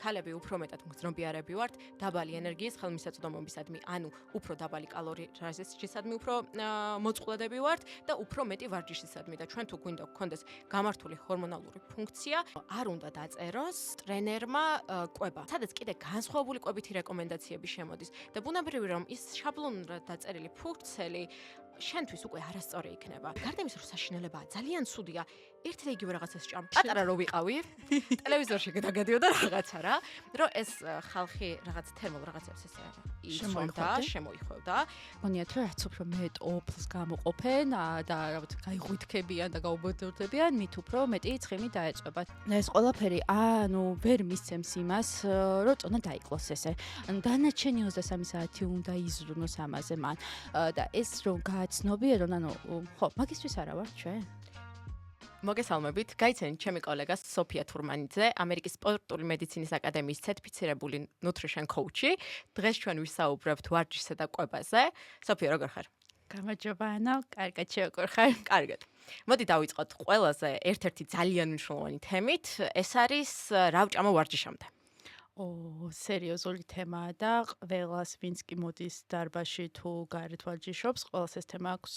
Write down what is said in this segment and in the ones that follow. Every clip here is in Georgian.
ქალები უფრო მეტად მგრძნობიარები ვართ დაბალი ენერგიის ხელმისაწვდომობისადმი, ანუ უფრო დაბალი კალორიებისადმი უფრო მოწყვლადები ვართ და უფრო მეტი ვარჯიშისადმი და ჩვენ თუ გვინდა გქონდეს გამართული ჰორმონალური ფუნქცია, არ უნდა დაწეროს ტრენერმა კვება. სადაც კიდე განსხვავებული კვებითი რეკომენდაციები შემოდის და ბუნებრივი რომ ის შაბლონურად დაწერილი ფურცელი შენთვის უკვე არასწორი იქნება. გარდა იმისა, რომ საშინელებაა, ძალიან ცუდია. ერთი და იგივე რაღაცას ჭამ. პატარა რო ვიყავი, ტელევიზორში გადაგედიოდა რაღაცა რა, რომ ეს ხალხი რაღაც თერმულ რაღაცებს ესე იცოდა, შემოიხვევდა. მონიათ რომ რაც უფრო მეტ ოფლს გამოყოფენ და რაღაც გაიღვიდგებიან და გაუბედურდებიან, მით უფრო მეტი ცხიმი დაეწვებათ. ეს ყველაფერი ანუ ვერ მისცემს იმას, რომ წონა დაიკლოს ესე. დანარჩენი 23 საათი უნდა იზრუნოს ამაზე მან და ეს რომ გააცნობიერონ, ანუ ხო, მაგისთვის არა ვარ ჩვენ. მოგესალმებით, გაიცანით ჩემი კოლეგას სოფია თურმანიძე, ამერიკის სპორტული მედიცინის აკადემიის სერტიფიცირებული nutrition coach-ი. დღეს ჩვენ ვისაუბრებთ ვარჯიშსა და კვებაზე. სოფია, როგორ ხარ? გამარჯობა, ანა, კარგად შევკურ ხარ? კარგად. მოდი დავიწყოთ ყველაზე ერთ-ერთი ძალიან მნიშვნელოვანი თემით, ეს არის რა ვჭამო ვარჯიშამდე. სერიოზული თემაა და ყველას ვინც კი მოდის დარბაზში თუ გარეთ ვარჯიშობს, ყველას ეს თემა აქვს,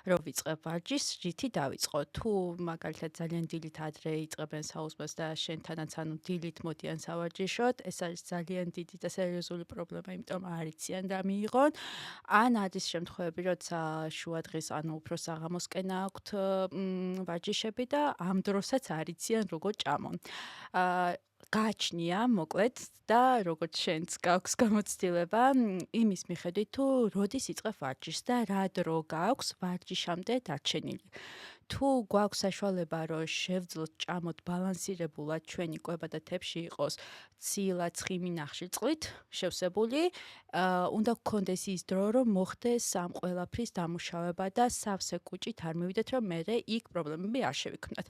რომ ვიწყებ ვარჯიშს, რითი დავიწყო. თუ მაგალითად ძალიან დილით ადრე იწყებენ საუზმეს და შენთანაც ანუ დილით მოდიან სავარჯიშოდ, ეს არის ძალიან დიდი და სერიოზული პრობლემა, იმიტომ არ იციან რა მიიღონ. ან არის შემთხვევები, როცა შუადღის ანუ უფრო საღამოსკენ აქვთ ვარჯიშები და ამ დროსაც არ იციან როგორ ჭამონ. გააჩნია მოკლედ და როგორც შენც გაქვს გამოცდილება იმის მიხედვით თუ როდის იწყებ ვარჯიშს და რა დრო გაქვს ვარჯიშამდე დარჩენილი. თუ გვაქვს საშუალება რომ შევძლოთ ჭამოთ ბალანსირებულად ჩვენი კვება და თებში იყოს ცილა ცხიმი ნახშირწყლით შევსებული, უნდა გქონდეს ის დრო რომ მოხდეს ამ ყველაფრის დამუშავება და სავსე კუჭით არ მივიდეთ რომ მერე იქ პრობლემები არ შევიქმნათ.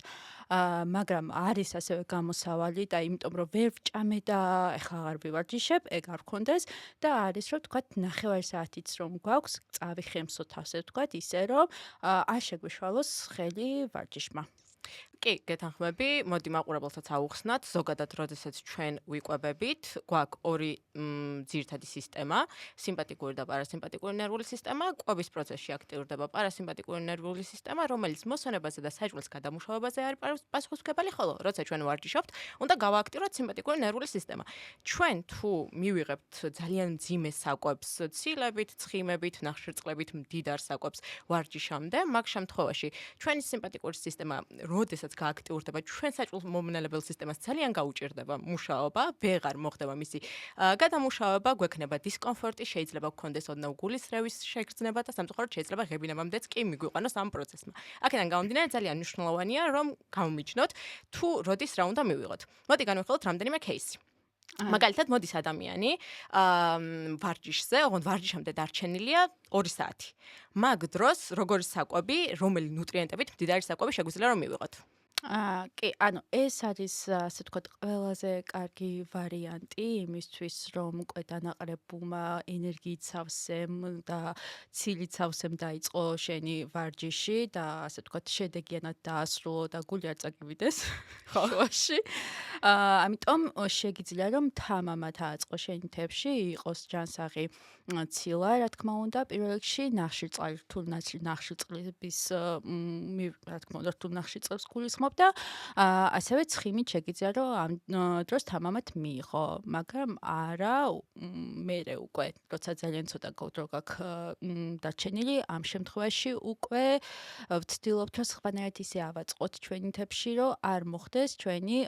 მაგრამ არის ასევე გამოსავალი და იმიტომ რომ ვერ ვჭამე და ეხლა აღარ ვივარჯიშებ, ეგ არ გქონდეს და არის რომ თქვათ 9 საათიც რომ გვაქვს, წავიხემსოთ ასე ვთქვათ, ისე რომ არ შეგვიშვალოს ხელი ვარჯიშმა. კი, გეთანხმები, მოდი მაყურებელთაც აუხსნათ, ზოგადად, როდესაც ჩვენ ვიკვებებით, გვაქვს ორი ძირითადი სისტემა, სიმპათიკური და პარასიმპათიკური ნერვული სისტემა, კვების პროცესში აქტიურდება პარასიმპათიკური ნერვული სისტემა, რომელიც მოსონებაზე და საჭმლის გადამუშავებაზე არის პასუხისმგებელი, ხოლო როცა ჩვენ ვარჯიშობთ, უნდა გავააქტიუროთ სიმპათიკური ნერვული სისტემა. ჩვენ თუ მივიღებთ ძალიან მძიმე საკვებს, ცილებით, ცხიმებით, ნახშირწყლებით, მდიდარ საკვებს ვარჯიშამდე, მაგ შემთხვევაში ჩვენი სიმპათიკური სისტემა როდესაც გააქტიურდება, ჩვენ საჭმელ მომნელებელ სისტემას ძალიან გაუჭირდება მუშაობა, ვეღარ მოხდება მისი გადამუშავება, გვექნება დისკომფორტი, შეიძლება გქონდეს ოდნავ გულისრევის შეგრძნება და სამწუხაროდ შეიძლება ღებინებამდეც კი მიგვიყვანოს ამ პროცესმა. აქედან გამომდინარე ძალიან მნიშვნელოვანია, რომ გავმიჩნოთ თუ როდის რა უნდა მივიღოთ. მოდი განვიხილოთ რამდენიმე кейსი. მაგალითად, მოდის ადამიანი ვარჯიშზე, ოღონდ ვარჯიშამდე დარჩენილია 2 საათი. მაგ დროს როგორი საკვები, რომელი ნუტრიენტებით მდიდარი საკვები შეგვიძლია რომ მივიღოთ? კი, ანუ ეს არის ასე ვთქვათ ყველაზე კარგი ვარიანტი იმისთვის რომ უკვე დანაყრებულმა ენერგიით სავსემ და ცილით სავსემ დაიწყო შენი ვარჯიში და ასე ვთქვათ შედეგიანად დაასრულო და გული არ წაგივიდეს ხოში. ამიტომ შეგიძლია რომ თამამად აწყო შენი თებში იყოს ჯანსაღი ცილა, რა თქმა უნდა, პირველ რიგში ნახშირწყალი რთული ნახშირწყლების რა თქმა უნდა რთული ნახშირწყლებს გულისხმობ და ასევე ცხიმით შეგიძლია რომ ამ დროს თამამად მიიღო, მაგრამ არა მერე უკვე, როცა ძალიან ცოტა დრო გაქვს დარჩენილი, ამ შემთხვევაში უკვე ვცდილობთ რომ სხვანაირად ისე ავაწყოთ ჩვენი თებში, რომ არ მოხდეს ჩვენი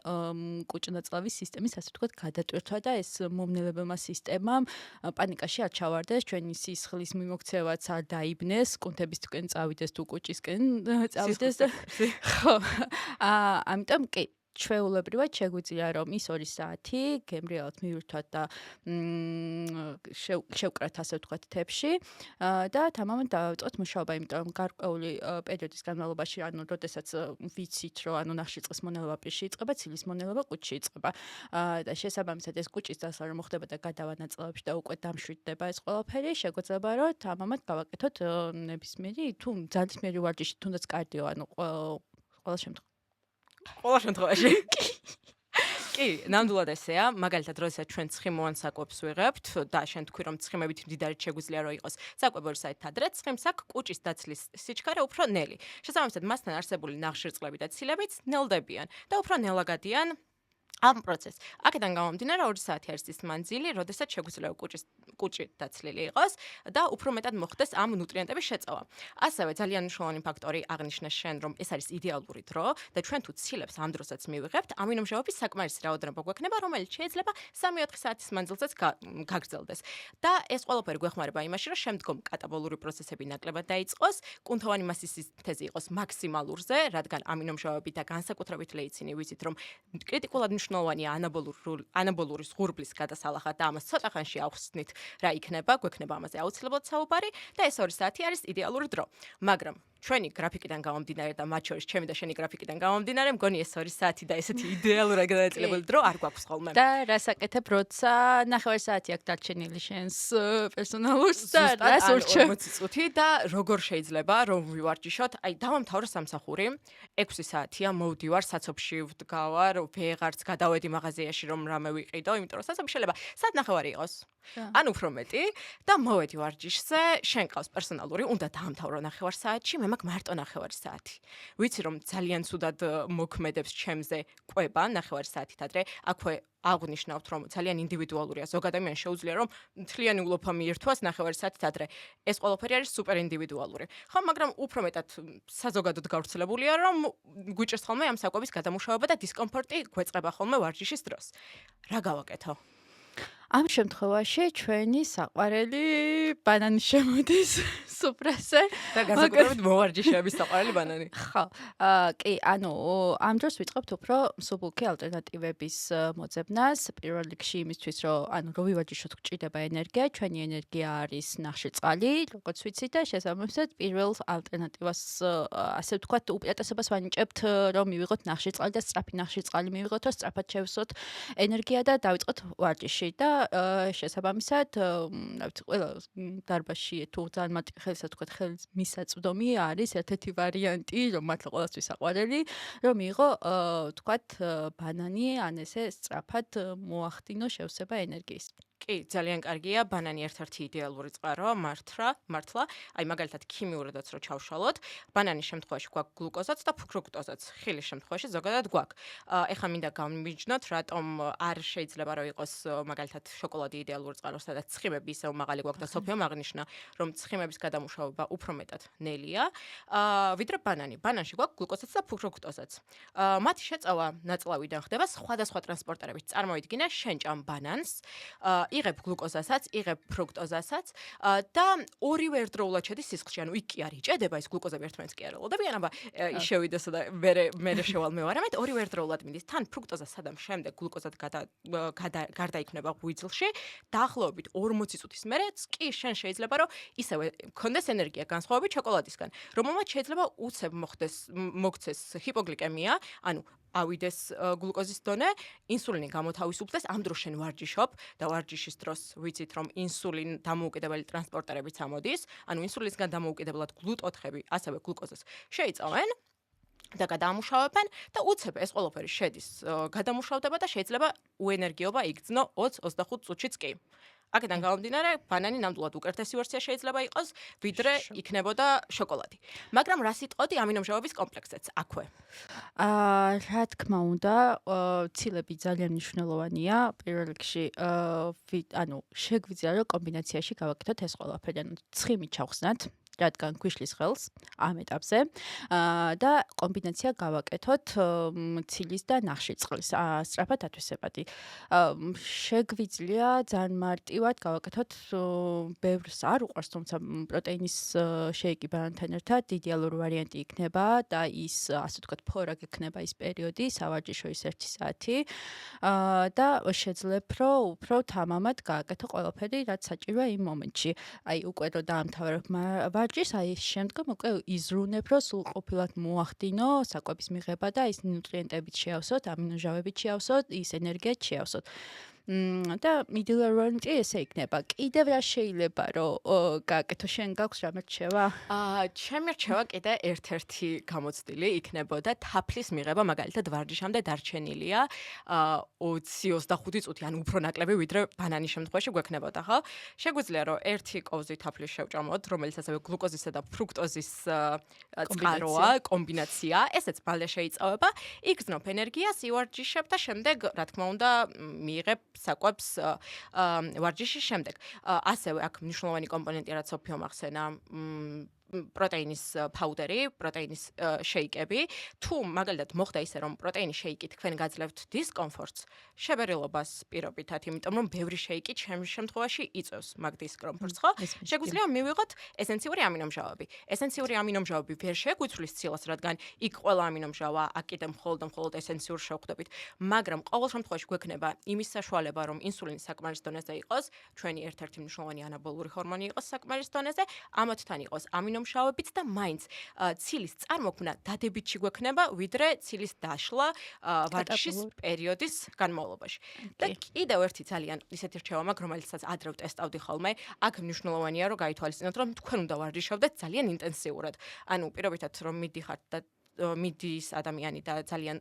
კუჭნაწლავის სისტემის ასე ვთქვათ გადატვირთვა და ეს მომნელებელმა სისტემამ პანიკაში არ ჩავარდეს, ჩვენი სისხლის მიმოქცევაც არ დაიბნეს, კუნთების თქვენ წავიდეს თუ კუჭისკენ წავიდეს და ხო ამიტომ კი ჩვეულებრივად შეგვიძლია რომ ის 2 საათი გემრიელად მივირთვათ და შევკრათ ასე ვთქვათ თებში და თამამად დავიწყოთ მუშაობა, იმიტომ რომ გარკვეული პერიოდის განმავლობაში, ანუ როდესაც ვიცით რომ ანუ ნახშირწყლის მონელება პირში იწყება, ცილის მონელება კუჭში იწყება და შესაბამისად ეს კუჭის დასლა რომ მოხდება და გადავანაწილებში და უკვე დამშვიდდება ეს ყველაფერი, შეგვეძლება რომ თამამად გავაკეთოთ ნებისმიერი თუ ძალისმიერი ვარჯიში, თუნდაც კარდიო, ანუ ყველა შემთხვევაში. ყველა შემთხვევაში. კი, ნამდვილად ესეა. მაგალითად, როდესაც ჩვენ ცხიმოვან საკვებს ვიღებთ და შენ თქვი, რომ ცხიმებით მდიდარით შეგვიძლია რომ იყოს საკვები 2 საათით ადრე, ცხიმს აქ კუჭის დაცლის სიჩქარე უფრო ნელი. შესაბამისად, მასთან არსებული ნახშირწყლები და ცილებიც ნელდებიან და უფრო ნელაგადიან ამ პროცესს. აქედან გამომდინარე 2 საათი არის ის მანძილი, როდესაც შეგვიძლია კუჭი დაცლილი იყოს და უფრო მეტად მოხდეს ამ ნუტრიენტების შეწოვა. ასევე ძალიან მნიშვნელოვანი ფაქტორი აღნიშნე შენ, რომ ეს არის იდეალური დრო და ჩვენ თუ ცილებს ამ დროსაც მივიღებთ, ამინომჟავების საკმარისი რაოდენობა გვექნება, რომელიც შეიძლება 3-4 საათის მანძილზეც გაგრძელდეს. და ეს ყველაფერი გვეხმარება იმაში, რომ შემდგომ კატაბოლური პროცესები ნაკლებად დაიწყოს, კუნთოვანი მასის სინთეზი იყოს მაქსიმალურზე, რადგან ამინომჟავები და განსაკუთრებით ლეიცინი ვიცით, რომ კრიტიკულად მნიშვნელოვანია ანაბოლური ზღურბლის გადასალახად და ამას ცოტა ხანში ახსნით რა იქნება, გვექნება ამაზე აუცილებლად საუბარი და ეს 2 საათი არის იდეალური დრო. მაგრამ ჩვენი გრაფიკიდან გამომდინარე და მათ შორის ჩემი და შენი გრაფიკიდან გამომდინარე, მგონი ეს 2 საათი და ესეთი იდეალურად გადაწილებული დრო არ გვაქვს ხოლმე. და რას აკეთებ, როცა 9 საათი აქვს დარჩენილი შენს პერსონალურს და რას ურჩევ? 40 წუთი და როგორ შეიძლება რომ ვივარჯიშოთ? აი, დავამთავრე სამსახური, 6 საათია, მოვდივარ საცობში ვდგავარ, ვეღარც გადავედი მაღაზიაში რომ რამე ვიყიდო, იმიტომ რომ საცობი შეიძლება საათ 9 იყოს. ან უფრო მეტი და მოვედი ვარჯიშზე, შენ ყავს პერსონალური, უნდა დაამთავრო 9 საათში, მე მაქვს მარტო 9 საათი. ვიცი რომ ძალიან ცუდად მოქმედებს ჩემზე კვება 9 საათით ადრე, აქვე აღნიშნავთ რომ ძალიან ინდივიდუალურია. ზოგ ადამიანს შეუძლია რომ მთლიანი ულოფა მიირთვას 9 საათით ადრე. ეს ყველაფერი არის სუპერ ინდივიდუალური. ხო, მაგრამ უფრო მეტად საზოგადოდ გავრცელებულია რომ გვიჭირს ხოლმე ამ საკვების გადამუშავება და დისკომფორტი გვეწყება ხოლმე ვარჯიშის დროს. რა გავაკეთო? ამ შემთხვევაში ჩვენი საყვარელი ბანანი შემოდის სუფრაზე და განსაკუთრებით მოვარჯიშეების საყვარელი ბანანი. ხო, კი, ანუ ამ დროს ვიწყებთ უფრო მსუბუქი ალტერნატივების მოძებნას, პირველ რიგში იმისთვის, რომ ანუ რო ვივარჯიშოთ გჭირდება ენერგია, ჩვენი ენერგია არის ნახშირწყალი, როგორც ვიცით და შესაბამისად პირველ ალტერნატივას ასე ვთქვათ, უპირატესობას ვანიჭებთ, რომ მივიღოთ ნახშირწყალი და სწრაფი ნახშირწყალი მივიღოთ, რომ სწრაფად შევსვოთ ენერგია და დავიწყოთ ვარჯიში და შესაბამისად, რა ვიცი, ყველა დარბაზში თუ ძალიან მარტივ ხელსა თქვათ ხელის მისაწვდომი არის ერთ-ერთი ვარიანტი, რომ მართლა ყველასთვის საყვარელი, რომ მიიღო თქვათ ბანანი, ან ესე სწრაფად მოახდინო შევსება ენერგიის. კი, ძალიან კარგია, ბანანი ერთ-ერთი იდეალური წყაროა, მართლა. აი, მაგალითად, ქიმიურადაც რო ჩავშალოთ, ბანანის შემთხვევაში გვაქვს გლუკოზაც და ფუქროქტოზაც, ხილის შემთხვევაში ზოგადად გვაქვს. ეხლა მინდა გამიჯნოთ, რატომ არ შეიძლება რომ იყოს მაგალითად შოკოლადი იდეალური წყარო, სადაც ცხიმები ისევ მაღალი გვაქვს და სოფიამ აღნიშნა, რომ ცხიმების გადამუშავება უფრო მეტად ნელია, ვიდრე ბანანი. ბანანში გვაქვს გლუკოზაც და ფუქროქტოზაც. მათი შეწოვა ნაწლავიდან ხდება სხვადასხვა ტრანსპორტერებით. წარმოვიდგინე, შენ ჭამ ბანანს, იღებ გლუკოზასაც, იღებ ფრუქტოზასაც და ორივე ერთდროულად შედის სისხლში. ანუ იქ კი არ იჭედება, ეს გლუკოზები ერთმანეთს კი არ ელოდებიან, აბა ის შევიდესო და მე შევალ მევარამეთ, ორივე ერთდროულად მიდის. თან ფრუქტოზა სადამ შემდეგ გლუკოზად გარდაიქმნება ღვიძლში, დაახლოებით 40 წუთის მერეც კი შენ შეიძლება რომ ისევე გქონდეს ენერგია განსხვავებით შოკოლადისგან, რომელმაც შეიძლება უცებ მოქცეს ჰიპოგლიკემია, ანუ ავიდეს გლუკოზის დონე, ინსულინი გამოთავისუფლდეს, ამ დროს შენ ვარჯიშობ და ვარჯიშის დროს ვიცით რომ ინსულინ დამოუკიდებელი ტრანსპორტერებიც ამოდის, ანუ ინსულინისგან დამოუკიდებლად გლუტოთხები, ასევე გლუკოზას შეიწავენ და გადაამუშავებენ და უცებ ეს ყველაფერი შედის გადამუშავდება და შეიძლება უენერგიობა იგრძნო 20-25 წუთშიც კი. აქედან გამომდინარე, ბანანი ნამდვილად უკეთესი ვერსია შეიძლება იყოს, ვიდრე იქნებოდა შოკოლადი. მაგრამ რა სიტყოდი ამინომჟავების კომპლექსზეც აქვე? რა თქმა უნდა, ცილები ძალიან მნიშვნელოვანია. პირველ რიგში, ანუ შეგვიძლია რომ კომბინაციაში გავაკეთოთ ეს ყველაფერი, ანუ ცხიმი ჩავხსნათ, რადგან გვიშლის ხელს ამ ეტაპზე და კომბინაცია გავაკეთოთ ცილის და ნახშირწყლის სწრაფად ათვისებადი. შეგვიძლია ძალიან მარტივად გავაკეთოთ ბევრს არ უყვარს, თუმცა პროტეინის შეიკი ბანანთან ერთად იდეალური ვარიანტი იქნება და ის ასე ვთქვათ ფორა გექნება ის პერიოდი, სავარჯიშო ის 1 საათი და შეძლებ რომ უფრო თამამად გააკეთო ყველაფერი, რაც საჭიროა იმ მომენტში. აი უკვე რომ დაამთავრებ აი შემდგომ უკვე იზრუნებ, რომ სრულყოფილად მოახდინო საკვების მიღება და ის ნუტრიენტებით შეავსოთ, ამინომჟავებით შეავსოთ, ის ენერგიაც შეავსოთ. და middle range ესე იქნება. კიდევ რა შეიძლება რომ გააკეთო, შენ გაქვს რამე რჩევა? ჩემი რჩევა კიდე ერთ-ერთი გამოცდილი იქნებოდა თაფლის მიღება, მაგალითად ვარჯიშამდე დარჩენილია 20-25 წუთი, ან უფრო ნაკლები, ვიდრე ბანანის შემთხვევაში გვექნებოდა, ხო? შეგვიძლია რომ ერთი კოვზი თაფლის შევჭამოთ, რომელიც ასევე გლუკოზისა და ფრუქტოზის წყაროა, კომბინაცია, ესეც მალე შეიწავება, იგრძნობ ენერგიას, ივარჯიშებ და შემდეგ, რა თქმა უნდა, მიიღებ საკვებს ვარჯიშის შემდეგ. ასევე აქ მნიშვნელოვანი კომპონენტია, რაც სოფიომ ახსენა, პროტეინის ფაუდერი, პროტეინის შეიკები. თუ მაგალითად მოხდა ისე, რომ პროტეინის შეიკით თქვენ გაძლევთ დისკომფორტს, შებერილობას პირობითად, იმიტომ რომ ბევრი შეიკი ჩემს შემთხვევაში იწევს მაგ დისკომფორტს, ხო? შეგვიძლია მივიღოთ ესენციური ამინომჟავები. ესენციური ამინომჟავები ვერ შეგვიცვლის ცილას, რადგან იქ ყველა ამინომჟავა, აქ კიდე მხოლოდ ესენციურ შევხვდებით, მაგრამ ყოველ შემთხვევაში გვექნება იმის საშუალება, რომ ინსულინი საკმარის დონეზე იყოს, ჩვენი ერთ-ერთი მნიშვნელოვანი ანაბოლური ჰორმონი იყოს საკმარის დონეზე, ამათთან იყოს ამინომჟავებიც და მაინც ცილის წარმოქმნა დადებითში გვექნება, ვიდრე ცილის დაშლა ვარჯიშის პერიოდის განმავლობაში. და კიდევ ერთი ძალიან ისეთი რჩევა მაქვს, რომელიცაც ადრე ვტესტავდი ხოლმე, აქ მნიშვნელოვანია რომ გაითვალისწინოთ, რომ თქვენ უნდა ვარჯიშობდეთ ძალიან ინტენსიურად. ანუ პირობითად რომ მიდიხართ და მიდის ადამიანი და ძალიან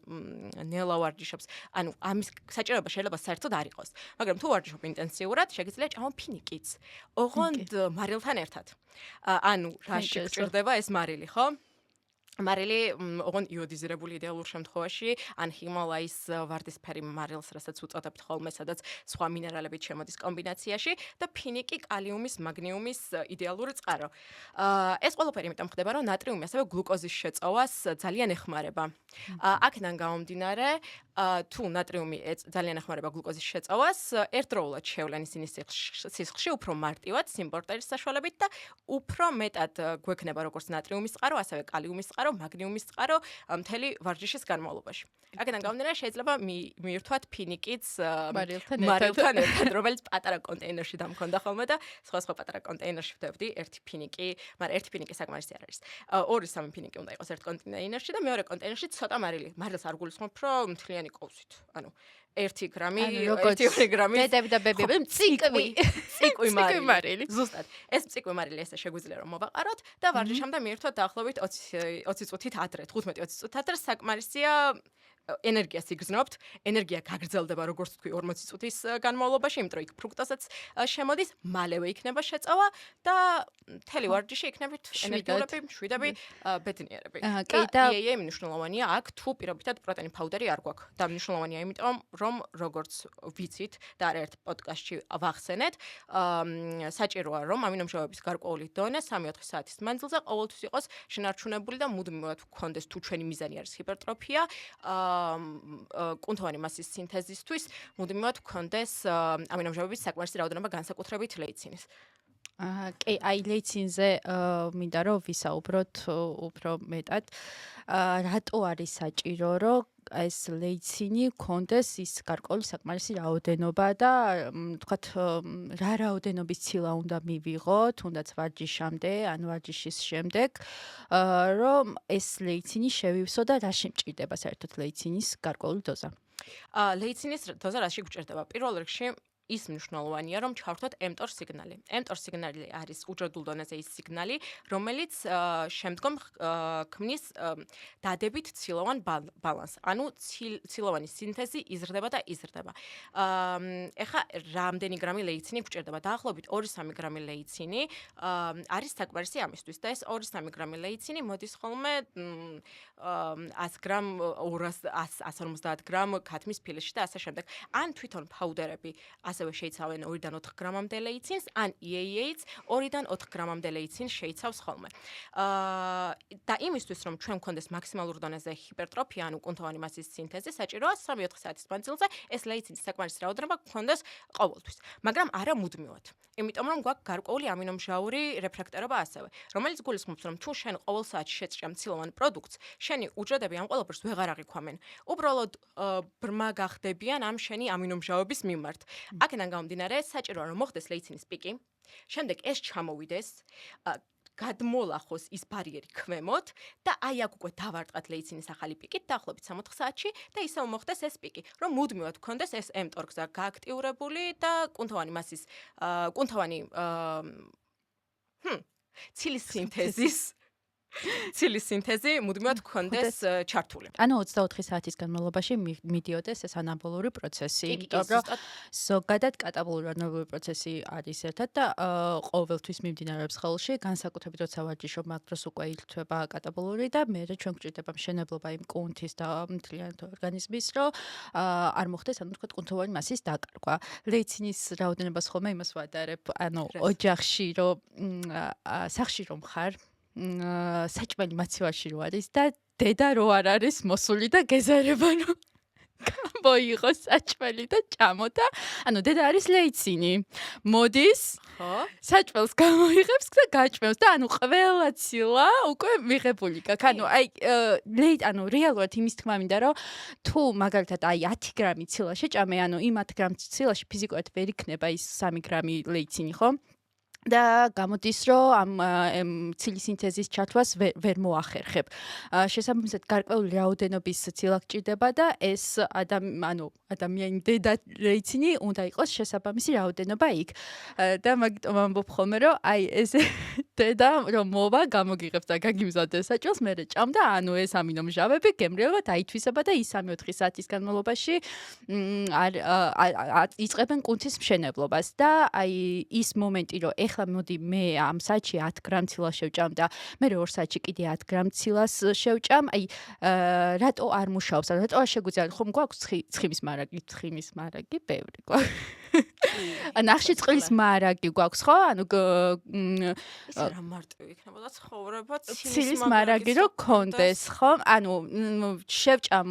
ნელა ვარჯიშობს, ანუ ამის საჭიროება შეიძლება საერთოდ არ იყოს. მაგრამ თუ ვარჯიშობ ინტენსიურად, შეგიძლია ჭამო ფინიკიც. ოღონდ მარილთან ერთად. ანუ რაში გჭირდება ეს მარილი, ხო? მარილი ოღონდ იოდიზირებული იდეალურ შემთხვევაში, ან ჰიმალაის ვარდისფერი მარილს, რასაც უწოდებთ ხოლმე, სადაც სხვა მინერალებით შემოდის კომბინაციაში და ფინიკი კალიუმის, მაგნიუმის იდეალური წყარო. ეს ყველაფერი იმიტომ ხდება, რომ ნატრიუმი ასევე გლუკოზის შეწოვას ძალიან ეხმარება. აქედან გამომდინარე, თუ ნატრიუმი ძალიან ეხმარება გლუკოზის შეწოვას, ერთდროულად შევლენის ინის სისხლში უფრო მარტივად სიმპორტერის საშუალებით და უფრო მეტად გვექნება როგორც ნატრიუმის წყარო, ასევე კალიუმის წყარო, მაგნიუმის წყარო მთელი ვარჯიშის განმავლობაში. აქედან გამომდინარე, შეიძლება მიირთვათ ფინიკიც მარილთან ერთად, რომელიც პატარა კონტეინერში დამქონდა ხოლმე და სხვა პატარა კონტეინერში ვდებდი ერთი ფინიკი, მაგრამ ერთი ფინიკი საკმარისი არ არის. 2-3 ფინიკი უნდა იყოს ერთ კონტეინერში და მეორე კონტეინერში ცოტა მარილი. მარილს არ გულისხმობ, რომ მთლიანი ყოვსით. ანუ 1 გრამი, 1 გრამი. დედები და ბებიები ციკვი მარილი. ზუსტად. ეს ციკვი მარილი ესე შეგვიძლია რომ მოვაყაროთ და ვარჯიშამდე მიირთვათ დაახლოებით 20 წუთით ადრე, 15-20 წუთით ადრე საკმარისია ენერგიას იგრძნობთ, ენერგია გაგრძელდება როგორც თქვი 40 წუთის განმავლობაში, იმიტომ რომ იქ ფრუქტოზაც შემოდის, მალევე იქნება შეწოვა და მთელი ვარჯიში იქნებით ენერგიულები, მშვიდები, ბედნიერები. და EAA მნიშვნელოვანია აქ, თუ პირობითად პროტეინ ფაუდერი არ გვაქვს. და მნიშვნელოვანია იმიტომ, რომ როგორც ვიცით და ერთ პოდკასტში ვახსენეთ, საჭიროა რომ ამინომჟავების გარკვეული დონე 3-4 საათის მანძილზე ყოველთვის იყოს შენარჩუნებული და მუდმივად გქონდეს თუ ჩვენი მიზანი არის ჰიპერტროფია, კუნთოვანი მასის სინთეზისთვის მუდმივად გქონდეს ამინომჟავების საკმარისი რაოდენობა განსაკუთრებით ლეიცინის. კი, აი ლეიცინზე მინდა რომ ვისაუბროთ უფრო მეტად. რატო არის საჭირო რომ ეს ლეიცინი გქონდეს ის გარკვეული საკმარისი რაოდენობა და თქვათ რა რაოდენობის ცილა უნდა მივიღო, თუნდაც ვარჯიშამდე, ან ვარჯიშის შემდეგ, რომ ეს ლეიცინი შევივსო და რაში მჭირდება საერთოდ ლეიცინის გარკვეული დოზა? ლეიცინის დოზა რაში გვჭირდება? პირველ რიგში ის მნიშვნელოვანია, რომ ჩავთვალოთ mTOR სიგნალი. mTOR სიგნალი არის უჯრედულ დონეზე ის სიგნალი, რომელიც შემდგომ ქმნის დადებით ცილოვან ბალანსს. ანუ ცილოვანის სინთეზი იზრდება და იზრდება. ეხლა რამდენი გრამი ლეიცინი გვჭირდება? დაახლოებით 2-3 გრამი ლეიცინი არის საკმარისი ამისთვის და ეს 2-3 გრამი ლეიცინი მოდის ხოლმე 100 გრამ, 150 გრამ ქათმის ფილში და ასე შემდეგ. ან თვითონ ფაუდერები ასევე შეიცავენ 2-დან 4 გრამამდე ლეიცინს, ან EAA-ც 2-დან 4 გრამამდე ლეიცინს შეიცავს ხოლმე. და იმისთვის, რომ ჩვენ გქონდეს მაქსიმალურ დონეზე ჰიპერტროფია, ანუ კუნთოვანი მასის სინთეზი, საჭიროა 3-4 საათის მანძილზე ეს ლეიცინის საკმარისი რაოდენობა გქონდეს ყოველთვის. მაგრამ არა მუდმივად. იმიტომ რომ გვაქვს გარკვეული ამინომჟავური რეფრაქტორობა ასევე, რომელიც გულისხმობს, რომ თუ შენ ყოველ საათში შეჭამ ცილოვან პროდუქტს, შენი უჯრედები ამ ყველაფერს ვეღარ აღიქვამენ. უბრალოდ ბრმა გახდებიან ამ შენი ამინომჟავების მიმართ. აქედან გამომდინარე, საჭიროა რომ მოხდეს ლეიცინის პიკი, შემდეგ ეს ჩამოვიდეს, გადმოლახოს ის ბარიერი ქვემოთ და აი აქ უკვე დავარტყათ ლეიცინის ახალი პიკით დაახლოებით 64 საათში და ისევ მოხდეს ეს პიკი, რომ მუდმივად გქონდეს ეს mTOR გზა გააქტიურებული და კუნთოვანი მასის კუნთოვანი ცილის სინთეზი მუდმივად გქონდეს ჩართული. ანუ 24 საათის განმავლობაში მიდიოდეს ეს ანაბოლური პროცესი, იმიტომ რომ ზოგადად კატაბოლური ანაბოლური პროცესი არის ერთად და ყოველთვის მიმდინარეობს ხელში, განსაკუთრებით როცა ვარჯიშობ მაგ დროს უკვე ირთვება კატაბოლური და მერე ჩვენ გვჭირდება მშენებლობა იმ კუნთის და მთლიანად ორგანიზმის, რომ არ მოხდეს, ანუ თქვა კუნთოვანი მასის დაკარგვა. ლეიცინის რაოდენობას ხოლმე იმას ვადარებ, ანუ ოჯახში რომ სახლში რომ ხარ საჭმელი მაცივარში რო არის და დედა რო არ არის მოსული და გეზარება რომ გამოიღოს საჭმელი და ჭამოდა. ანუ დედა არის ლეიცინი. მოდის, ხო? საჭმელს გამოიღებს და გაჭმევს და ანუ ყველა ცილა უკვე მიღებული გაქვს. ანუ აი ანუ რეალურად იმის თქმა მინდა რომ თუ მაგალითად აი 10 გრამი ცილა შეჭამე, ანუ იმ 10 გრამ ცილაში ფიზიკურად ვერ იქნება ის 3 გრამი ლეიცინი, ხო? და გამოდის რომ ამ ცილის სინთეზის ჩათვლას ვერ მოახერხებ. შესაბამისად გარკვეული რაოდენობის ცილა გჭირდება და ეს ადამიანი დედა ლეიცინი უნდა იყოს შესაბამისი რაოდენობა იქ. და მაგიტომ ამბობ ხოლმე რომ აი ეს დედა რომ მოვა გამოგიღებს და გაგიმზადეს საჭმელს, მერე ჭამდა, ანუ ეს ამინომჟავები გემრიელად აითვისება და ის 3-4 საათის განმავლობაში იწყებენ კუნთის მშენებლობას და აი ის მომენტი რომ ეხლა მოდი მე ამ საათში 10 გრამ ცილა შევჭამ და მე 2 საათში კიდე 10 გრამ ცილას შევჭამ, აი რატო არ მუშაობს? რატო არ შეგვიძლია? ხომ გვაქვს ცხიმის მარაგი, ბევრი გვაქვს. ნახში წყლის მარაგი გვაქვს, ხო? ანუ ის რა მარტივი იქნებოდა ცხოვრება ცილის მარაგი რო გქონდეს, ხო? ანუ შევჭამ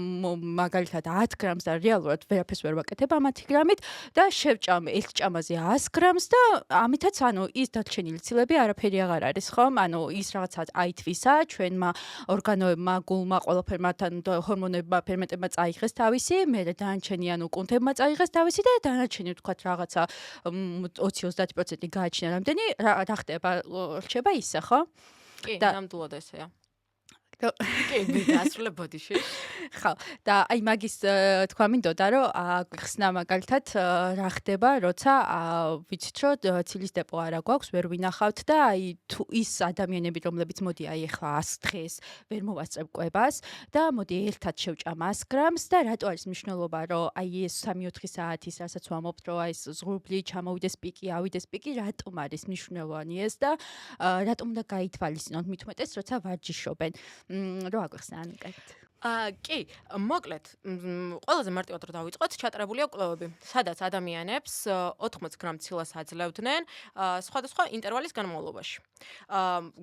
მაგალითად 10 გრამს და რეალურად ვერაფერს ვერ ვაკეთებ ამ 10 გრამით და შევჭამ ერთ ჭამაზე 100 გრამს და ამითაც ანუ ის დარჩენილი ცილები არაფერი აღარ არის, ხო? ანუ ის რაღაცა აითვისა ჩვენმა ორგანოებმა, გულმა, ყველაფერმა და ჰორმონებმა, ფერმენტებმა წაიღეს თავისი, მერე დანარჩენი ანუ კუნთებმა წაიღეს თავისი და დანარჩენი ვთქვათ რაღაცა 20-30% გააჩინა რამდენი რა ხდება, რჩება ისე, ხო? კი, ნამდვილად ესეა. კი, ვიდასრულე ბოდიში. ხო, და აი მაგის თქვა მინდოდა, რომ გხსნა მაგალითად რა ხდება, როცა ვიცით, რომ ცილის დეპო არა გვაქვს, ვერ ვინახავთ და აი თუ ის ადამიანები, რომლებიც მოდი აი ახლა 100 დღეს ვერ მოვასწრებ კვებას და მოდი ერთად შევჭამ 100 გრამს და რატო არის მნიშვნელობა, რომ აი ეს 3-4 საათის რასაც ვამობთ, რომ აი ეს ზღურბლი ჩამოვიდეს პიკი, ავიდეს პიკი, რატომ არის მნიშვნელოვანი ეს და რატომ უნდა გაითვალისწინოთ მით უმეტეს, როცა ვარჯიშობენ. რო აგვიხსნა ანუ კეთ. კი, მოკლედ, ყველაზე მარტივად რო დავიწყოთ, ჩატარებულია კვლევები, სადაც ადამიანებს 80 გრამ ცილას აძლევდნენ სხვადასხვა ინტერვალის განმავლობაში.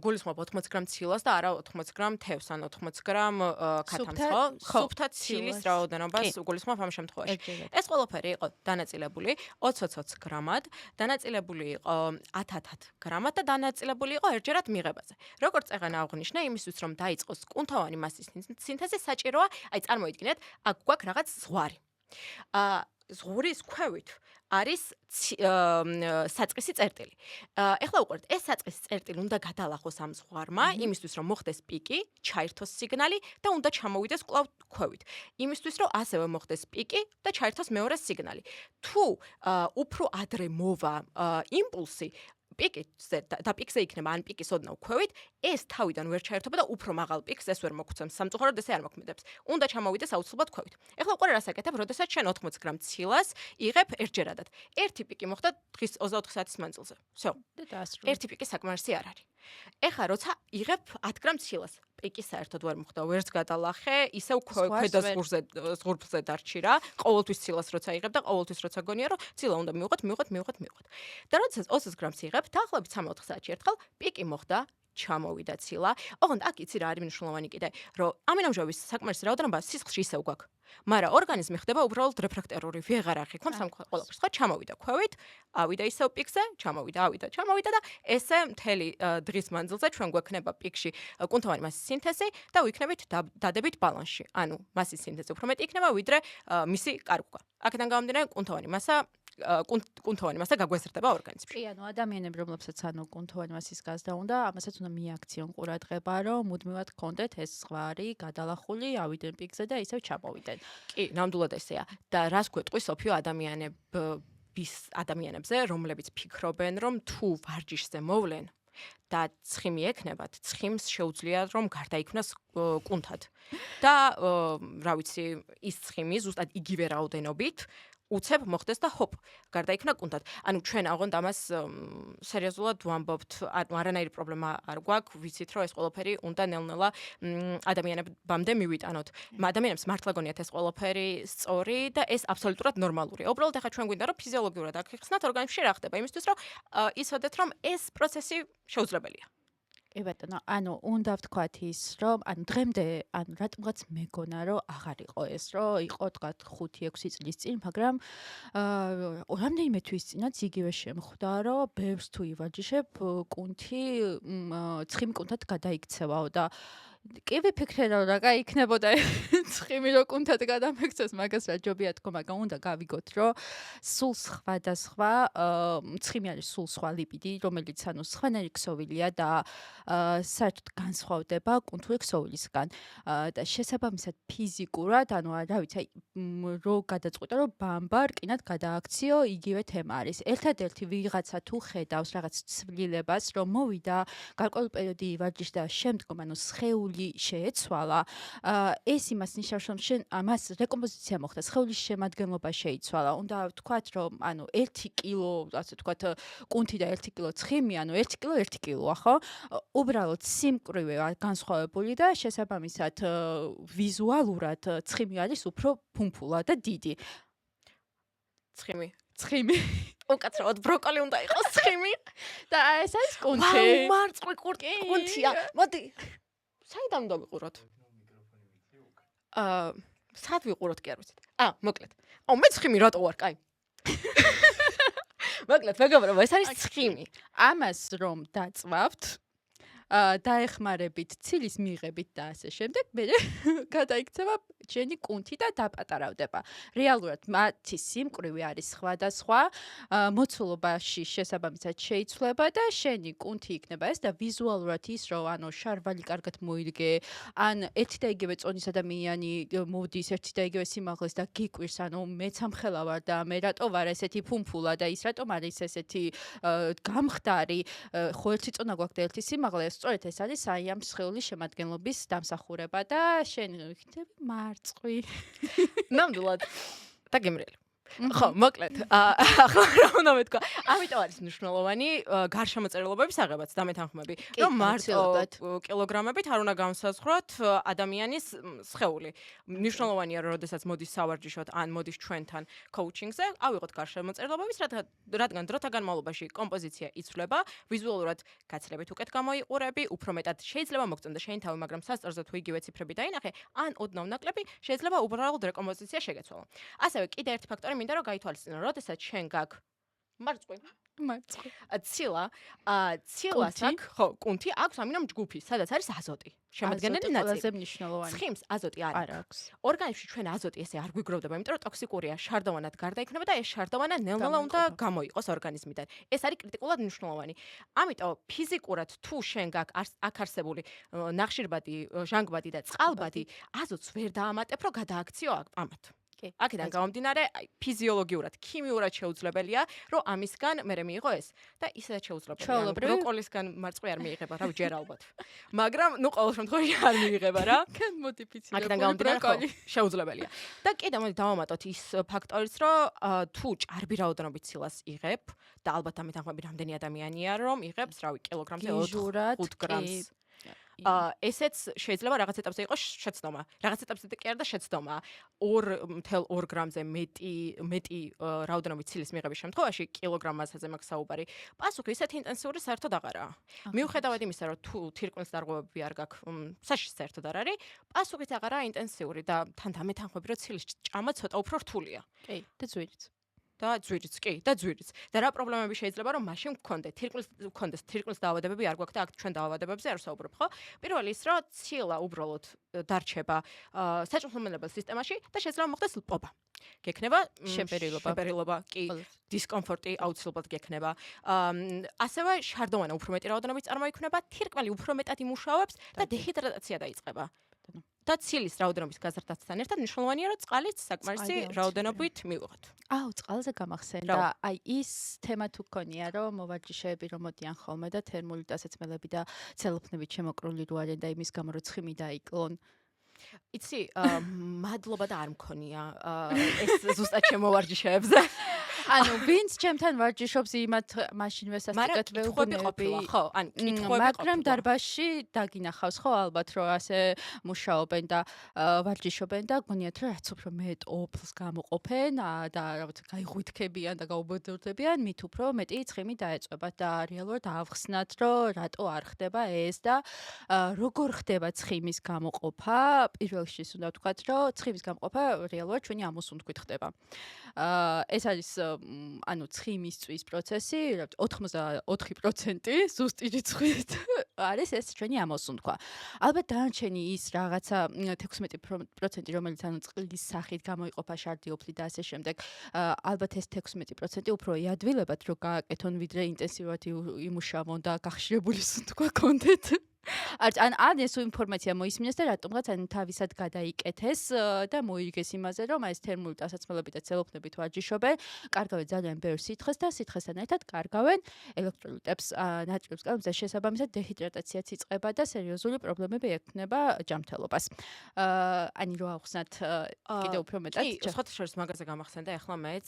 გულისხმობ 80 გრამ ცილას და არა 80 გრამ თევზს, ან 80 გრამ ქათამს, ხო? სუფთა ცილის რაოდენობას გულისხმობ ამ შემთხვევაში. ეს ყველაფერი იყო დანაწილებული 20-20 გრამად, დანაწილებული იყო 10-10 გრამად და დანაწილებული იყო ერთჯერად მიღებაზე. როგორც წეგან აღვნიშნე, იმისთვის რომ დაიწყოს კუნთოვანი მასის სინთეზი საჭიროა, აი წარმოიდგინეთ, აქ გვაქვს რაღაც ზღვარი. ზღურის ქვევით არის საწყისი წერტილი. ეხლა უყურეთ, ეს საწყისი წერტილი უნდა გადალახოს ამ ზღვარმა, იმისთვის რომ მოხდეს პიკი, ჩაირთოს სიგნალი და უნდა ჩამოვიდეს კვლავ ქვევით. იმისთვის რომ ასევე მოხდეს პიკი და ჩაირთოს მეორე სიგნალი. თუ უფრო ადრე მოვა იმპულსი პიკზე და პიკზე იქნება ან პიკის ოდნავ ქვევით, ეს თავიდან ვერ ჩაერთობა და უფრო მაღალ პიკს ეს ვერ მოგვცემს. სამწუხაროდ ესე არ მოქმედებს. უნდა ჩამოვიდეს აუცილებლად ქვევით. ეხლა უყურე რას აკეთებ, როდესაც შენ 80 გრამ ცილას იღებ ერთჯერადად. ერთი პიკი მოხდა დღის 24 საათის მანძილზე. всё. ერთი პიკი საკმარისი არ არის. ეხლა როცა იღებ 10 გრამ ცილას, პიკი საერთოდ ვერ მოხდა, ვერც გადალახე, ისევ ქვედა ზღურბლზე დარჩი რა. ყოველთვის ცილას როცა იღებ და ყოველთვის როცა გონია რომ ცილა უნდა მივიღოთ. და როცა 20 გრამს იღებ, დაახლოებით 3-4 საათში ერთხელ პიკი მოხდა, ჩამოვიდა ცილა. ოღონდ აქ იცი რა არის მნიშვნელოვანი კიდე, რომ ამინომჟავის საკმარისი რაოდენობა სისხლში ისევ გვაქვს. მაგრამ ორგანიზმი ხდება უბრალოდ რეფრაქტორული, ვეღარ აღიქვამს ამ ყველაფერს. ხო, ჩამოვიდა ქვევით, ავიდა ისევ პიკზე, ჩამოვიდა და ესე მთელი დღის მანძილზე ჩვენ გვექნება პიკში კუნთოვანი მასის სინთეზი და ვიქნებით დადებით ბალანსში. ანუ მასის სინთეზი უფრო მეტი იქნება, ვიდრე მისი კარგვა. აქედან გამომდინარე, კუნთოვანი მასა კუნთოვანი მასა გაგვეზრდება ორგანიზმში. კი, ანუ ადამიანები, რომლებსაც კუნთოვანი მასის გაზრდა უნდა, ამასაც უნდა მიაქციონ ყურადღება, რომ მუდმივად გქონდეთ ეს ზღვარი გადალახული, ავიდნენ პიკზე და ისევ ჩამოვიდნენ. კი, ნამდვილად ესეა. და რას გვეტყვი სოფიო ადამიანებზე, რომლებიც ფიქრობენ, რომ თუ ვარჯიშზე მოვლენ და ცხიმი ექნებათ, ცხიმს შეუძლიათ რომ გარდაიქმნას კუნთად. და რა ვიცი, ის ცხიმი ზუსტად იგივე რაოდენობით უცებ მოხდეს და ჰოპ, გარდაიქმნა კუნთად. ანუ ჩვენ აღონდა ამას სერიოზულად ვამბობთ, არანაირი პრობლემა არ გვაქვს, ვიცით რომ ეს ყველაფერი უნდა ნელ-ნელა ადამიანებამდე მივიტანოთ. ადამიანებს მართლა გონიათ ეს ყველაფერი სწორი და ეს აბსოლუტურად ნორმალურია. უბრალოდ ახლა ჩვენ გვინდა რომ ფიზიოლოგიურად აქ ორგანიზმში რა ხდება, იმისთვის რომ იცოდეთ რომ ეს პროცესი შეუძლებელია. კი ბატონო, ანუ უნდა ვთქვათ ის, რომ დღემდე, რატომღაც მეგონა, რომ აღარ იყო ეს, რომ იყო თქვათ 5-6 წლის წინ, მაგრამ რამდენიმე თვის წინაც იგივე შემხვდა, რომ ბევრს თუ ივარჯიშებ, კუნთი ცხიმი კუნთად გადაიქცევაო და კი ვიფიქრე რომ რა გაიქნებოდა ცხიმი რო კუნთად გადამექცეს, მაგას რა ჯობია თქო, მაგრამ უნდა გავიგოთ, რომ სულ სხვადასხვა ცხიმი არის სულ სხვა ლიპიდი, რომელიც სხვანაირი ქსოვილია და საერთოდ განსხვავდება კუნთური ქსოვილისგან და შესაბამისად ფიზიკურად, რა ვიცი, რო გადაწყვიტა, რომ ბამბა რკინად გადააქციო, იგივე თემა არის. ერთადერთი ვიღაცა თუ ხედავს რაღაც ცვლილებას, რომ მოვიდა გარკვეული პერიოდი ივარჯიშდა, შემდგომ სხეული შეეცვალა, ეს იმას ნიშნავს, რომ შენ ამას რეკომპოზიცია მოხდა, სხეულის შემადგენლობა შეიცვალა. უნდა ვთქვათ, რომ 1 კილო, ასე ვთქვათ, კუნთი და 1 კილო ცხიმი, 1 კილო 1 კილოა, ხო? უბრალოდ სიმკვრივე განსხვავებული და შესაბამისად ვიზუალურად ცხიმი არის უფრო ფუმფულა და დიდი. ცხიმი. უკაცრავად ბროკოლი უნდა იყოს ცხიმი და ეს არის კუნთი. ვაუ, მარწყვი კუნთია. მოდი. საიდან დავიყუროთ? სად ვიყუროთ კი არ ვიცით. მოკლედ. მე ცხიმი რატო ვარ, კაი. მოკლედ, მეგობრებო, ეს არის ცხიმი. ამას რომ დაწვავთ, დაეხმარებით ცილის მიღებით და ასე შემდეგ, მე გადაიქცევა შენი კუნთი და დაპატარავდება. რეალურად მათი სიმკვრივე არის სხვადასხვა, მოცულობაში შესაბამისად შეიცვლება და შენი კუნთი იქნება ეს და ვიზუალურად ის რომ შარვალი კარგად მოირგე, ან ერთი და იგივე წონის ადამიანი მოდის ერთი და იგივე სიმაღლეს და გიკვირს, მეც ამხელა ვარ და მე რატო ვარ ესეთი ფუმფულა და ის რატომ არის ესეთი გამხდარი, ხო ერთი წონა გვაქვს და ერთი სიმაღლე, სწორედ ეს არის აი ამ სხეულის შემადგენლობის დამსახურება და შენ იქნები მარწყვი. ნამდვილად. და გემრიელი. ხო, მოკლედ. ახლა რა უნდა მეთქვა? ამიტომ არის მნიშვნელოვანი გარშემოწერილობების აღებაც და მეთანხმები, რომ მარტო კილოგრამებით არ უნდა განსაზღვროთ ადამიანის სხეული. მნიშვნელოვანია, რომ შესაძაც მოდის სავარჯიშოდ ან მოდის ჩვენთან კოუჩინგზე, ავიღოთ გარშემოწერილობების, რადგან დროთა განმავლობაში კომპოზიცია იცვლება, ვიზუალურად გაცილებით უკეთ გამოიყურები, უფრო მეტად შეიძლება მოგწონდა შენი თავი, მაგრამ სასწორზე თუ იგივე ციფრები დაინახე, ან ოდნავ ნაკლები, შეიძლება უბრალოდ რეკომპოზიცია შეგეცვალო. ასევე კიდე ერთი ფაქტორი მინდა რომ გაითვალისწინო, როდესაც შენ გაქვს მარწყვი. ცილას აქვს, ხო, კუნთი აქვს ამინომ ჯგუფი, სადაც არის აზოტი. შემადგენელი ნაწილი. ყველაზე მნიშვნელოვანი. ცხიმს აზოტი არ აქვს. ორგანიზმში ჩვენ აზოტი ესე არ გვიგროვდება, იმიტომ რომ ტოქსიკურია, შარდოვანად გარდაიქმნება და ეს შარდოვანა ნელ-ნელა უნდა გამოიყოს ორგანიზმიდან. ეს არის კრიტიკულად მნიშვნელოვანი. ამიტომ ფიზიკურად თუ შენ გაქვს აქ არსებული ნახშირბადი, ჟანგბადი და წყალბადი, აზოტს ვერ დაამატებ, რომ გადააქციო ამათ. აქედან გამომდინარე, ფიზიოლოგიურად, ქიმიურად შეუძლებელია, რომ ამისგან მერე მიიღო ეს და ისედაც შეუძლებელია. ბროკოლისგან მარწყვი არ მიიღება, რა ჯერ ალბათ. მაგრამ, ყოველ შემთხვევაში არ მიიღება რა. აქედან გამომდინარე, შეუძლებელია. და კიდე მოდი დავამატოთ ის ფაქტორიც, რომ თუ ჭარბი რაოდენობით ცილას იღებ და ალბათ ამეთანხმები რამდენი ადამიანია, რომ იღებს, რავი, კილოგრამზე 4-5 გრამს. ესეც შეიძლება რაღაც ეტაპზე იყოს შეცდომა. რაღაც ეტაპზე კი არა და შეცდომა. 2.2 გრამზე მეტი რაოდენობით ცილის მიღების შემთხვევაში კილოგრამაზე მაქვს საუბარი. პასუხი ისეთი ინტენსიური საერთოდ აღარაა. მიუხედავად იმისა, რომ თუ თირკმლის დარღვევები არ გაქვს, საშიში საერთოდ არ არის, პასუხიც აღარაა ინტენსიური და თან დამეთანხმები, რომ ცილის ჭამა ცოტა უფრო რთულია. კი, და ძვირიც. და ძვირიც. და რა პრობლემები შეიძლება რომ მაშინ გქონდეს თირკმლის დაავადებები არ გვაქვს და აქ ჩვენ დაავადებებზე არ ვსაუბრობ, ხო? პირველი ის, რომ ცილა უბრალოდ დარჩება საჭმელმოქმედებელ სისტემაში და შეიძლება მოხდეს ლპობა. გექნება შეპერილობა, კი. დისკომფორტი აუცილებლად გექნება. ასევე შარდოვანა უფრო მეტი რაოდენობით წარმოიქმნება, თირკმელი უფრო მეტად იმუშავებს და დეჰიდრატაცია დაიწყება. და ცილის რაოდენობის გაზრდასთან ერთად მნიშვნელოვანია, რომ წყალიც საკმარისი რაოდენობით მივიღოთ. წყალზე გამახსენდა. აი ის თემა თუ გქონია, რომ მოვარჯიშეები რომ მოდიან ხოლმე და თერმული დასაცმელები და ცელოფნებით შემოკრული რო არიან და იმის გამო რომ ცხიმი დაიკლონ. იცი, მადლობა და არ მქონია ეს ზუსტად შემოვარჯიშეებზე. ანუ ვინც ჩემთან ვარჯიშობს იმათ მაშინვე სასტიკად ვეუბნები. ხო, ანუ კითხვები მაგრამ დარბაზში დაგინახავს ხო ალბათ რომ ასე მუშაობენ და ვარჯიშობენ და გონიათ რომ რაც უფრო მეტ ოფლს გამოყოფენ და რაღაც გაიღვიდგებიან და გაუბედურდებიან, მით უფრო მეტი ცხიმი დაეწვებათ და რეალურად ავხსნათ რომ რატო არ ხდება ეს და როგორ ხდება ცხიმის გამოყოფა. პირველ რიგში უნდა ვთქვათ რომ ცხიმის გამოყოფა რეალურად ჩვენი ამოსუნთქვით ხდება. ეს არის ანუ ცხიმის წვის პროცესი, 84% ზუსტი რიცხვით არის ეს ჩვენი ამოსუნთქვა. ალბათ დანარჩენი ის რაღაცა 16%, რომელიც ანუ წყლის სახით გამოიყოფა შარდი ოფლი და ასე შემდეგ. ალბათ ეს 16% უფრო იადვილებად რო გააკეთონ, ვიდრე ინტენსიურად იმუშავონ და გახშირებული სუნთქვა კონდეთ. ან ეს ინფორმაცია მოისმინეს და რატომღაც ან თავისად გადაიკეთეს და მოიგეს იმაზე, რომ ეს თერმული დასაცმელები და ცელოფნებით ვარჯიშობენ, კარგავენ ძალიან ბევრ სითხეს და სითხესთან ერთად კარგავენ ელექტროლიტებს, ნატრიუმს, კალიუმს, შესაბამისად დეჰიდრატაციაც იწყება და სერიოზული პრობლემები ექმნება ჯანმრთელობას. Ani რო ავხსნათ კიდე უფრო მეტად. კი, სხვათა შორის მაგაზე გამახსენდა, ეხლა მეც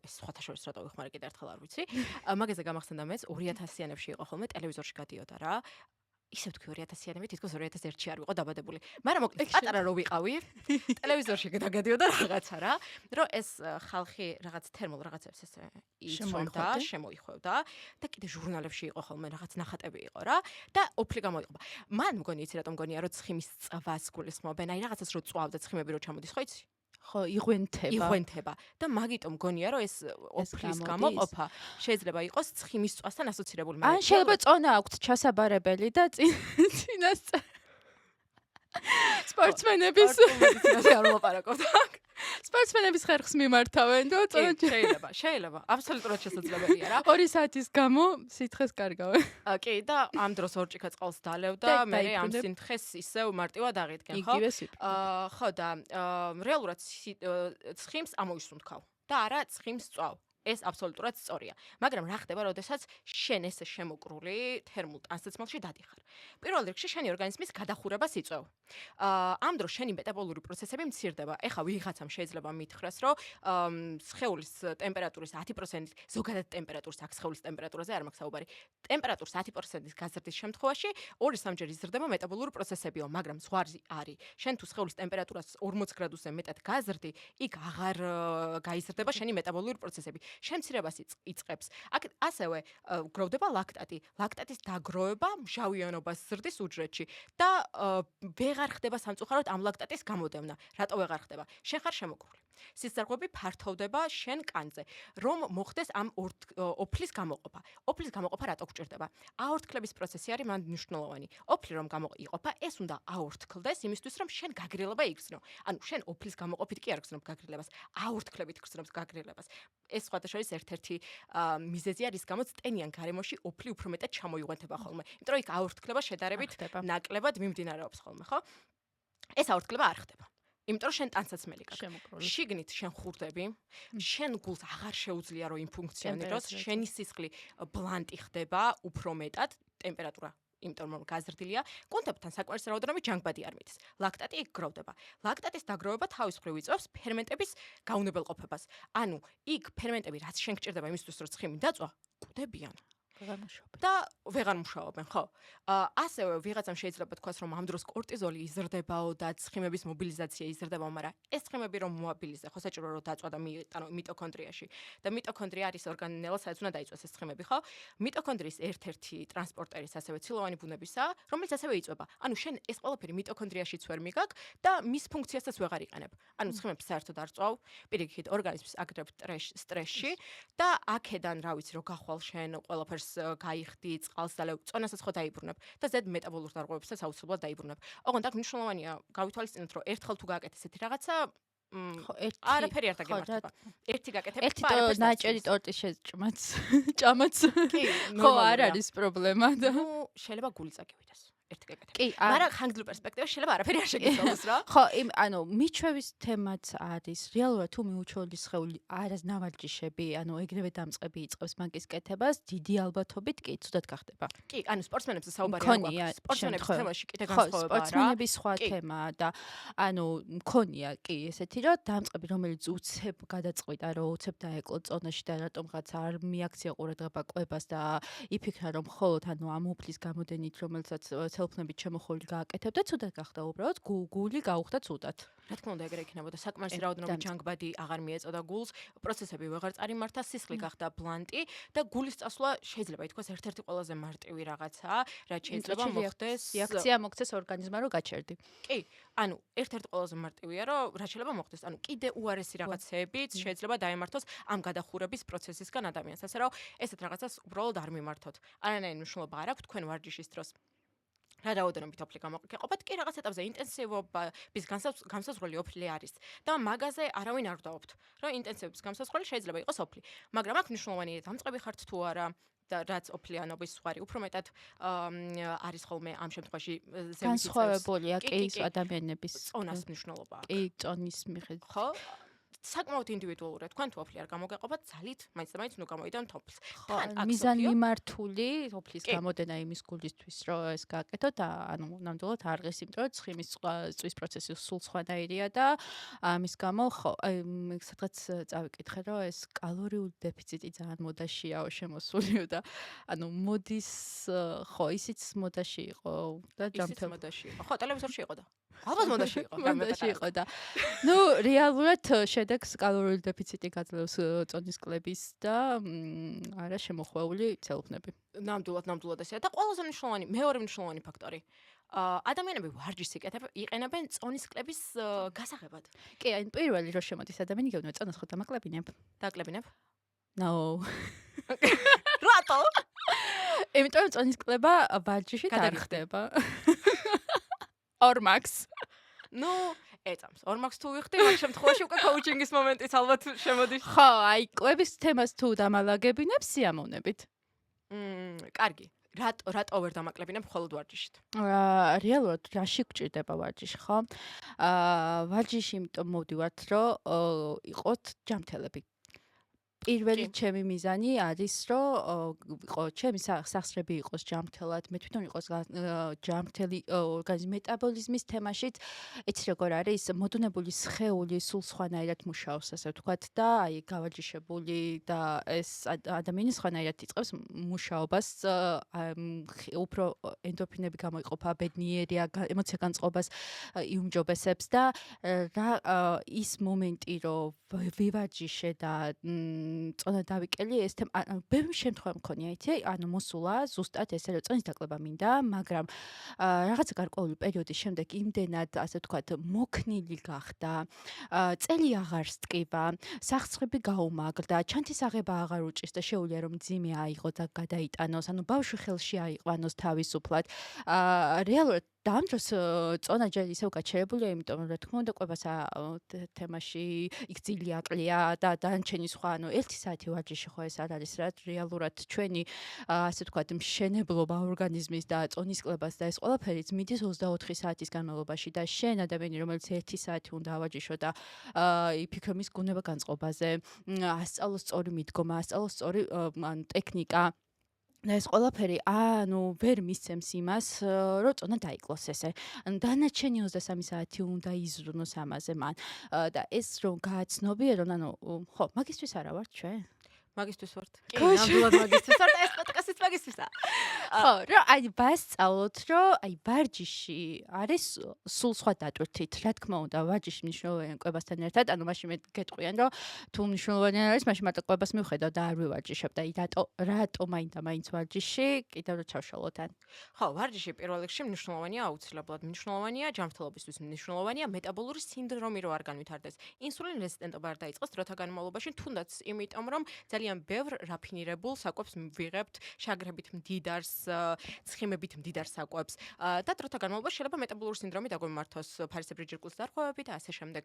ეს სხვათა შორის რატო ვიხმარე კიდე ერთხელ არ ვიცი. მაგაზე გამახსენდა მეც 2000-იანებში იყო ხოლმე ტელევიზორში გადიოდა რა. ისე ვთქვი 2000-იანები, თითქოს 2001-ში არ ვიყო დაბადებული. მაგრამ მოკლედ პატარა რო ვიყავი, ტელევიზორში გადაგადიოდა რაღაცა რა, რომ ეს ხალხი რაღაც თერმულ რაღაცებს ესე იცვამდა, შემოიხვევდა და კიდე ჟურნალებში იყო ხოლმე რაღაც ნახატები იყო რა და ოფლი გამოიყოფა. მან მგონი იცი რატომ მგონია, რომ ცხიმის წვას გულისხმობენ, აი რაღაცას რო წვავდა ცხიმები რო ჩამოდის, ხო იცი? ხო, იღვენთება. და მაგიტომ მგონია, რომ ეს ოფლის გამოყოფა შეიძლება იყოს ცხიმის წვასთან ასოცირებული. ან შეიძლება წონა აქვთ ჩასაბარებელი და წინასწარ სპორტსმენების არ მოპარაკობთ. სპორტსმენების ხერხს მიმართავენ და წონა შეიძლება, აბსოლუტურად შესაძლებელია რა. 2 საათის გამო სითხეს კარგავენ. კი, და ამ დროს ორჭიქა წყალს დალევ და მე ამ სითხეს ისევ მარტივად აღიდგენ, ხო? ხო და რეალურად ცხიმს ამოისუნთქავ და არა ცხიმს წვავ. ეს აბსოლუტურად სწორია. მაგრამ რა ხდება, როდესაც შენ ესე შემოკრული თერმულ ტანსაცმელში დადიხარ? პირველ რიგში შენი ორგანიზმის გადახურებას იწვევ. ამ დროს შენი მეტაბოლური პროცესები მცირდება. ეხა ვიღაცამ შეიძლება მითხრას, რომ სხეულის ტემპერატურის 10%, ზოგადად ტემპერატურს აქ სხეულის ტემპერატურაზე არ მაქვს საუბარი. ტემპერატურის 10%-ის გაზრდის შემთხვევაში 2-3 ჯერ იზრდება მეტაბოლური პროცესებიო, მაგრამ ზღვარი არის. შენ თუ სხეულის ტემპერატურას 40 გრადუსზე მეტად გაზრდი, იქ აღარ გაიზრდება შენი მეტაბოლური პროცესები. შემცირებას იწყებს. აქ ასევე გროვდება ლაქტატი. ლაქტატის დაგროვება მჟავიანობას ზრდის უჯრედში და ვეღარ ხდება სამწუხაროდ ამ ლაქტატის გამოდევნა. რატო ვეღარ ხდება? შენ ხარ შემოკრული. სისხლძარღვები ფართოვდება შენ კანზე, რომ მოხდეს ამ ოფლის გამოყოფა. ოფლის გამოყოფა რატო გჭირდება? აორთქლების პროცესი არის მან მნიშვნელოვანი. ოფლი რომ გამოიყოფა, ეს უნდა აორთქლდეს იმისთვის, რომ შენ გაგრილება იგრძნო. ანუ შენ ოფლის გამოყოფით კი არ გრძნობ გაგრილებას, აორთქლებით გრძნობს გაგრილებას. ეს სხვათა შორის ერთ-ერთი მიზეზია, რის გამოც ტენიან გარემოში ოფლი უფრო მეტად ჩამოიღვენთება ხოლმე. იმიტომ რომ იქ აორთქლება შედარებით ნაკლებად მიმდინარეობს ხოლმე, ხო? ეს აორთქლება არ ხდება. იმიტომ რომ შენ ტანსაცმელი გაქვს. შიგნით შენ ხურდები, შენ გულს აღარ შეუძლია რომ იმფუნქციონიროს, შენი სისხლი ბლანტი ხდება უფრო მეტად, ტემპერატურა იმიტომ რომ გაზრდილია, კუნთებთან საკმარისი რაოდენობით ჯანგბადი არ მიდის. ლაქტატი იქ გროვდება. ლაქტატის დაგროვება თავის მხრივ იწვევს ფერმენტების გაუნებელყოფებას. ანუ იქ ფერმენტები რაც შენ გჭირდება იმისთვის რომ ცხიმი დაწვა, კვდებიან. და ვეღარ მუშაობენ, ხო? ასევე ვიღაცამ შეიძლება თქვას, რომ ამ დროს კორტიზოლი იზრდებაო და ცხიმების მობილიზაცია იზრდებაო, მაგრამ ეს ცხიმები რომ მოაბილიზე, ხო საჭირო რომ დაწვა და მიიტანო მიტოქონდრიაში. და მიტოქონდრია არის ორგანელი, სადაც უნდა დაიწვას ეს ცხიმები, ხო? მიტოქონდრიის ერთ-ერთი ტრანსპორტერის ასევე ცილოვანი ბუნებისა, რომელიც ასევე იწვება. ანუ შენ ეს ყველაფერი მიტოქონდრიაშიც ვერ მიგაკ და მის ფუნქციასაც ვეღარ იყენებ. ანუ ცხიმებს საერთოდ არ წვავ, პირიქით ორგანიზმს აგრებ სტრესში და აქედან რა ვიცი რომ გახვალ შენ ყველაფერს გაიხდი წყალს და წონასაც ხო დაიბრუნებ და ზედ მეტაბოლურ დარღვევებსაც აუცილებლად დაიბრუნებ. ოღონდ აქ მნიშვნელოვანია გავითვალისწინოთ, რომ ერთხელ თუ გააკეთე ესეთი რაღაცა, ხო, ერთი არაფერი არ დაგემართება. ერთი გაკეთებ, ერთი ნაჭერი ტორტის შეჭმაც, ჭამაც. კი, ხო, არ არის პრობლემა და ნუ შეიძლება გული წაგივიდეს. ერთი გაკეთებ. კი, მაგრამ ხანგრძლივ პერსპექტივაში შეიძლება არაფერი არ შეგიცვალოს რა. ხო, მიჩვევის თემაც არის რეალურად თუ მიუჩვეული სხეული არას ნავარჯიშები, ეგრევე დამწყები იწყებს ბანკის კეთებას, დიდი ალბათობით კი ცუდად გახდება. კი, სპორტსმენებზე საუბარი არ მქონია გვაქვს. სპორტსმენების შემთხვევა. თემაში კიდე ხო, განსხვავებაა რა. სპორტსმენების სხვა კი. თემაა და მქონია კი ესეთი რომ დამწყები რომელიც უცებ გადაწყვიტა რომ უცებ დაეკლო წონაში და რატომღაც არ მიაქცია ყურადღება კვებას და იფიქრა რომ მხოლოდ ამ უფლის გამოდენით რომელსაც ცელფნებით შემოხოლი გააკეთებდა ცუდად გახდა უბრალოდ გული გაუხდა ცუდად. რა თქმა უნდა ეგრე იქნებოდა საკმარისი რაოდენობით ჯანგბადი აღარ მიეწოდა გულს, პროცესები ვეღარ წარიმართა, სისხლი გახდა ბლანტი და გულის წასვლა შეიძლება ითქვას ერთ-ერთი ყველაზე მარტივი რაღაცაა, რაც შეიძლება მოხდეს. რეაქცია მოხდეს ორგანიზმმა რომ გაჩერდი. კი, ერთ-ერთი ყველაზე მარტივია, რომ რა შეიძლება მოხდეს. კიდე უარესი რაღაცეებიც შეიძლება დაემართოს ამ გადახურების პროცესისგან ადამიანს. ასე რომ ესეთ რაღაცას უბრალოდ არ მიმართოთ. არანაირი მნიშვნელობა არ აქვს თქვენ ვარჯიშის დროს. რა რაოდენობით ოფლი გამოყენებთ, კი რაღაც ეტაპზე ინტენსივობის განსაზღვრელი ოფლი არის და მაგაზე არავინ არ ვდაობთ, რომ ინტენსივობის განსაზღვრელი შეიძლება იყოს ოფლი, მაგრამ აქ მნიშვნელოვანია დამწყები ხართ თუ არა და რაც ოფლიანობის ზღვარი უფრო მეტად არის ხოლმე ამ შემთხვევაში განსხვავებულია კი ადამიანების წონას მნიშვნელობაა. კი, წონის მიხედვით. ხო? საკმაოდ ინდივიდუალურია. თქვენ თუ ოფლი არ გამოგეყოფათ, ძალით მაინც ნუ გამოვიდან ოფლს. მიზანი მიმართული ოფლის გამოდენა იმის გულისთვის, რომ ეს გააკეთოთ, ნამდვილად არ ღირს, იმიტომ რომ ცხიმის წვის პროცესი სულ სხვანაირია და ამის გამო ხო, სადღაც წავიკითხე, რომ ეს კალორიული დეფიციტი ძალიან მოდაშიაო შემოსულიო და მოდის ხო, ისიც მოდაში იყო და ჯამთელ მოდაში იყო. ხო, ტელევიზორში იყო და ალბათ მოდაში იყო. მოდაში იყო და რეალურად შედეგს კალორიული დეფიციტი გაძლევს წონის კლების და არა შემოხვეული ცელფნები. ნამდვილად ესეა და ყველაზე მნიშვნელოვანი, მეორე მნიშვნელოვანი ფაქტორი. ადამიანები ვარჯიშს იყენებენ წონის კლების გასაღებად. კი, პირველი რო შემოდის ადამიანი გეუბნება წონას ხო დამაკლებინებ? დაკლებინებ? No. რატო? იმიტომ რომ წონის კლება ვარჯიში არ ხდება. ორმაქს. ნუ ეწამს. ორმაქს თუ ვიხდი, მაგ შემთხვევაში უკვე კოუჩინგის მომენტიც ალბათ შემოდის. ხო, კვების თემას თუ დამალაგებინებ სიამოვნებით. კარგი. რატო ვერ დამაკლებინებ მხოლოდ ვარჯიშით? რეალურად რაში გჭირდება ვარჯიში, ხო? ვარჯიში იმიტომ მოვდივართ, რომ იყოთ ჯამთელები. პირველი ჩემი მიზანი არის, რომ ჩემი სახსრები იყოს ჯამთელად, მე თვითონ იყოს ჯამთელი ორგანიზმის მეტაბოლიზმის თემაშიც, იცი როგორ არის, მოდუნებული სხეული სულ სხვანაირად მუშაობს, ასე ვთქვათ და გავარჯიშებული და ეს ადამიანი სხვანაირად იწყებს მუშაობას, უფრო ენდორფინები გამოიყოფა, ბედნიერია, ემოცია განწყობას იუმჯობესებს და ის მომენტი, რომ ვივარჯიშე და წონა დავიკელი ეს ბევრი შემთხვევა მქონია იცი მოსულა ზუსტად ესე რომ წონის დაკლება მინდა მაგრამ რაღაცა გარკვეული პერიოდის შემდეგ იმდენად ასე ვთქვათ მოქნილი გახდა წელი აღარ სტკივა სახსრები გაუმაგრდა ჩანთის აღება აღარ უჭირს და შეუძლია რომ მძიმე აიღო და გადაიტანოს ბავშვი ხელში აიყვანოს თავისუფლად რეალურად და ამ დროს წონა ჯერ ისევ გაჩერებულია, იმიტომ რომ რა თქმა უნდა კვებას თემაში იგზილი აკლია და დანარჩენი სხვა, 1 საათი ვარჯიში ხო ეს არ არის რა რეალურად ჩვენი ასე ვთქვათ მშენებლობა ორგანიზმის და წონის კლებას და ეს ყველაფერიც მიდის 24 საათის განმავლობაში და შენ ადამიანი რომელიც 1 საათი უნდა ავარჯიშო და იფიქრო მის გუნება განწყობაზე, ასწავლოს სწორი მიდგომა, ასწავლოს სწორი ტექნიკა და ეს ყველაფერი ვერ მისცემს იმას, რომ წონა დაიკლოს ესე. დანარჩენი 23 საათი უნდა იზრუნოს ამაზე მან. და ეს რომ გააცნობიერონ, ხო, მაგისტრის არა ვარ ჩვენ? მაგისტრის ვართ. კი, ნამდვილად მაგისტრის ვართ, ეს პოდკასტიც მაგისტრისა. ხო, რომ ვასწავლოთ, რომ ვარჯიში არის სულ სხვა დატვირთით. რა თქმა უნდა, ვარჯიში მნიშვნელოვანია კვებასთან ერთად, მაშინ მე გეტყვიან, რომ თუ მნიშვნელოვანი არის, მაშინ მარტო კვებას მივხედავ და არ ვივარჯიშებ და რატო მაინც ვარჯიში, კიდევ რო ჩავშალოთ ან. ხო, ვარჯიში პირველ რიგში მნიშვნელოვანია, აუცილებლად მნიშვნელოვანია, ჯანმრთელობისთვის მნიშვნელოვანია, მეტაბოლური სინდრომი რო არ განვითარდეს. ინსულინ რეზისტენტობა არ დაიწყოს დროთა განმავლობაში, თუნდაც იმიტომ რომ ძალიან ბევრ რაფინირებულ საკვებს ვიღებთ შაგრებით მდიდარს, ცხიმებით მდიდარ საკვებს და დროთა განმავლობაში შეიძლება მეტაბოლური სინდრომი დაგვიმართოს, ფარისებრი ჯირკვლის დარღვევები და ასე შემდეგ,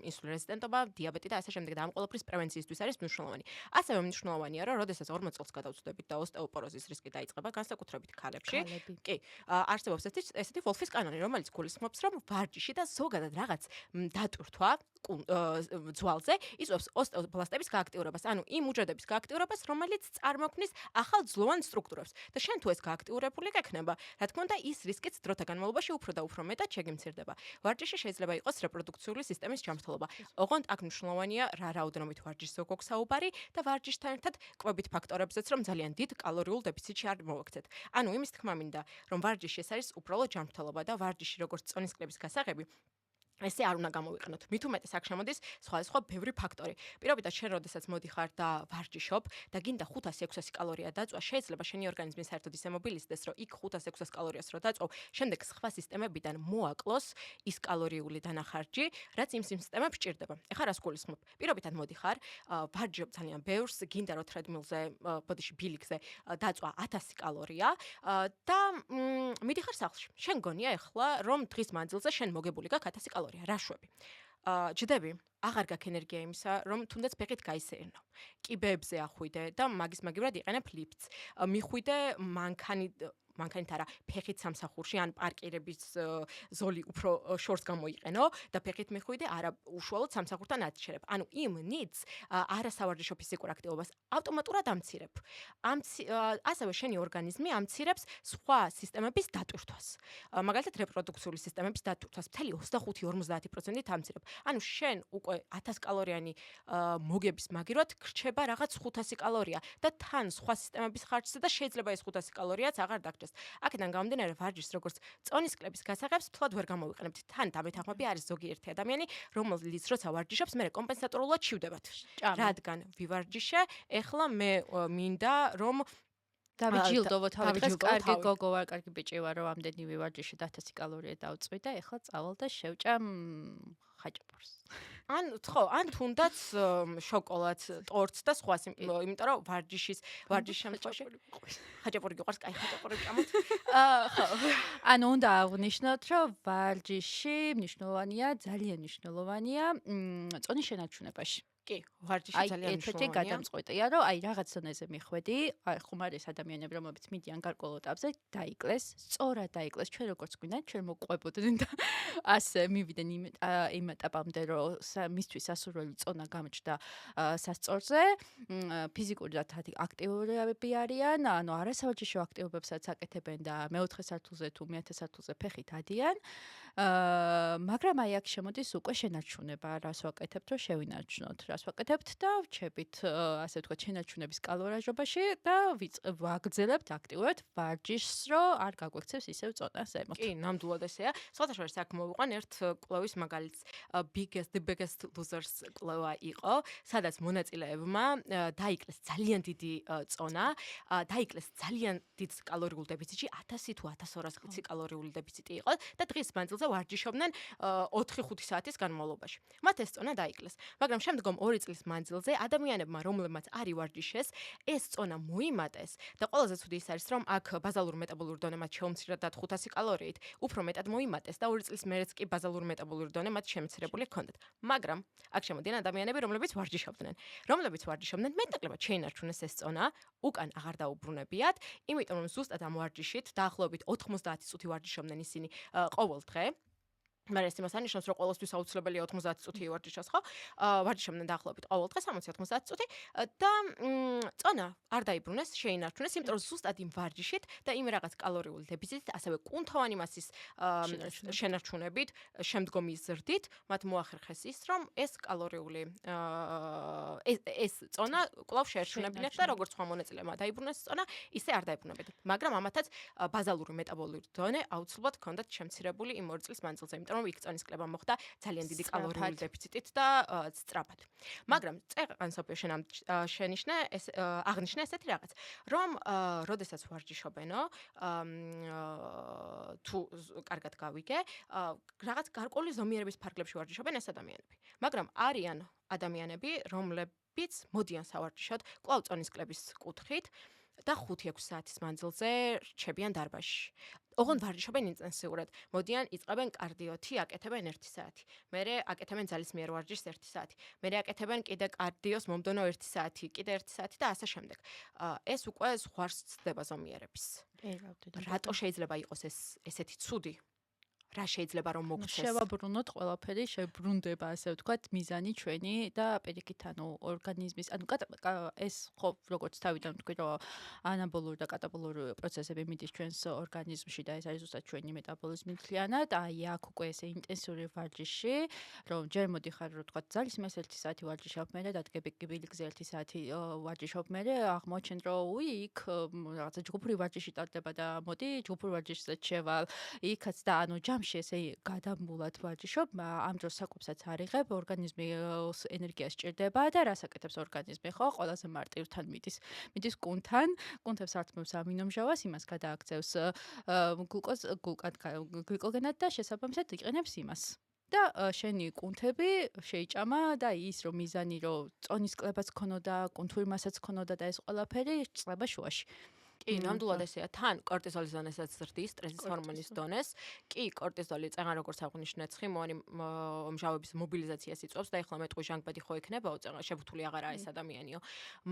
ინსულინ რეზისტენტობა, დიაბეტი და ასე შემდეგ და ამ ყველაფრის პრევენციისთვის არის მნიშვნელოვანი. ასევე მნიშვნელოვანია, რომ როდესაც 40 წელს გადავწყვეტებით და ოსტეოპოროზის რისკი დაიწყება, განსაკუთრებით ქალებში, კი, არსებობს ესეთი ვოლფის კანონი, რომელიც გულისხმობს, რომ ვარჯიში და ზოგადად რაღაც დატვირთვა ძვალზე იწვევს ოსტეობლასტების გააქტიურებას, ანუ იმ უჯრედების გააქტიურებას, რომელიც წარმოქმნის ახალ ძვლოვან სტრუქტურებს. და შენ თუ ეს გააქტიურებული გექნება, რა თქმა უნდა, ის რისკიც დროთა განმავლობაში უფრო და უფრო მეტად შეგიმცირდება. ვარჯიში შეიძლება იყოს რეპროდუქციული სისტემის ჯანმრთელობა. ოღონდ აქ მნიშვნელოვანია რა რაოდენობით ვარჯიშს გვაქვს საუბარი და ვარჯიშთან ერთად კვებით ფაქტორებზეც, რომ ძალიან დიდ კალორიულ დეფიციტში არ მოვაქცეთ. ანუ იმის თქმა მინდა, რომ ვარჯიში ეს არის უბრალოდ ჯანმრთელობა და ვარჯიში როგორც წონისკლების გასაღები ესე არ უნდა გამოვიყენოთ. მით უმეტეს აქ შემოდის სხვადასხვა ბევრი ფაქტორი. პირობითად შენ როდესაც მოდიხარ და ვარჯიშობ და გინდა 500-600 კალორია დაწვა, შეიძლება შენი ორგანიზმი საერთოდ ისე მობილიზდეს, რომ იქ 500-600 კალორიას რო დაწვავ, შემდეგ სხვა სისტემებიდან მოაკლოს ის კალორიული დანახარჯი, რაც იმ სისტემებს ჭირდება. ეხლა რას გულისხმობ? პირობითად მოდიხარ, ვარჯიშობ ძალიან ბევრს, გინდა რომ ტრედმილზე, ბოდიში ბილიკზე დაწვა 1000 კალორია და მიდიხარ სახლში. შენ გონია ეხლა რომ დღის მანძილზე შენ მოგებული გაქვს 1000 კალორია. რაშვები. ჯდები, აღარ გაქვს ენერგია იმისა, რომ თუნდაც ფეხით გაისეირნო. კიბეებზე ახვიდე და მაგისმაგივრად იყენებ ლიფტს. მიხვიდე მანქანით არა, ფეხით სამსახურში ან პარკირების ზოლი უფრო შორს გამოიყენო და ფეხით მიხვიდე, არა უშუალოდ სამსახურთან აცჩერებ. ანუ იმ ნიდს არასავარჯიშო ფიზიკურ აქტივობას ავტომატურად ამცირებ. ასევე შენი ორგანიზმი ამცირებს სხვა სისტემების დატვირთვას. მაგალითად რეპროდუქციული სისტემების დატვირთვას მთელი 25-50%-ით ამცირებ. ანუ შენ უკვე 1000 კალორიანი მოგების მაგივრად გრჩება რაღაც 500 კალორია და თან სხვა სისტემების ხარჯზე და შეიძლება ეს 500 კალორიაც აღარ დაგჭირდეს. აქედან გამომდინარე ვარჯიშს როგორც წონისკლების გასაღებს თვლად ვერ გამოვიყენებთ. თან დამეთანხმები არის ზოგიერთი ადამიანი, რომელიც როცა ვარჯიშობს, მე კომპენსატორულად შევდებათ. რადგან ვივარჯიშე, ეხლა მე მინდა რომ დავიჯილდოვო თავი დღეს, კარგი გოგო ვარ, კარგი ბიჭი ვარ, რომ ამდენი ვივარჯიში და 1000 კალორია დავწვი და ეხლა წავალ და შევჭამ ხაჭაპურს. ან თუნდაც შოკოლადს, ტორტს და სხვას, იმიტომ რომ ვარჯიშის შემთხვევაში ხაჭაპური გიყვარს, კაი ხაჭაპური ჭამოთ. ხო. ანუ უნდა აღვნიშნოთ, რომ ვარჯიში მნიშვნელოვანია, ძალიან მნიშვნელოვანია წონის შენარჩუნებაში. კი, ვარჯიში ძალიან ერთ-ერთი გადამწყვეტია, რომ რაღაც დონეზე მიხვედი, ხუმარის ადამიანები, რომლებიც მიდიან გარკვეულ ეტაპზე, დაიკლეს, სწორად დაიკლეს, ჩვენ როგორც გვინდა, ჩვენ მოყვებოდნენ და ასე მივიდნენ იმ ეტაპამდე, რომ მისთვის სასურველი წონა გამჭდა სასწორზე, ფიზიკური და აქტიურები არიან, ანუ არასავარჯიშო აქტივობებსაც აკეთებენ და მეოთხე სართულზე თუ მეათე სართულზე ფეხით ადიან. მაგრამ აი აქ შემოდის უკვე შენარჩუნება, რას ვაკეთებთ, რომ შევინარჩუნოთ, რას ვაკეთებთ და ვჩებით, ასე ვთქვათ, შენარჩუნების კალორიაჟობაში და ვაგრძელებთ აქტიურად ვარჯიშს, რომ არ გაგვექცევს ისევ წონას ემოთ. კი, ნამდვილად ესეა. სხვათა შორის აქ მოვიყვან ერთ კვლევის მაგალითს, The Biggest Losers კვლევა იყო, სადაც მონაწილეებმა დაიკლეს ძალიან დიდი წონა, დაიკლეს ძალიან დიდ კალორიულ დეფიციტში, 1000 თუ 1200 კალორიული დეფიციტი იყო და დღის მანძილზე ვარჯიშობდნენ 4-5 საათის განმავლობაში. მათ ეს წონა დაიკლეს, მაგრამ შემდგომ 2 წლის მანძილზე ადამიანებმა, რომლებმაც არ ივარჯიშეს, ეს წონა მოიმატეს და ყველაზე ცუდი ის არის, რომ აქ ბაზალური მეტაბოლური დონე მათ შეუმცირდა 500 კალორიით, უფრო მეტად მოიმატეს და 2 წლის მერეც კი ბაზალური მეტაბოლური დონე მათ შემცირებული ჰქონდათ. მაგრამ აქ შემოდიან ადამიანები, რომლებიც ვარჯიშობდნენ, მეტნაკლებად შეინარჩუნეს ეს წონა, უკან აღარ დაუბრუნებიათ, იმიტომ რომ ზუსტად ამ ვარჯიშით დაახლოებით 90 წუთი ვარჯიშობდნენ ისინი ყოველ დღე. მაგრამ ეს იმას ანიშნავს, რომ ყოველთვის აუცილებელია 90 წუთი ვარჯიშოს, ხო? ვარჯიშობდნენ დაახლოებით ყოველ დღე 60-90 წუთი და წონა არ დაიბრუნეს, შეინარჩუნეს, იმიტომ რომ ზუსტად იმ ვარჯიშით და იმ რაღაც კალორიული დეფიციტით, ასევე კუნთოვანი მასის შენარჩუნებით, შემდგომი ზრდით, მათ მოახერხეს ის, რომ ეს კალორიული ეს წონა კვლავ შეერჩუნებინათ და როგორც სხვა მონაწილეებმა დაიბრუნეს წონა, ისე არ დაიბრუნებინათ. მაგრამ ამათაც ბაზალური მეტაბოლური დონე აუცილებლად ჰქონდათ შემცირებული იმ 2 წლის მანძილზე, იმიტომ რომ იქ წონისკლება მოხდა ძალიან დიდი კალორიული დეფიციტით და სწრაფად. მაგრამ წეყანსოფიო აღნიშნე ესეთი რაღაც, რომ როდესაც ვარჯიშობენო, თუ კარგად გავიგე, რაღაც გარკვეული ზომიერების ფარგლებში ვარჯიშობენ ეს ადამიანები. მაგრამ არიან ადამიანები, რომლებიც მოდიან სავარჯიშოდ კვლავ წონისკლების კუთხით, და 5-6 საათის მანძილზე რჩებიან დარბაზში. ოღონდ ვარჯიშობენ ინტენსიურად. მოდიან, იწყებენ კარდიოთი, აკეთებენ 1 საათი. მერე აკეთებენ ძალის მიერ ვარჯიშს 1 საათი. მერე აკეთებენ კიდე კარდიოს მომდევნო 1 საათი, კიდე 1 საათი და ასე შემდეგ. ეს უკვე ზღვარს ცდება ზომიერების. რატო შეიძლება იყოს ესეთი ცუდი? რა შეიძლება რომ მოგცეს? შევაბრუნოთ ყველაფერი, შებრუნდება ასე ვთქვათ, მიზანი ჩვენი და პირიქით ორგანიზმის, ეს ხო როგორც თავიდან ვთქვი, რომ ანაბოლური და კატაბოლური პროცესები მიდის ჩვენს ორგანიზმში და ეს არის ზუსტად ჩვენი მეტაბოლიზმი მთლიანად. აი აქ უკვე ესე ინტენსიური ვარჯიში, რომ ჯერ მოდიხარ რომ ვთქვათ, ძალის მიერ 1 საათი ვარჯიშობ, მე და დადგები კიბილიგზე 1 საათი ვარჯიშობ, მე აღმოჩენ რომ იქ რაღაცა ჯგუფური ვარჯიში ტარდება და მოდი ჯგუფურ ვარჯიშზე შევალ. იქაც და ჯამში ესე გადამბულად ვარჯიშობ, ამ დროს საკვებსაც არ იღებ, ორგანიზმი ენერგიას სჭირდება და რას აკეთებს ორგანიზმი, ხო? ყველაზე მარტივთან მიდის. მიდის კუნთან, კუნთებს ართმევს ამინომჟავას, იმას გადააქცევს გლიკოგენად და შესაბამისად იყენებს იმას. და შენი კუნთები შეიჭამა და ის რომ მიზანი რომ წონის კლებაც ქონოდა, კუნთური მასაც ქონოდა და ეს ყველაფერი წლება შუაში. კი, ნამდვილად ესეა. თან კორტიზოლის დონესაც ზრდის, სტრესის ჰორმონის დონეს. კი, კორტიზოლი წეგან როგორც აღნიშნეთ, ცხიმოვანი მჟავების მობილიზაციას იწვევს და ეხლა მეტყვი ჟანგბადი ხო ექნებაო, წეგან შეფუთული აღარაა ეს ადამიანიო.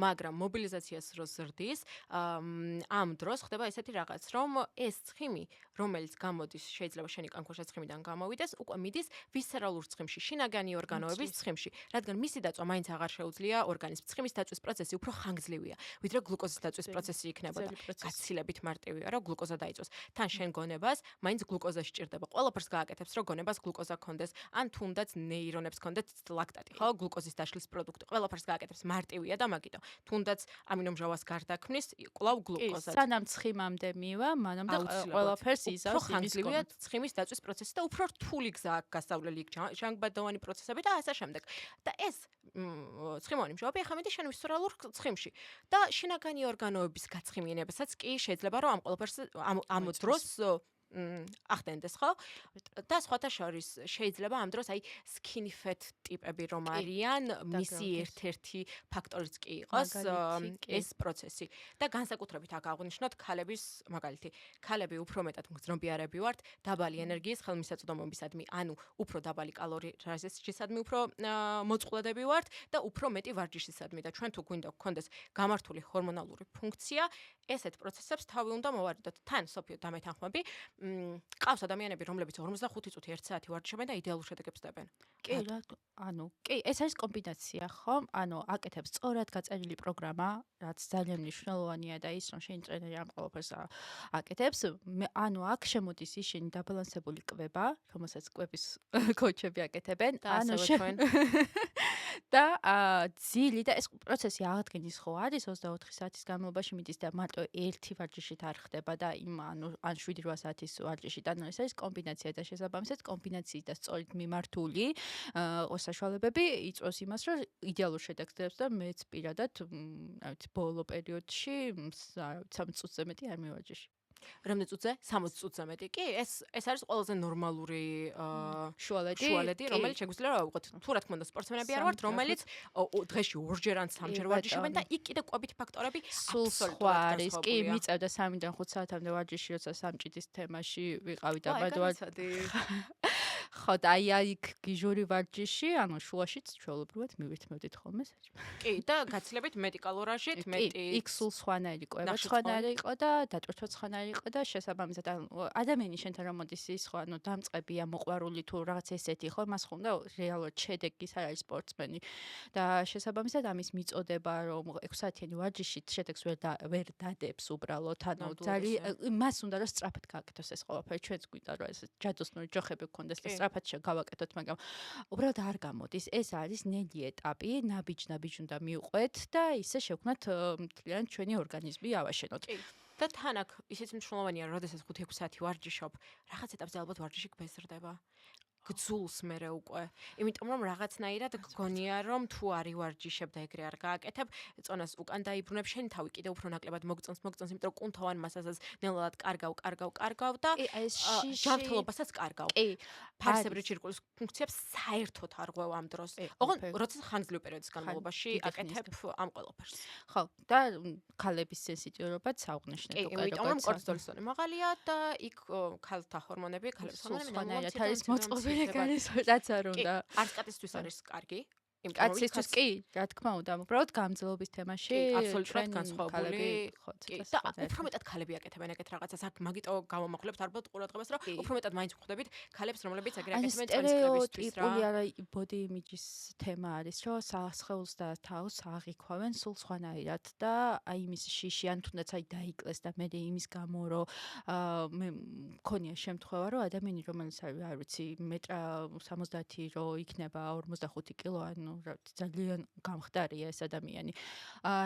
მაგრამ მობილიზაციას რო ზრდის, ამ დროს ხდება ესეთი რაღაც, რომ ეს ცხიმი, რომელიც გამოდის, შეიძლება შენი კანქვეშა ცხიმიდან გამოვიდეს, უკვე მიდის ვისერალურ ცხიმში, შინაგანი ორგანოების ცხიმში, რადგან მისი დაწვა მაინც აღარ შეუძლია ორგანიზმს. ცხიმის დაწვის პროცესი უფრო ხანგრძლივია, ვიდრე გლუკოზის დაწვის პროცესი იქნებოდა. გაცილებით მარტივია, რომ გლუკოზა დაიწვას. თან შენ გონებას, მაინც გლუკოზა სჭირდება. ყველაფერს გააკეთებს, რომ გონებას გლუკოზა ქონდეს, ან თუნდაც ნეირონებს ქონდეს ლაქტატი, ხო? გლუკოზის დაშლის პროდუქტი. ყველაფერს გააკეთებს, მარტივია და მაგიტო. თუნდაც ამინომჟავას გარდაქმნის, კვლავ გლუკოზად. სანამ ცხიმამდე მივა, მანამდე ყველაფერს იზავს იმის ხანგრძლივია ცხიმის დაწვის პროცესი და უფრო რთული გზა აქვს გასავლელი ჟანგბადოვანი პროცესები და ასე შემდეგ. და ეს ცხიმოვანი მჟავები ახლა მიდის შენ ვისერალურ ცხიმში და შინაგანი ორგანოების გაცხიმიანებასაც კი შეიძლება რომ ამ ყველაფერს ამ დროს ახდენდეს, ხო? და სხვათა შორის შეიძლება ამ დროს აი skinny fat ტიპები რომ არიან, მისი ერთ-ერთი ფაქტორიც კი იყოს ეს პროცესი. და განსაკუთრებით აქ აღვნიშნოთ ქალების მაგალითი. ქალები უფრო მეტად მგრძნობიარები ვართ, დაბალი ენერგიის ხელმისაწვდომობისადმი, ანუ უფრო დაბალი კალორიისადმი უფრო მოწყვლადები ვართ და უფრო მეტი ვარჯიშისადმი და ჩვენ თუ გვინდა გქონდეს გამართული ჰორმონალური ფუნქცია, ესეთ პროცესებს თავი უნდა მოვარდოთ. თან სოფიო დამეთანხმები, ყავს ადამიანები, რომლებიც 45 წუთი 1 საათი ვარჯიშობენ და იდეალურ შედეგებს დებენ. კი, კი, ეს არის კომბინაცია, ხო? აკეთებს სწორად გაწერილი პროგრამა, რაც ძალიან მნიშვნელოვანია და ის რომ შენი ტრენერი ამ ყველაფერს აკეთებს, აქ შემოდის ისინი დაბალანსებული კვება, რომელსაც კვების კოუჩები აკეთებენ, და ძილი და ეს პროცესი აღდგენის ხო არის 24 საათის განმავლობაში მიდის და მარტო ერთი ვარჯიშით არ ხდება და ან 7-8 საათის ვარჯიში და ეს არის კომბინაცია და შესაბამისად კომბინაციის და სწორედ მიმართული საშუალებები იწვევს იმას, რომ იდეალურ შედეგს დებს და მეც პირადად, ბოლო პერიოდში 3 წუთზე მეტი არ მივარჯიში. რამდენი წუთზე? 60 წუთზე მეტი. კი, ეს არის ყველაზე ნორმალური შუალედი, რომელიც შეგვიძლია რა ვიყოთ. თუ რა თქმა უნდა, სპორტსმენები არ ვართ, რომელიც დღეში 2-ჯერ ან 3-ჯერ ვარჯიშობენ და იქ კიდე კვებითი ფაქტორები აბსოლუტურად არის. კი, მიწევდა 3-დან 5 საათამდე ვარჯიში, როცა სამჭიდის თემაში ვიყავი და ხო, და აი გიჟური ვარჯიში, შუაშიც ჩვეულებრივად მივირთმევდით ხოლმე საჭმელად. კი, და გაცილებით მეტი კალორიაჟით, მეტი იქ სულ სხვანაირი კვება სხვანაირი იყო და დატვირთვა სხვანაირი იყო და შესაბამისად ადამიანი შენთან რომ მოდის ის ხო დამწყებია, მოყვარული თუ რაღაც ესეთი ხო, მას ხო უნდა რეალურად შედეგის არ არის სპორტსმენი და შესაბამისად ამის მიწოდება რომ 6 საათიანი ვარჯიშით შედეგს ვერ დადებს უბრალოდ, ძალიან მას უნდა რომ სწრაფად გააკეთოს ეს ყველაფერი, ჩვენც გვინდა რომ ეს ჯადოსნური ჯოხები გქონდეს და სწრაფად გავაკეთოთ, მაგრამ უბრალოდ არ გამოდის. ეს არის ნელი ეტაპი, ნაბიჯ უნდა მიუყვეთ და ისე შევქმნათ მთლიანად ჩვენი ორგანიზმი ავაშენოთ. და თან აქ ისიც მნიშვნელოვანია, რომ როდესაც 5-6 საათი ვარჯიშობ, რაღაც ეტაპზე ალბათ ვარჯიში გბეზრდება. გძულს მერე უკვე. იმიტომ რომ რაღაცნაირად გგონია რომ თუ არ ივარჯიშებ და ეგრე არ გააკეთებ, წონას უკან დაიბრუნებ, შენი თავი კიდევ უფრო ნაკლებად მოგწონს, იმიტომ რომ კუნთოვან მასასაც ნელ-ნელა კარგავ და ეს ჯანმრთელობასაც კარგავ. კი, ფარსებრი ჩირკულის ფუნქციებს საერთოდ არ ღვევ ამ დროს. ოღონდ როცა ხანგრძლივ პერიოდის განმავლობაში აკეთებ ამ ყველაფერს. ხო, და ქალების სენსიტივობაც საუღნიშნეთ უკვე როგორც. იმიტომ რომ კორტიზოლის დონე მაღალია და იქ ქალთა ჰორმონები, ქალების ჰორმონები არის მოწყობილი გალის რაც არ უნდა. არც კაცისთვის არის კარგი. კაცისთვის კი, რა თქმა უნდა, უბრალოდ გამძლეობის თემაში აბსოლუტურად განსხვავებული. კი, და უფრო მეტად ქალები აკეთებენ ეგეთ რაღაცას. აქ მაგიტო გავამახვილებთ ალბათ ყურადღებას, რომ უფრო მეტად მაინც ვხვდებით ქალებს, რომლებიც ეგრე აკეთებენ წონისკლებისთვის რა. ტიპული არა body image-ის თემა არის, რომ სასხეულს და თავს აღიქვავენ სულ სხვანაირად და აი იმის შიში ან თუნდაც აი დაიკლეს და მე იმის გამო რომ მე მქონია შემთხვევა, რომ ადამიანი რომელიც არ ვიცი მეტრა 70 რო იქნება 45 კილო ანუ ძალიან გამხდარია ეს ადამიანი.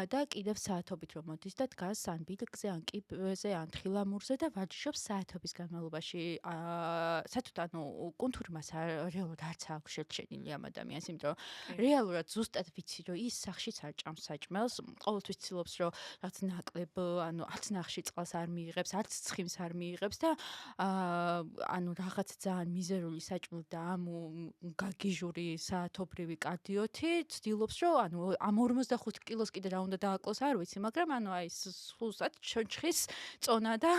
და კიდევ საათობით რომ მოდის და დგას ან ბილიკზე, ან კიბეზე, ან თხილამურზე და ვარჯიშობს საათობის განმავლობაში. საერთოდ ანუ კუნთური მას რეალურად არც აქვს შერჩენილი ამ ადამიანს, იმიტომ რომ რეალურად ზუსტად ვიცი რომ ის სახშიც არ ჭამს საჭმელს, ყოველთვის ცდილობს რომ რაღაც ნაკლებ, ანუ არც ნახში წყალს არ მიიღებს, არც ცხიმს არ მიიღებს და ანუ რაღაც ძალიან მიზერული საჭმელი და ამ გაგიჟური საათობრივი კარდიოთი ცდილობს რომ ანუ ამ 45 კილოს კიდე რა უნდა დააკლოს არ ვიცი, მაგრამ ანუ აი სულსაც ჩონჩხის წონა და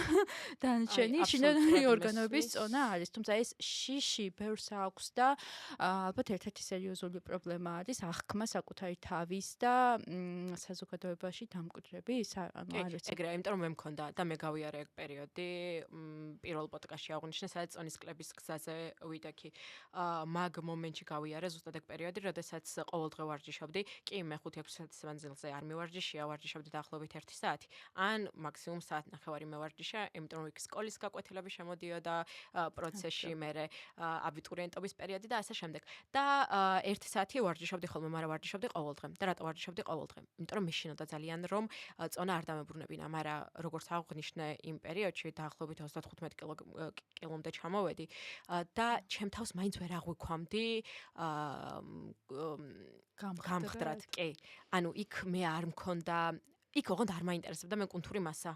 დანარჩენი შინაგანი ორგანოების წონა არის. თუმცა ეს შიში ბევრს აქვს და ალბათ ერთ-ერთი სერიოზული პრობლემა არის აღქმა საკუთარი თავის და საზოგადოებაში დამკვიდრები, ანუ არ ვიცი. ეგრეა, იმიტომ რომ მე მქონდა და მე გავიარე ეგ პერიოდი, პირველ პოდკასტში აღვნიშნე, სადაც წონისკლების გზაზე ვიდექი. მაგ მომენტში გავიარე ზუსტად ეგ პერიოდი, როდესაც ყოველდღე ვარჯიშობდი. კი, მე 5-6 საათის მანძილზე არ მივარჯიშია, ვარჯიშობდი დაახლოებით 1 საათი. ან მაქსიმუმ საათნახევარი მევარჯიშა, იმიტომ რომ იქ სკოლის გაკვეთილები შემოდიოდა პროცესში, მერე აბიტურიენტობის პერიოდი და ასე შემდეგ. და 1 საათი ვარჯიშობდი ხოლმე, მაგრამ ვარჯიშობდი ყოველდღე. და რატო ვარჯიშობდი ყოველდღე? იმიტომ რომ მეშინოდა ძალიან რომ წონა არ დამებრუნებინა, მაგრამ როგორც აღვნიშნე იმ პერიოდში დაახლოებით 35 კილომდე ჩამოვედი და ჩემ თავს მაინც ვერ აღვიქვამდი გამხდრად, კი. ანუ იქ მე არ მქონდა, იქ ოღონდ არ მაინტერესებდა მე კუნთური მასა.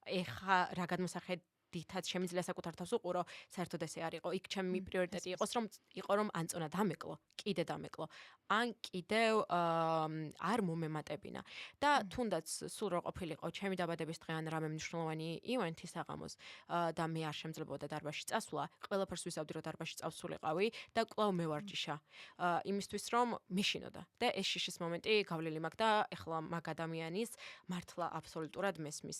ეხა რა გადმოსახედითაც შემიძლია საკუთარ თავს უყურო, საერთოდ ესე არ იყო. იქ ჩემი პრიორიტეტი იყო რომ ან წონა დამეკლო, კიდე დამეკლო, ან კიდევ არ მომემატებინა. და თუნდაც სულ რო ყოფილიყო ჩემი დაბადების დღე ან რამე მნიშვნელოვანი ივენთი საღამოს და მე არ შემძლებოდა დარბაზში წასვლა, ყველაფერს ვისავდი რომ დარბაზში წავსულიყავი და კვლავ მევარჯიშა. იმისთვის რომ მეშინოდა. და ეს შიშის მომენტი გავლილი მაქვს და ეხლა მაგ ადამიანის მართლა აბსოლუტურად მესმის.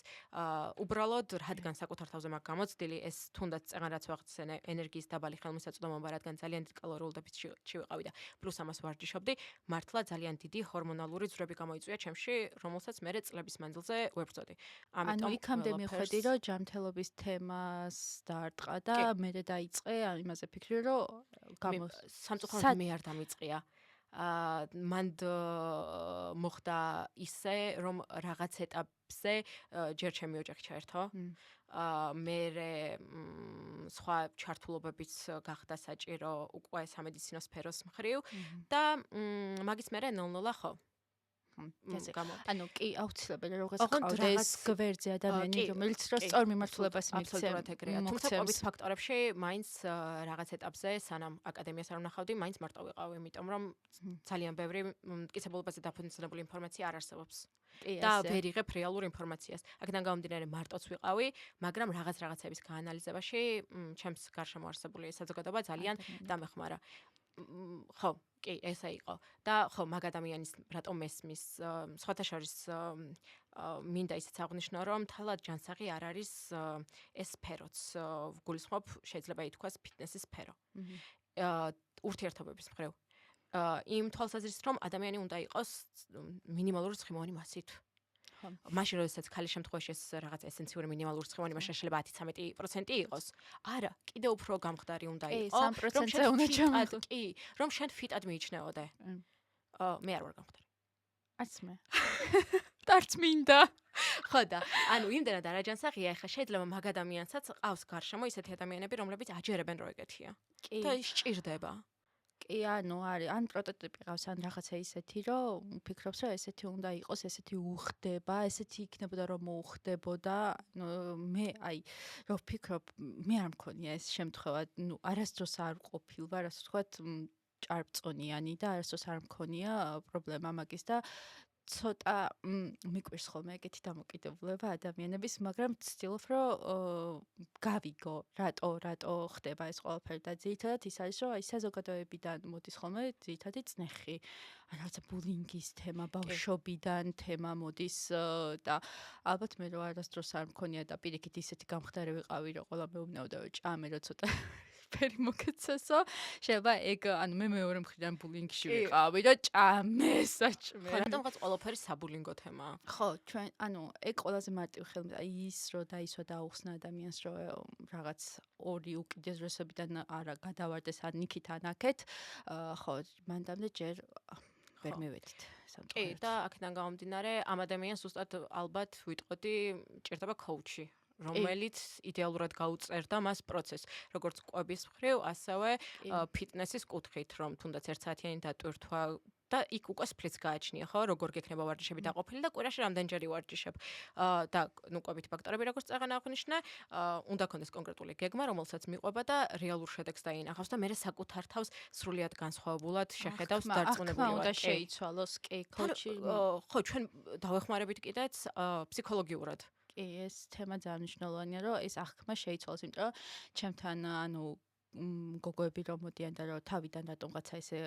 უბრალოდ რადგან საკუთარ თავზე მაქვს გამოცდილი, ეს თუნდაც წეგან რაც ვახცენე ენერგიის დაბალი ხელმისაწვდომობა, რადგან ძალიან დიდ კალორიულ დეფიციტში ვიყავი და პლუს ამას ვარჯიშობდი, მართლა ძალიან დიდი ჰორმონალური ძვრები გამოიწვია ჩემში, რომელსაც მე წლების მანძილზე ვებრძოდი. ანუ იქამდე მიხვედი, რომ ჯანმრთელობის თემას დაარტყა და მე დაიწყე იმაზე ფიქრი, რომ სამწუხაროდ მე არ დამიწყია. მან მოხდა ისე, რომ რაღაც ეტაპზე ჯერ ჩემი ოჯახი ჩაერთო. მე სხვა ჩართულობებიც გახდა საჭირო უკვე სამედიცინო სფეროს მხრივ და მაგის მერე ნელ-ნელა ხო ანუ კი აუცილებელია როგორც ყავდეს გვერდზე ადამიანი რომელიც რომ სწორ მიმართულებას მიქცევს. აბსოლუტურად ეგრეა. თუმცა COVID ფაქტორებში მაინც რაღაც ეტაპზე სანამ აკადემიას არ ვნახავდი, მაინც მარტო ვიყავი, იმიტომ რომ ძალიან ბევრი მტკიცებულებაზე დაფუძნებული ინფორმაცია არ არსებობს. და ვერ იღებ რეალურ ინფორმაციას. აქედან გამომდინარე მარტოც ვიყავი, მაგრამ რაღაცების გაანალიზებაში ჩემს გარშემო არსებული საზოგადოება ძალიან დამეხმარა. ხო, კი, ესე იყო. და ხო, მაგ ადამიანის რატომ მესმის, სხვათა შორის მინდა ისიც აღვნიშნო, რომ თალად ჯანსაღი არ არის ეს სფეროც. ვგულისხმობ, შეიძლება ითქვას ფიტნესის სფერო. ურთიერთობების მხრივ. იმ თვალსაზრისით, რომ ადამიანი უნდა იყოს მინიმალური ცხიმოვანი მასით. მაშინ როდესაც ქალის შემთხვევაში ეს რაღაც ესენციური მინიმალური ცხიმოვანი მასა შეიძლება 10-13% იყოს. არა, კიდევ უფრო გამხდარი უნდა იყოს. 3%-ზე უნდა ჩამოყო. კი, რომ შენ ფიტად მიიჩნეოდე. მე არ ვარ გამხდარი. არც მე. არც მინდა. ხო და ანუ იმდენად არაჯანსაღია, ეხლა შეიძლება მაგ ადამიანსაც ყავს გარშემო ისეთი ადამიანები, რომლებიც აჯერებენ რომ ეგეთია. კი. და ის ჭირდება. კი, ანუ არის, ან პროტოტიპი ყავს, ან რაღაცა ისეთი, რომ ფიქრობს, რომ ესეთი უნდა იყოს, ესეთი უხდება, ესეთი იქნებოდა, რომ მოუხდებოდა. ნუ მე აი, რო ვფიქრობ, მე არ მქონია ეს შემთხვევა, ნუ არასდროს არ ყოფილვარ, ასე ვთქვათ, ჭარბწონიანი და არასდროს არ მქონია პრობლემა მაგის და ცოტა მიკვირს ხოლმე ეგეთი დამოკიდებულება ადამიანების, მაგრამ ვცდილობ, რომ გავიგო, რატო ხდება ეს ყველაფერი და ძირითადად ის არის, რომ აი საზოგადოებიდან მოდის ხოლმე ძირითადი წნეხი, რაღაცა ბულინგის თემა, ბავშვობიდან თემა მოდის და ალბათ მე რო არასდროს არ მქონია და პირიქით ისეთი გამხდარი ვიყავი, რომ ყველა მეუბნებოდა, რომ ჭამე, რომ ცოტა ფერი მოგეცესო, შეიძლება ეგ ანუ მე მეორე მხრიდან ბულინგში ვიყავი და ჭამე საჭმე. ხო, რატომღაც ყველაფერი საბულინგო თემაა. ხო, ჩვენ ანუ ეგ ყველაზე მარტივი ხელმე ის რომ დაისვა და აუხსნა ადამიანს რომ რაღაც ორი უკიდურესობიდან არა გადავარდეს ან იქით ან აქეთ, ხო, მანდამდე ჯერ ვერ მივედით. კი, და აქედან გამომდინარე, ამ ადამიანს ზუსტად ალბათ ვიტყოდი, ჭირდება კოუჩი. რომელიც იდეალურად გაუწერდა მას პროცესს, როგორც კვების მხრივ, ასევე ფიტნესის კუთხით, რომ თუნდაც 1 საათიანი დატვირთვა და იქ უკვე სფლიც გააჩნია, ხო, როგორ გექნება ვარჯიშები დაყოფილი და კვირაში რამდენჯერ ვარჯიშებ. და ნუ კვებით ფაქტორები როგორც წაღან აღნიშნე, უნდა კონდეს კონკრეტული გეგმა, რომელსაც მიყვება და რეალურ შედეგს დაინახავს და მერე საკუთარ თავს სრულიად განსხვავებულად შეხედავს დარწმუნებულად. უნდა შეიცვალოს კი კოუჩი. ხო, ჩვენ დავეხმარებით კიდეც ფსიქოლოგიურად. კი, ეს თემა ძალიან მნიშვნელოვანია, რომ ეს აღქმა შეიცვალოს, იმიტომ რომ ჩემთან ანუ გოგოები რომ მოდიან და რომ თავიდან რატომღაცა ესე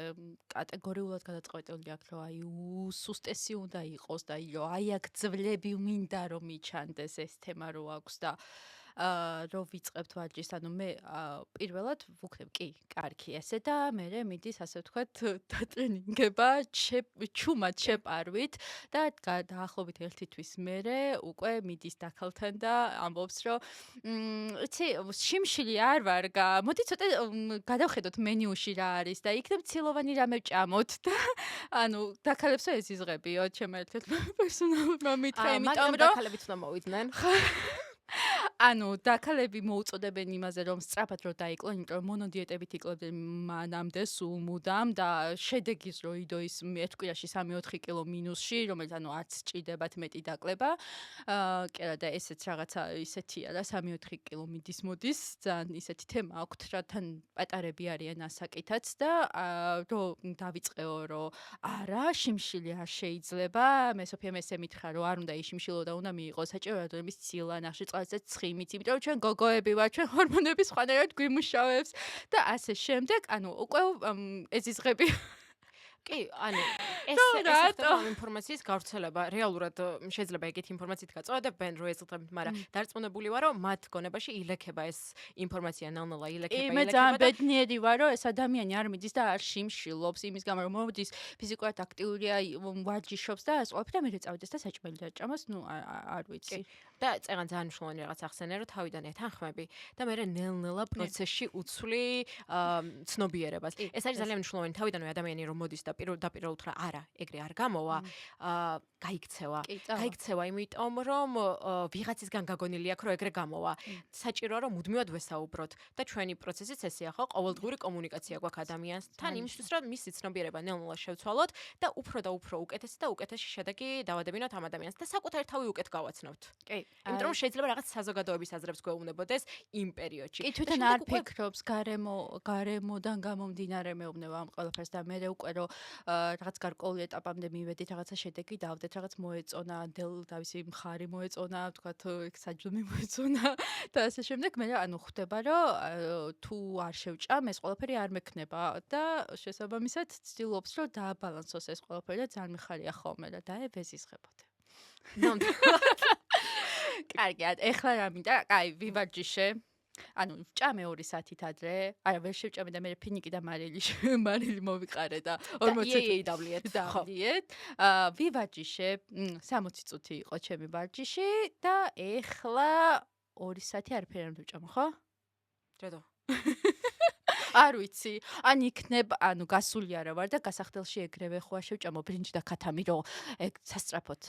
კატეგორიულად გადაწყვეტილი აქვს, რომ აი უსუსტესი უნდა იყოს და რომ აი აქ ძვლები მინდა რომ მიჩანდეს ეს თემა რო აქვს და რო ვიწყებთ ვარჯიშს, ანუ მე პირველად ვუქნებ, კი, კარგი ესე და მე მიდის ასე ვთქვათ დატრენინგება ჩუმად შეპარვით და დაახლოებით 1 თვის მერე უკვე მიდის დაქალთან და ამბობს, რომ იცი, შიმშილი არ ვარ, მოდი ცოტა გადავხედოთ მენიუში რა არის და იქნებ ცილოვანი რამე ვჭამოთ და ანუ დაქალებსო ეზიზღებიო, ჩემ ერთ-ერთ პერსონალურმა მითხრა, იმიტომ რომ დაქალებიც უნდა მოვიდნენ. ანუ დაქალები მოუწოდებენ იმაზე, რომ სწრაფად რო დაიკლო, იმიტომ რომ მონოდიეტებით იკლებდნენ მანამდე სულ მუდამ და შედეგის რო იდო ის ერთ კვირაში 3-4 კილო მინუსში, რომელიც ანუ არც ჭირდებათ მეტი დაკლება. კი და ესეც რაღაცა ისეთია და 3-4 კილო მიდის მოდის, ძალიან ისეთი თემა აქვთ, რათან პატარები არიან ასაკითაც და რო დავიწყეო, რომ არა, შიმშილი არ შეიძლება. მე სოფია მესე მითხრა, რომ არ უნდა იშიმშილო და უნდა მიიღო საჭირო რადონების ცილა, ნახში წყალზე ცხიმიც, იმიტომ რომ ჩვენ გოგოები ვართ, ჩვენ ჰორმონები სხვანაირად გვიმუშავებს და ასე შემდეგ, ანუ უკვე ეზიზღები კი, ანუ ეს ხდება ინფორმაციის გავრცელება. რეალურად შეიძლება ეგეთი ინფორმაციით გაწოდებენ, რომ ეზღებთ, მაგრამ დარწმუნებული ვარ, რომ მათ გონებაში ილექება ეს ინფორმაცია, ნელ-ნელა ილექება. მე ძალიან ბედნიერი ვარ, რომ ეს ადამიანი არ მიდის და არ შიმშილობს, იმის გამო რომ მოდის ფიზიკურად აქტიურია, ვარჯიშობს და ეს ყველაფერი მე წავიდეს და საჭმელი დაჭამოს, ნუ არ ვიცი. და წეგან ძალიან მნიშვნელოვანი რაღაც ახსენე, რომ თავიდან ეთანხმები და მე ნელ-ნელა პროცესში უცვლი ცნობიერებას. ეს არის ძალიან მნიშვნელოვანი თავიდანვე ადამიანი რომ მოდის და დაპირებულ რა არა, ეგრე არ გამოვა, გაიქცევა. გაიქცევა, იმიტომ რომ ვიღაცისგან გაგონილი აქვს, რომ ეგრე გამოვა. საჭიროა რომ მუდმივად ვესაუბროთ და ჩვენი პროცესიც ესეა, ხო? ყოველდღიური კომუნიკაცია გვაქვს ადამიანთან, იმისთვის რომ მისი ცნობიერება ნელ-ნელა შევცვალოთ და უფრო უკეთესი და უკეთესი შედეგი დავადებინოთ ამ ადამიანს და საკუთარი თავი უკეთ გავაცნობთ. კი. იმიტომ რომ შეიძლება რაღაც საზოგადოების აზრებს გვეუბნებოდეს იმ პერიოდში. კი, თვითონ არ ფიქრობს გარემოდან გამომდინარე მეუბნება ამ ყველაფერს და მე უკვე რომ რაღაც გარკვეული ეტაპამდე მივედით, რაღაცა შედეგი დავდეთ, რაღაც მოეწონა, დავისი მხარი მოეწონა, ვთქვათ, საჯლომი მოეწონა და ასე შემდეგ, მე ანუ ხვდება, რომ თუ არ შევჭამ, ეს ყველაფერი არ მექნება და შესაბამისად ცდილობს, რომ დააბალანსოს ეს ყველაფერი და ძალიან მიხარია ხოლმე და დაებეზიზღებოდე. კარგი, ეხლა რა მინდა? აი, ვივარჯიშე. ანუ ვჭამე 2 საათით ადრე. არა, ვერ შევჭამე და მე ფინიკი და მარილი მოვიყარე და 40 დავლიეთ. დავლიეთ. ვივარჯიშე. 60 წუთი იყო ჩემი ვარჯიში და ეხლა 2 საათი არაფერი არ ვჭამ, ხო? ჯედო. არ ვიცი. ან იქნებ, გასული არა ვარ და გასახდელში ეგრევე ხო არ შევჭამო ბრინჯი და ქათამი რო ეგ სასწრაფოდ.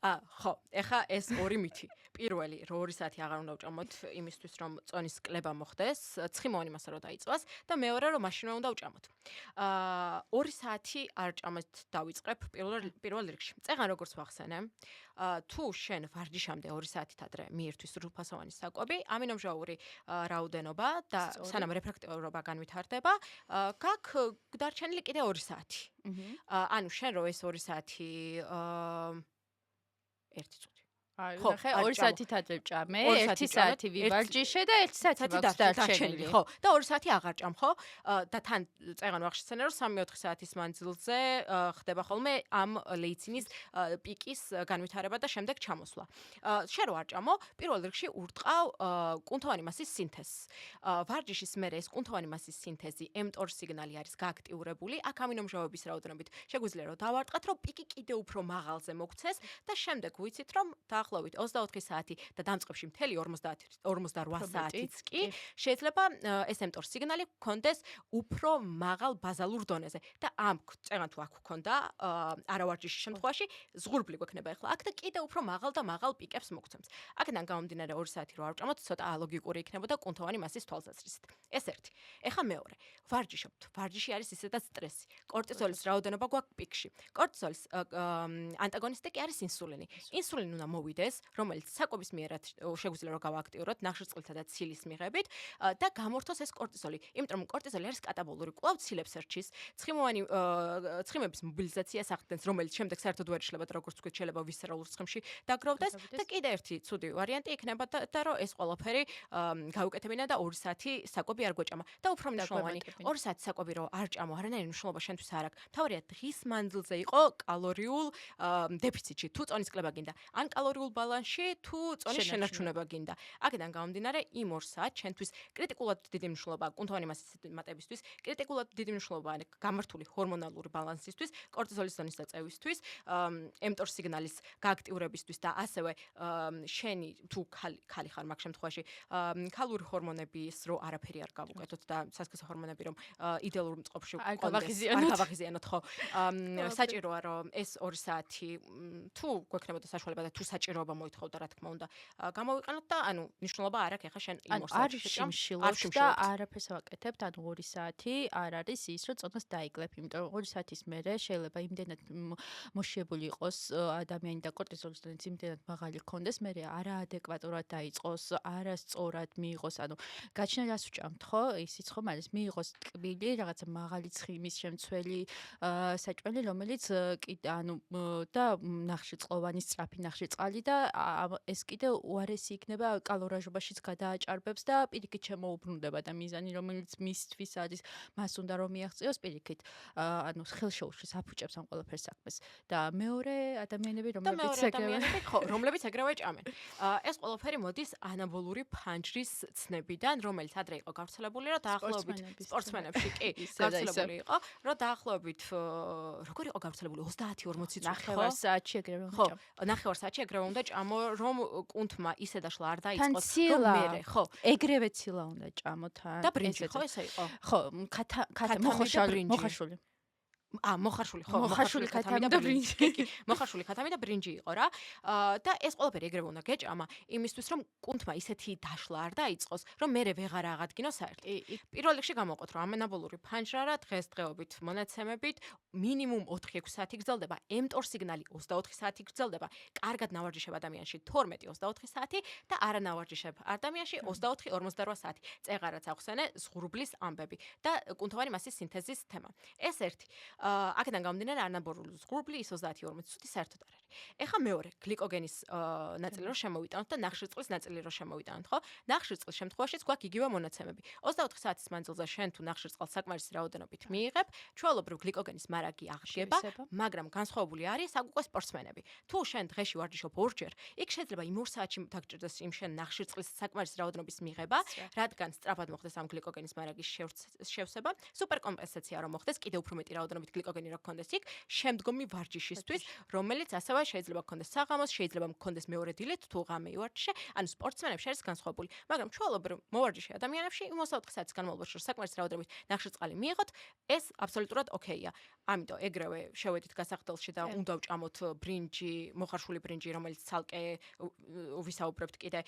ხო, ეხა ეს ორი მითი. პირველი, რომ 2 საათი აღარ უნდა ვჭამოთ იმისთვის, რომ წონის კლება მოხდეს, ცხიმოვანი მასა რო დაიწყოს და მეორე, რომ მაშინვე უნდა ვჭამოთ. 2 საათი არ ჭამეთ დავიწყებ პირველ რიგში. წეგან როგორც ვახსენე, თუ შენ ვარჯიშამდე 2 საათით ადრე მიირთვის სრულფასოვანი საკვები, ამინომჟაური რაოდენობა და სანამ რეფრაქტიულობა განვითარდება, გაქვს დარჩენილი კიდე 2 საათი. ანუ შენ რო ეს 2 საათი 1 წუთი. აი, ხო, ნახე, არ 2 ჭამო. საათით ადრე ვჭამე, 2 1 საათი საათი ვჭამეთ, ვივარჯიშე და 1 საათი საათი მაქვს დარჩენილი. ხო, და 2 საათი აღარ ჭამ, ხო? და თან წეგან ვახშეცენე, რომ 3-4 საათის მანძილზე ხდება ხოლმე ამ ლეიცინის პიკის განვითარება და შემდეგ ჩამოსვლა. შენ რო არ ჭამო, პირველ რიგში ურტყავ კუნთოვანი მასის სინთეზს. ვარჯიშის მერე ეს კუნთოვანი მასის სინთეზი mTOR სიგნალი არის გააქტიურებული, აქ ამინომჟავების რაოდენობით შეგვიძლია რომ დავარტყათ, რომ პიკი კიდევ უფრო მაღალზე მოგვცეს და შემდეგ ვიცით, რომ დაახლოებით 24 საათი და დამწყებში მთელი 48 საათიც კი შეიძლება ეს mTOR სიგნალი გქონდეს უფრო მაღალ ბაზალურ დონეზე და ამ წეგან თუ აქ გქონდა არავარჯიშის შემთხვევაში ზღურბლი გვექნება ახლა აქ და კიდევ უფრო მაღალ და მაღალ პიკებს მოგცემს. აქედან გამომდინარე 2 საათი რო არ ვჭამოთ, ცოტა ალოგიკური იქნებოდა კუნთოვანი მასის თვალსაზრისით. ეს ერთი. ეხა მეორე. ვარჯიშობთ. ვარჯიში არის ისედაც სტრესი. კორტიზოლის რაოდენობა გვაქვს პიკში. კორტიზოლის ანტაგონისტი კი არის ინსულინი. ინსულინი უნდა მოვიდეს, რომელიც საკვების მიერად შეგვიძლია რომ გავააქტიუროთ ნახშირწყლთა და ცილის მიღებით და გამორთოს ეს კორტიზოლი. იმიტომ რომ კორტიზოლი არის კატაბოლური, კვლავ ცილებს ერჩის, ცხიმების მობილიზაციას ახდენს, რომელიც შემდეგ საერთოდ ვერ იშლება და როგორც ვთქვით, შეიძლება ვისერალურ ცხიმში დაგროვდეს და კიდე ერთი ცუდი ვარიანტი იქნება და რომ ეს ყველაფერი გავუკეთებინა და 2 საათი საკვები არ გვეჭამა. და უფრო მნიშვნელოვანი, 2 საათი საკვები რო არ ჭამო, არანაირი მნიშვნელობა შენთვის არ აქვს. თავარია დღის მანძილზე იყო კალორიულ დეფიციტში, თუ წონის კლება გინდა, ან კალორიულ ბალანსში, თუ წონის შენარჩუნება გინდა. აქედან გამომდინარე, იმ 2 საათს შენთვის კრიტიკულად დიდი მნიშვნელობა აქვს კუნთოვანი მასის მატებისთვის, კრიტიკულად დიდი მნიშვნელობა აქვს გამართული ჰორმონალური ბალანსისთვის, კორტიზოლის ზონის დაწევისთვის, mTOR სიგნალის გააქტიურებისთვის და ასევე შენი თუ ხალი ხარ მაგ შემთხვევაში, ქალური ჰორმონების რო არაფერი არ გავუკეთოთ და სასქესო ჰორმონები რომ იდეალურ მწყობში არ არ გავაღიზიანოთ, ხო. საჭიროა რომ ეს 2 საათი თუ გვექნებოდა საშუალება და თუ საჭიროება მოითხოვდა, რა თქმა უნდა, გამოვიყენოთ და ანუ მნიშვნელობა არ აქვს ახლა შენ იმ 2 საათში შეჭამ. არ შიმშილობ და არაფერს ვაკეთებ, ანუ 2 საათი არ არის ის, რომ წონას დაიკლებ, იმიტომ რომ 2 საათის მერე შეიძლება იმდენად მოშიებული იყოს ადამიანი და კორტიზოლის დონეც იმდენად მაღალი ქონდეს, მერე არაადეკვატურად დაიწყოს, არასწორად მიიღოს, ანუ გაჩნდა რას ვჭამთ, ხო? ისიც ხომ არის, მიიღოს ტკბილი, რაღაცა მაღალი ცხიმის შემცველი საჭმელი, რომელიც კიდე ანუ და ნახშირწყლოვანი სწრაფი ნახშირწყალი და ეს კიდე უარესი იქნება კალორაჟობაშიც გადააჭარბებს და პირიქით შემოუბრუნდება და მიზანი რომელიც მისთვის არის მას უნდა რომ მიაღწიოს პირიქით ანუ ხელშეუშლის აფუჭებს ამ ყველაფერს საქმეს და მეორე ადამიანები რომლებიც ეგრევე ჭამენ ეს ყველაფერი მოდის ანაბოლური ფანჯრის ცნებიდან რომელიც ადრე იყო გავრცელებული რომ დაახლოებით სპორტსმენებში კი გავრცელებული იყო რომ დაახლოებით როგორ იყო გავრცელებული 30-40 წუთი ნახევარ საათში ეგრევე ხო ნახევარ საათში ეგრევე უნდა ჭამო რომ კუნთმა ისე დაშლა არ დაიწყოს რომ მერე ხო ეგრევე ცილა უნდა ჭამო თან და ბრინჯი ხო ესე იყო ხო ქათა მოხარშული მოხარშული ხო მოხარშული ქათამი და ბრინჯი მოხარშული ქათამი და ბრინჯი იყო რა და ეს ყველაფერი ეგრევე უნდა გეჭამა იმისთვის რომ კუნთმა ისეთი დაშლა არ დაიწყოს რომ მერე ვეღარ აღადგინოს საერთოდ პირველ რიგში გამოვყოთ რომ ამენაბოლური ფანჯრა რა დღესდღეობით მონაცემებით მინიმუმ 4-6 საათი გრძელდება mTOR სიგნალი 24 საათი გრძელდება კარგად ნავარჯიშებ ადამიანში 12-24 საათი და არა ნავარჯიშებ ადამიანში 24-48 საათი წეღარაც ახსენე ზღურბლის ამბები და კუნთოვანი მასის სინთეზის თემა ეს ერთი აქედან გამომდინარე ანაბოლური ზღურბლი ის 30-40 წუთი საერთოდ არ არის. ეხა მეორე გლიკოგენის ნაწილი რო შემოვიტანოთ და ნახშირწყლის ნაწილი რო შემოვიტანოთ, ხო? ნახშირწყლის შემთხვევაშიც გვაქვს იგივე მონაცემები. 24 საათის მანძილზე შენ თუ ნახშირწყალს საკმარისი რაოდენობით მიიღებ, ჩვეულებრივ გლიკოგენის მარაგი აღდგება, მაგრამ განსხვავებული არის აქ უკვე სპორტსმენები. თუ შენ დღეში ვარჯიშობ ორჯერ, იქ შეიძლება იმ 2 საათში დაგჭირდეს იმ შენ ნახშირწყლის საკმარისი რაოდენობის მიღება, რადგან სწრაფად მოხდეს ამ გლიკოგენის მარაგის შევსება, სუპერკომპენსაცია რომ მოხდეს, კიდევ უფრო მეტი რაოდენობით გლიკოგენი რო გქონდეს იქ შემდგომი ვარჯიშისთვის, რომელიც ასევე შეიძლება გქონდეს საღამოს, შეიძლება გქონდეს მეორე დილით თუ ღამე ივარჯიშე, ანუ სპორტსმენებში არის განსხვავებული, მაგრამ ჩვეულებრივ მოვარჯიშე ადამიანებში იმ 24 საათის განმავლობაში რომ საკმარისი რაოდენობით ნახშირწყალი მიიღოთ, ეს აბსოლუტურად ოკეია. ამიტომ ეგრევე შევედით გასახდელში და უნდა ვჭამოთ ბრინჯი, მოხარშული ბრინჯი, რომელიც ცალკე ვისაუბრებთ კიდე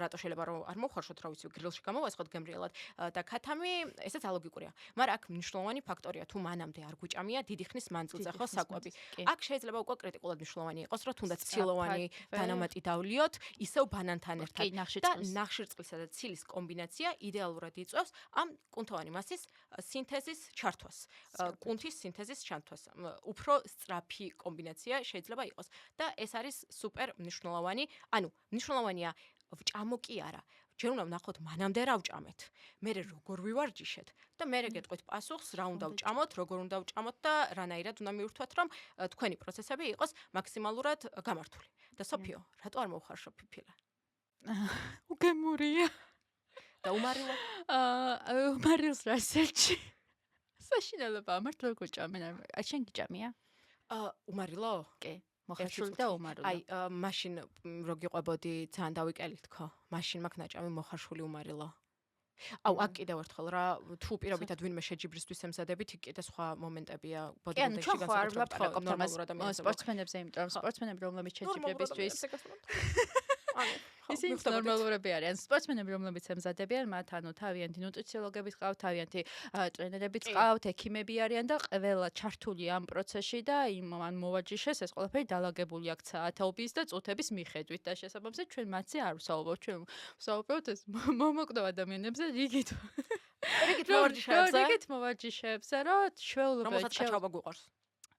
რატო შეიძლება რომ არ მოვხარშოთ, რა ვიცი, გრილში გამოვასხოთ გემრიელად და ქათამი, ესეც ალოგიკურია. მაგრამ აქ მნიშვნელოვანი ფაქტორია, თუ მანამდე არ გვიჭამია დიდი ხნის მანძილზე ხო საკვები. აქ შეიძლება უკვე კრიტიკულად მნიშვნელოვანი იყოს, რომ თუნდაც ცილოვანი დანამატი დავლიოთ, ისევ ბანანთან ერთად და ნახშირწყლისა და ცილის კომბინაცია იდეალურად იწვევს ამ კუნთოვანი მასის სინთეზის ჩართვას. კუნთის სინთეზის ჩართვას. უფრო სწრაფი კომბინაცია შეიძლება იყოს და ეს არის სუპერ მნიშვნელოვანი. ანუ მნიშვნელოვანია ვჭამო კი არა. ჯერ უნდა ვნახოთ მანამდე რა ვჭამეთ. მერე როგორ ვივარჯიშეთ და მერე გეტყვით პასუხს რა უნდა ვჭამოთ, როგორ უნდა ვჭამოთ და რანაირად უნდა მივირთვათ, რომ თქვენი პროცესები იყოს მაქსიმალურად გამართული. და სოფიო, რატო არ მოვხარშო ფიფილა? უგემურია. და უმარილო? უმარილს რა სერჩი? საშინელება ამართ რო გჭამენ. შენ გჭამია? უმარილო? კი. მოხარშული და უმარილო. აი, მაშინ რო გიყვებოდი ძალიან დავიკელით ხო? მაშინ მაქვს ნაჭამი მოხარშული უმარილო. აუ, აქ კიდევ ერთხელ რა, თუ პირობითად ვინმე შეჯიბრისთვის ემზადებით, იქ კიდე სხვა მომენტებია ბოდიბილდინგში განსაკუთრებით სპორტსმენებზე, იმიტომ რომ სპორტსმენები რომლებიც შეჯიბრებისთვის ისინი ნორმალურები არიან. სპორტსმენები რომლებიც ემზადებიან, მათ ანუ თავიანთი ნუტრიციოლოგები ყავთ, თავიანთი ტრენერები ყავთ, ექიმები არიან და ყველა ჩართული ამ პროცესში და ამ მოვარჯიშეს ეს ყველაფერი დალაგებული აქვს საათობის და წუთების მიხედვით და შესაბამისად ჩვენ მათზე არ ვსაუბრობთ. ჩვენ ვსაუბრობთ ეს მომოკლო ადამიანებზე რიგით მოვარჯიშეებზე, რომ ჩვეულებრივ ჩაობა გვიყარს.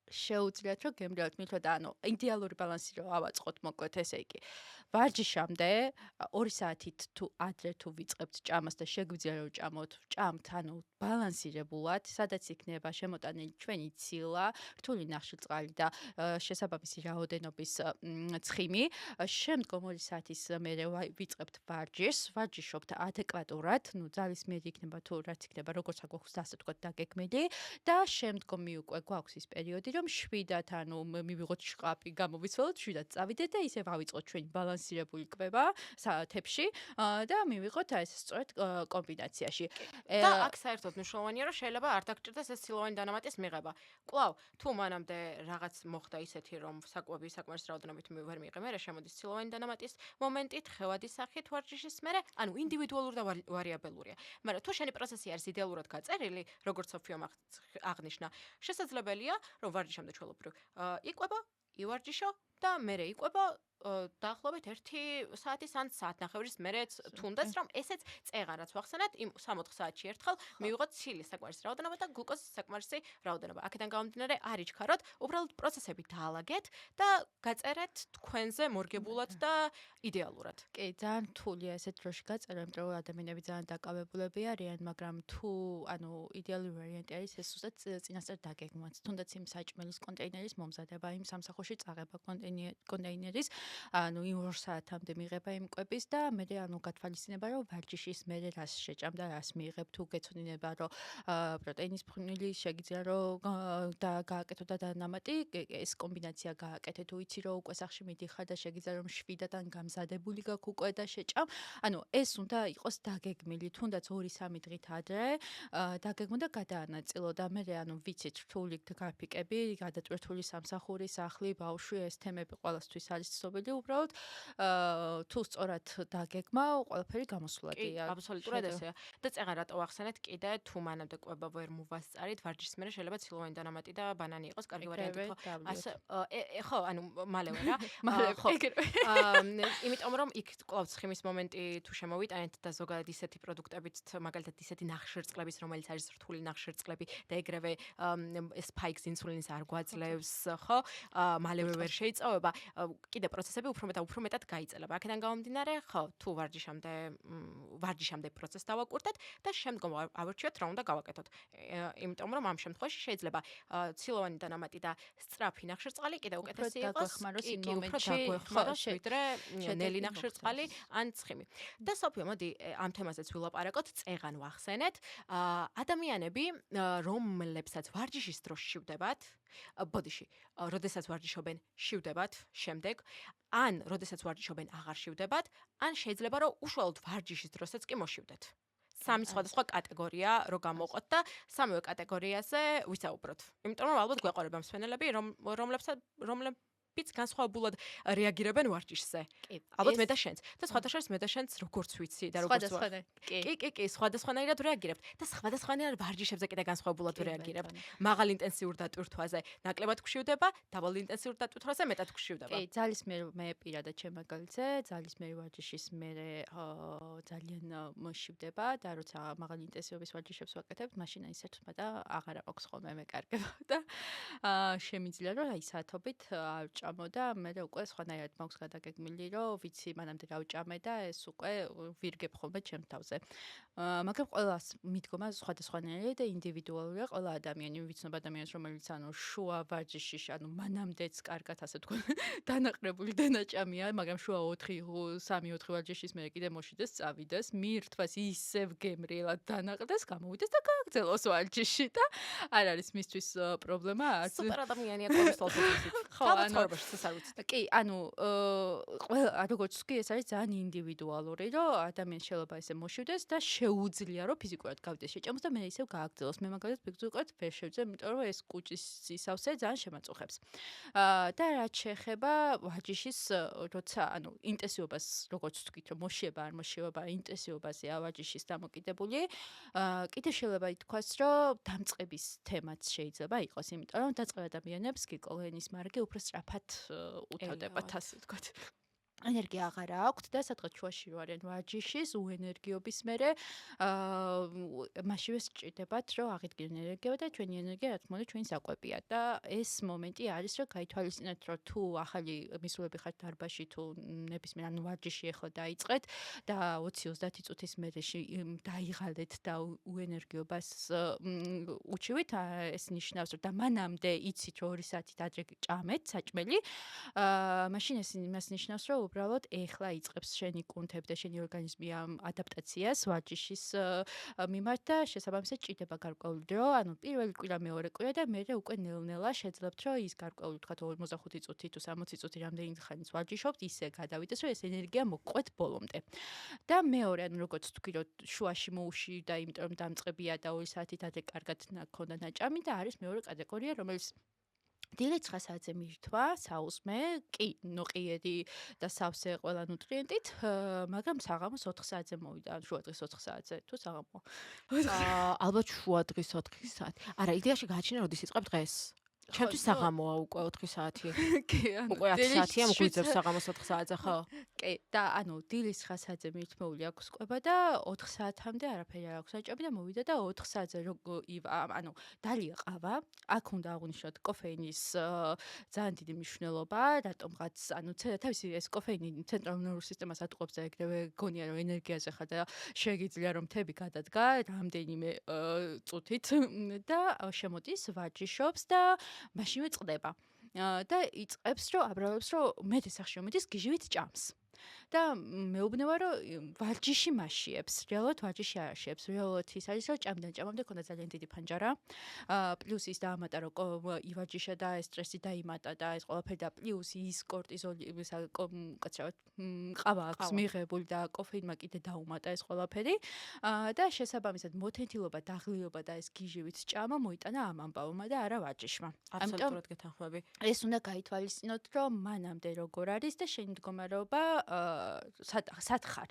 შეუძლიათ რომ გემრიელთ მithot და ანუ იდეალური ბალანსი რომ ავაწყოთ მოკლედ ესე იგი ვარჯიშამდე 2 საათით თუ ადრე თუ ვიწყებთ ჭამას და შეგვიძლია რომ ჭამოთ ჭამთ ანუ ბალანსირებულად სადაც იქნება შემოტანილი ჩვენი ცილა რთული ნახშირწყალი და შესაბამისი რაოდენობის ცხიმი შემდგომ 2 საათის მერე ვიწყებთ ვარჯიშობთ ადეკვატურად ნუ ძალის მერი იქნება თუ რაც იქნება როგორც აგვაქვს ასე თქვა დაგეგმილი და შემდგომი უკვე გვაქვს ის პერიოდი რომ 7-ად ანუ მივიღოთ შყაპი გამოვიცვალოთ 7-ად წავიდეთ და ისე ავიწყოთ ჩვენი ბალანსირებული კვება საათებში და მივიღოთ ეს სწორედ კომბინაციაში და აქ საერთოდ მნიშვნელოვანია რომ შეიძლება არ დაგჭირდეს ეს სილოვანი დანამატის მიღება. კვლავ თუ მანამდე რაღაც მოხდა ისეთი რომ საკვები საკმარისი რაოდენობით ვერ მიიღე, მერე შემოდის სილოვანი დანამატის მომენტით, ხევადის სახით ვარჯიშის მერე, ანუ ინდივიდუალური და ვარიაბელურია. მაგრამ თუ შენი პროცესი არის იდეალურად გაწერილი, როგორც სოფიომ აღნიშნა, შესაძლებელია რომ ვარჯიშამდე ჩვეულებრივ იყვება, ივარჯიშო და მერე იყვება დაახლოებით 1 საათის ან საათნახევრის მერეც თუნდაც რომ ესეც წეღან რაც ვახსენეთ იმ 60 საათში ერთხელ მივიღოთ ცილის საკმარისი რაოდენობა და გლუკოზის საკმარისი რაოდენობა. აქედან გამომდინარე არ იჩქაროთ, უბრალოდ პროცესები დაალაგეთ და გაწერეთ თქვენზე მორგებულად და იდეალურად. კი, ძალიან რთულია ესეთ დროში გაწერა, იმიტომ რომ ადამიანები ძალიან დაკავებულები არიან, მაგრამ თუ ანუ იდეალური ვარიანტი არის ეს უბრალოდ წინასწარ დაგეგმვათ. თუნდაც იმ საჭმელის კონტეინერის მომზადება, იმ სამსახურში წაღება კონტეინერის ანუ იმ 2 საათამდე მიღება იმ კვების და მე ანუ გათვალისწინება რომ ვარჯიშის მერე რას შეჭამ და რას მიიღებ თუ გეცოდინება რომ პროტეინის ფხვნილი შეგიძლია რომ და გააკეთო და დანამატი ეს კომბინაცია გააკეთე თუ იცი რომ უკვე სახში მიდიხარ და შეგიძლია რომ 7-დან გამზადებული გაქვს უკვე და შეჭამ ანუ ეს უნდა იყოს დაგეგმილი თუნდაც 2-3 დღით ადრე დაგეგმო და გადაანაწილო და მე ანუ ვიცით რთული გრაფიკები გადატვირთული სამსახური სახლი ბავშვი ეს თემები ყველასთვის არის ცნობილი უბრალოდ თუ სწორად დაგეგმა ყველაფერი გამოსვლადია. კი, აბსოლუტურად ესეა. და წეღან რატო ვახსენეთ კიდე თუ მანამდე კვება ვერ მოვასწარით, ვარჯიშის მერე შეიძლება ცილოვანი დანამატი და ბანანი იყოს კარგი ვარიანტი ხო? ასე ხო, ანუ მალევე რა. ხო. იმიტომ რომ იქ კვლავ ცხიმის მომენტი თუ შემოვიტანეთ და ზოგადად ისეთი პროდუქტებით, მაგალითად ისეთი ნახშირწყლების, რომელიც არის რთული ნახშირწყლები და ეგრევე სპაიქს ინსულინის არ გვაძლევს, ხო? მალევე ვერ შეიწოვება. კიდე პროცესები უფრო მეტად გაიწელება. აქედან გამომდინარე, ხო, თუ ვარჯიშამდე პროცესს დავაკურდეთ და შემდგომ ავარჩიოთ რა უნდა გავაკეთოთ. იმიტომ რომ ამ შემთხვევაში შეიძლება ცილოვანი დანამატი და სწრაფი ნახშირწყალი კიდე უკეთესი იყოს. კი, უფრო დაგვეხმაროს ვიდრე ნელი ნახშირწყალი ან ცხიმი. და სოფიო, მოდი ამ თემაზეც ვილაპარაკოთ, წეღან ვახსენეთ. ადამიანები, რომლებსაც ვარჯიშის დროს შევდებათ ბოდიში, როდესაც ვარჯიშობენ, შივდებათ შემდეგ, ან როდესაც ვარჯიშობენ, აღარ შივდებათ, ან შეიძლება რომ უშუალოდ ვარჯიშის დროსაც კი მოშივდეთ. სამი სხვადასხვა კატეგორია რო გამოყოთ და სამივე კატეგორიაზე ვისაუბროთ. იმიტომ რომ ალბათ გვეყარება მსმენელები, რომლებიც განსხვავებულად რეაგირებენ ვარჯიშზე. ალბათ მე და შენც. და სხვათა შორის მე და შენც როგორც ვიცი და როგორც კი, სხვადასხვანაირად რეაგირებთ და სხვადასხვანაირად ვარჯიშებზე კიდე განსხვავებულად რეაგირებთ. მაღალ ინტენსიურ დატვირთვაზე ნაკლებად გვშივდება, დაბალ ინტენსიურ დატვირთვაზე მეტად გვშივდება. კი, ძალისმიერ მე პირადად ჩემ მაგალითზე, ძალისმიერი ვარჯიშის მე ძალიან მოშივდება და როცა მაღალი ინტენსივობის ვარჯიშებს ვაკეთებ, მაშინ ისეთ და აღარა მაქვს ხოლმე მეკარგება და შემიძლია რომ აი საათობით ავჭამო და მე უკვე სხვანაირად მაქვს გადაგეგმილი რომ ვიცი მანამდე გავჭამე და ეს უკვე ვირგებ ხოლმე ჩემ თავზე. მაგრამ ყველას მიდგომა სხვადასხვანაირი და ინდივიდუალურია ყველა ადამიანი. ვიცნობ ადამიანს რომელიც შუა ვარჯიში, მანამდეც კარგად ასე თქვა დანაყრებული დანაჭამია, მაგრამ შუა 3-4 ვარჯიშის მერე კიდე მოშიდეს, წავიდეს, მიირთვას ისევ გემრიელად დანაყრდეს, გამოვიდეს და გააგრძელოს ვარჯიში და არ არის მისთვის პრობლემა არც. სუპერ ადამიანია კონსტალტაციაში. ხო, ცხოვრებაში ეს არ ვიცი. კი, ყველა როგორც კი ეს არის ძალიან ინდივიდუალური, რომ ადამიანს შეიძლება ესე მოშივდეს და შეუძლია რომ ფიზიკურად გავიდეს შეჭამოს და მე ისევ გააგრძელოს. მე მაგალითად ფიზიკურად ვერ შევძე, იმიტომ რომ ეს კუჭის სისავსე ძალიან შემაწუხებს. და რაც შეეხება ვარჯიშის, როცა ინტენსივობას როგორც თქვით, რომ მოშიება არ მოშიება, ინტენსივობაზეა ვარჯიშის დამოკიდებული. კიდე შეიძლება ითქვას, რომ დამწყების თემაც შეიძლება იყოს, იმიტომ რომ დაწყებ ადამიანებს გლიკოგენის მარგი უფრო სწრაფად უთავდებათ, ასე ვთქვათ. ენერგია აღარ აქვთ და სადღაც შუაში რო არიან ვარჯიშის უენერგიობის მერე მაშინვე სჭირდებათ რომ აღიდგნენ ენერგია და ჩვენი ენერგია რა თქმა უნდა ჩვენი საკვებია და ეს მომენტი არის რომ გაითვალისწინოთ რომ თუ ახალი მისულები ხართ დარბაზში თუ ნებისმიერ ვარჯიში ახლა დაიწყეთ და 20-30 წუთის მერე დაიღალეთ და უენერგიობას უჩივით ეს ნიშნავს რომ და მანამდე იცით რომ 2 საათით ადრე ჭამეთ საჭმელი მაშინ ეს იმას ნიშნავს რომ უბრალოდ ეხლა იწყებს შენი კუნთები და შენი ორგანიზმი ამ ადაპტაციას ვარჯიშის მიმართ და შესაბამისად ჭირდება გარკვეული დრო, პირველი კვირა, მეორე კვირა და მერე უკვე ნელ-ნელა შეძლებთ რომ ის გარკვეული თქვა 45 წუთი თუ 60 წუთი რამდენი ხანის ვარჯიშობთ, ისე გადავიდეს რომ ეს ენერგია მოგყვეთ ბოლომდე. და მეორე, როგორც თქვი რომ შუაში მოუშვიდა, იმიტომ რომ დამწყებია და 2 საათით ადრე კარგად ქონდა ნაჭამი და არის მეორე კატეგორია, რომელიც დილეცხა საათზე მიირთვა, საუზმე, კი, ნოყიერი და სავსე ყველა ნუტრიენტით, მაგრამ საღამოს 4 საათზე მოვიდა, შუა დღის 4 საათზე, თუ საღამო. ალბათ შუა დღის 4 საათი. არა, იდეაში გააჩინა როდის იწყებ დღეს. ჩემთვის საღამოა უკვე 4 საათი. კი, უკვე 10 საათია მოგვიძებს საღამოს 4 საათზე, ხო? კი, და დილის 9 საათზე მithმეული აქვს კვება და 4 საათამდე არაფერი არ აქვს საჭამი და მოვიდა და 4 საათზე დალია ყავა, აქ უნდა აღვნიშნოთ კოფეინის ძალიან დიდი მნიშვნელობა, რატომღაც თავისი ეს კოფეინი ცენტრალურ ნერვულ სისტემას ატყუებს და ეგრევე გონია რომ ენერგიაზე ხარ და შეგიძლია რომ თები გადადგა რამდენიმე წუთით და შემოდის ვარჯიშობს და მაშინვე წყდება და იწყებს რომ აბრალებს რომ მე დასახში მოდის გიჟივით ჭამს. და მეუბნება რომ ვარჯიში მაშიებს, რეალურად ვარჯიში არ აშიებს, რეალურად ის არის რომ ჭამდან ჭამამდე ქონდა ძალიან დიდი ფანჯარა. პლუს ის დაამატა რომ ივარჯიშა და ეს სტრესი დაიმატა და ეს ყველაფერი და პლუს ის კორტიზოლი კაცრავად ყავა აქვს მიღებული და კოფეინმა კიდე დაუმატა ეს ყველაფერი და შესაბამისად მოთენთილობა, დაღლილობა და ეს გიჟივით ჭამა მოიტანა ამ ამბავმა და არა ვარჯიშმა. აბსოლუტურად გეთანხმები. ეს უნდა გაითვალისწინოთ რომ მანამდე როგორ არის და შენი მდგომარეობა სად ხარ,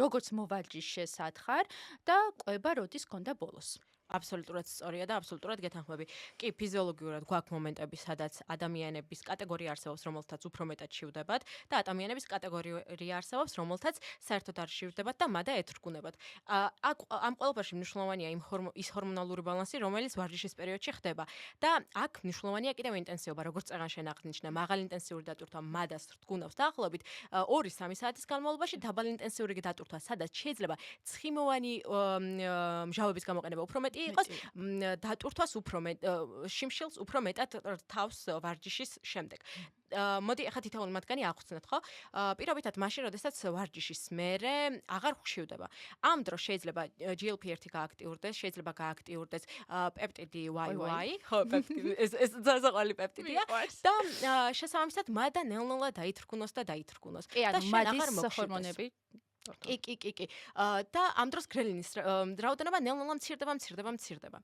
როგორც მოვარჯიშე სად ხარ და კვება როდის გონდა ბოლოს. აბსოლუტურად სწორია და აბსოლუტურად გეთანხმები. კი, ფიზიოლოგიურად გვაქვს მომენტები, სადაც ადამიანების კატეგორია არსებობს, რომელთაც უფრო მეტად შივდებათ და ადამიანების კატეგორია არსებობს, რომელთაც საერთოდ არ შივდებათ და მადა ეთრგუნებათ. ამ ყველაფერში მნიშვნელოვანია ის ჰორმონალური ბალანსი, რომელიც ვარჯიშის პერიოდში ხდება. და აქ მნიშვნელოვანია კიდევ ინტენსივობა, როგორც წეგან შენ აღნიშნე, მაღალი ინტენსიური დატვირთვა მადას რთგუნავს დაახლოებით 2-3 საათის განმავლობაში, დაბალი ინტენსიური დატვირთვა, სადაც შეიძლება ცხიმოვანი მჟავების გამოყენება უფრო მეტი კი იყოს დატვირთვას უფრო შიმშილს უფრო მეტად თავს ვარჯიშის შემდეგ. მოდი ახლა თითოეული მათგანი აღვხსნათ, ხო? პირობითად მაშინ, როდესაც ვარჯიშის მერე აღარ ხშირდება. ამ დროს შეიძლება GLP-1 გააქტიურდეს, შეიძლება გააქტიურდეს პეპტიდი YY, ხო, პეპტიდი ეს ზაზაყალი პეპტიდია და შესაბამისად მადა ნელ-ნელა დაითრგუნოს და დაითრგუნოს. და მადის ჰორმონები კი. და ამ დროს გრელინის რაოდენობა ნელ-ნელა მცირდება.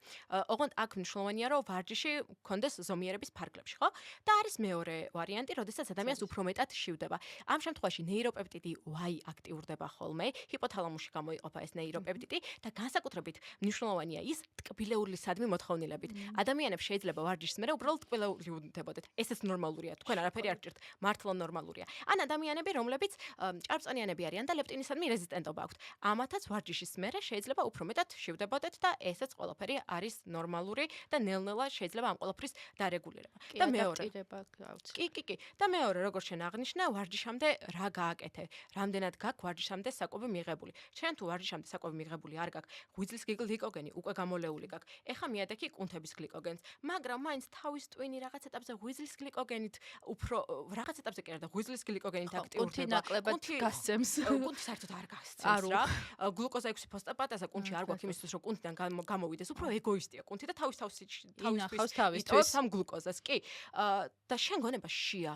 ოღონდ აქ მნიშვნელოვანია, რომ ვარჯიში გქონდეს ზომიერების ფარგლებში, ხო? და არის მეორე ვარიანტი, როდესაც ადამიანს უფრო მეტად შივდება. ამ შემთხვევაში ნეიროპეპტიდი Y აქტიურდება ხოლმე, ჰიპოთალამუსში გამოიყოფა ეს ნეიროპეპტიდი და განსაკუთრებით მნიშვნელოვანია ის ტკბილეულისადმი მოთხოვნილებით. ადამიანებს შეიძლება ვარჯიშის მერე უბრალოდ ტკბილეული უნდებოდეთ. ესეც ნორმალურია. თქვენ არაფერი არ გჭირთ, მართლა ნორმალურია. ან ადამიანები, რომლებიც ჭარბწონიანები არიან და ლეპტინის სადმი რეზისტენტობა აქვთ. ამათაც ვარჯიშის მერე შეიძლება უფრო მეტად შევდებოდეთ და ესეც ყველაფერი არის ნორმალური და ნელ-ნელა შეიძლება ამ ყველაფრის დარეგულირება. და მეორე. კი. და მეორე, როგორც შენ აღნიშნა, ვარჯიშამდე რა გააკეთე? რამდენად გაქვს ვარჯიშამდე საკვები მიღებული? შენ თუ ვარჯიშამდე საკვები მიღებული არ გაქვს, ღვიძლის გლიკოგენი უკვე გამოლეული გაქვს. ეხა მიადექი კუნთების გლიკოგენს, მაგრამ მაინც თავის ტვინი რაღაც ეტაპზე ღვიძლის გლიკოგენით უფრო რაღაც ეტაპზე კი არა და ღვიძლის გლიკოგენით აქტიურდება. კუნთი ნაკლებად გასცემს. კუნთი საერთოდ არ გასცემს რა. გლუკოზა 6 ფოსფატაზე კუნთი არ გვაქვს იმისთვის რომ კუნთიდან გამოვიდეს. უფრო ეგოისტია კუნთი და თავისთვის ამ გლუკოზას. კი. და შენ გონება შია.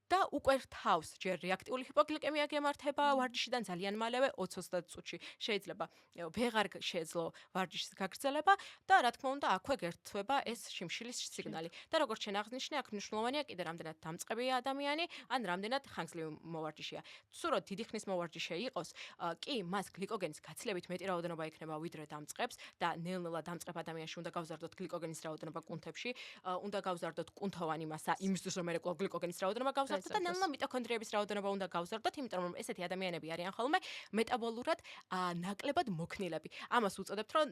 და უკვე თავს ჯერ რეაქტიული ჰიპოგლიკემია გემართება ვარჯიშიდან ძალიან მალევე 20-30 წუთში შეიძლება ვეღარ შეეძლო ვარჯიშის გაგრძელება და რა თქმა უნდა აქვე გერთვება ეს შიმშილის სიგნალი და როგორც შენ აღნიშნე აქ მნიშვნელოვანია კიდე რამდენად დამწყებია ადამიანი ან რამდენად ხანგრძლივი მოვარჯიშეა სურო დიდი ხნის მოვარჯიშე იყოს კი მას გლიკოგენის გაცილებით მეტი რაოდენობა იქნება ვიდრე დამწყებს და ნელ-ნელა დამწყებ ადამიანში უნდა გავზარდოთ გლიკოგენის რაოდენობა კუნთებში უნდა გავზარდოთ კუნთოვანი მასა იმისთვის რომ მე გლიკოგენის რაოდენობა გავზარდოთ და ნელ-ნელა მიტოქონდრიების რაოდენობა უნდა გავზარდოთ, იმიტომ რომ ესეთი ადამიანები არიან ხოლმე მეტაბოლურად ნაკლებად მოქნილები. ამას უწოდებთ, რომ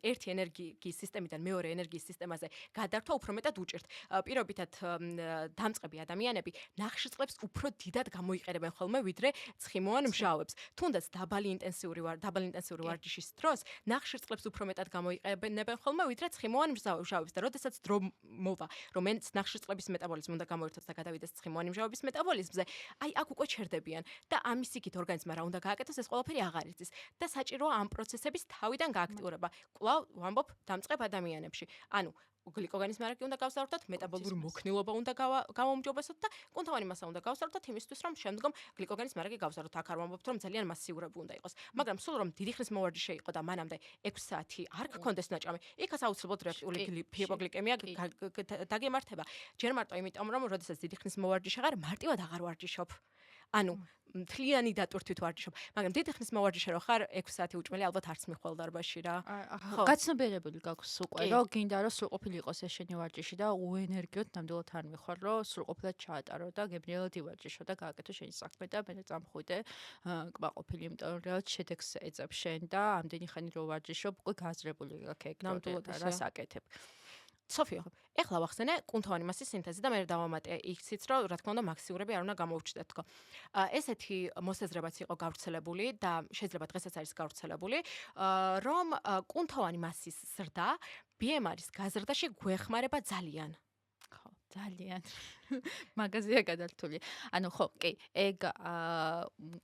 ერთი ენერგიის სისტემიდან მეორე ენერგიის სისტემაზე გადართვა უფრო მეტად უჭირთ. პირობითად დამწყები ადამიანები ნახშირწყლებს უფრო დიდად გამოიყენებენ ხოლმე, ვიდრე ცხიმოვან მჟავებს. თუნდაც დაბალი ინტენსიური ვარჯიშის დროს ნახშირწყლებს უფრო მეტად გამოიყენებენ ხოლმე, ვიდრე ცხიმოვან მჟავებს და როდესაც დრო მოვა, რომ ნახშირწყლების მეტაბოლიზმი უნდა გამოირთოს და გადავიდეს ცხიმოვანი მჟავების მეტაბოლიზმზე, აი აქ უკვე ჩერდებიან და ამის იქით ორგანიზმმა რა უნდა გააკეთოს, ეს ყველაფერი აღარ იცის და საჭიროა ამ პროცესების თავიდან გააქტიურება. კვლავ ვამბობ დამწყებ ადამიანებში. ანუ გლიკოგენის მარაგი უნდა გავზარდოთ, მეტაბოლური მოქნილობა უნდა გავაუმჯობესოთ და კუნთოვანი მასა უნდა გავზარდოთ იმისთვის, რომ შემდგომ გლიკოგენის მარაგი გავზარდოთ. აქ არ ვამბობთ, რომ ძალიან მასიურები უნდა იყოს, მაგრამ სულ რომ დიდი ხნის მოვარჯიშე იყო და მანამდე 6 საათი არ გქონდეს ნაწამი, იქაც აუცილებლად რეაქტიული ჰიპოგლიკემია დაგემართება. ჯერ მარტო იმიტომ, რომ როდესაც დიდი ხნის მოვარჯიშე ხარ, მარტივად აღარ ვარჯიშობ. ანუ მთლიანი დატვირთვით ვარჯიშობ, მაგრამ დიდი ხნის მოვარჯიშე რო ხარ 6 საათი უჭმელი ალბათ არც მიხვალ დარბაზში რა. გაცნობიერებული გაქვს უკვე, რომ გინდა რომ სრულყოფილი იყოს ეს შენი ვარჯიში და უენერგიოდ ნამდვილად არ მიხვალ, რომ სრულყოფილად ჩაატარო და გებრიელად ივარჯიშო და გააკეთო შენი საქმე და მე წამხვიდე კმაყოფილი, იმიტომ რომ რეალურად შედეგს ეძებ შენ და ამდენი ხანი რო ვარჯიშობ, უკვე გააზრებული გაქვს ეგ რას აკეთებ. სოფიო, ეხლა ვახსენე კუნთოვანი მასის სინთეზი და მე დავამატე იქციც, რომ რა თქმა უნდა მაქსიურები არ უნდა გამოუჩნდეთ თქო. ესეთი მოსაზრებაც იყო გავრცელებული და შეიძლება დღესაც არის გავრცელებული, რომ კუნთოვანი მასის ზრდა BMR-ის გაზრდაში გვეხმარება ძალიან. ხო, ძალიან. მაგაზია გადართული. ანუ ხო, კი, ეგ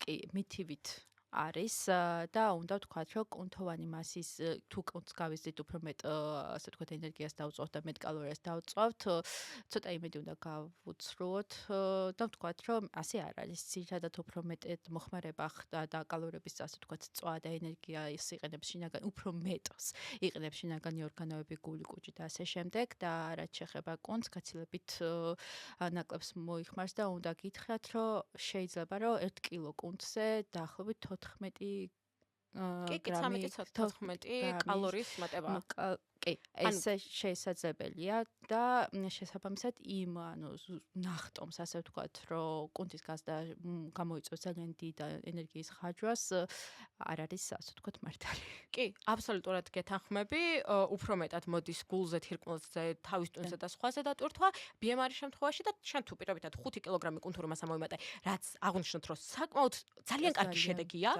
კი მითივით არის და უნდა ვთქვათ, რომ კუნთოვანი მასის თუ კუნთს გავიზრდით უფრო მეტ, ასე ვთქვათ, ენერგიას დავუწყავთ და მეტ კალორიას დავუწყავთ, ცოტა იმედი უნდა გავუცრუოთ და ვთქვათ, რომ ასე არ არის. ძირითადად უფრო მეტად მოხმარება ხდა და კალორიების, ასე ვთქვათ, წვა და ენერგია ის იყენებს შინაგანი, უფრო მეტს იყენებს შინაგანი ორგანოები, გული, კუჭი და ასე შემდეგ და რაც შეეხება კუნთს, გაცილებით ნაკლებს მოიხმარს და უნდა გითხრათ, რომ შეიძლება, რომ 1 კილო კუნთზე დაახლოებით 14 გრამი 14 კალორიის მატება. კი, ეს შესაძლებელია და შესაბამისად იმ ანუ ნახტომს, ასე ვთქვათ, რომ კუნთის გაზრდა გამოიწვევს ძალიან დიდ ენერგიის ხარჯვას, არ არის, ასე ვთქვათ, მართალი. კი, აბსოლუტურად გეთანხმები, უფრო მეტად მოდის გულზე, თირკმელზე, თავის ტვინზე და სხვაზე დატვირთვა, BMR-ის შემთხვევაში და შენ თუ პირობითად 5 კილოგრამი კუნთური მასა მოიმატე, რაც აღნიშნოთ, რომ საკმაოდ ძალიან კარგი შედეგია,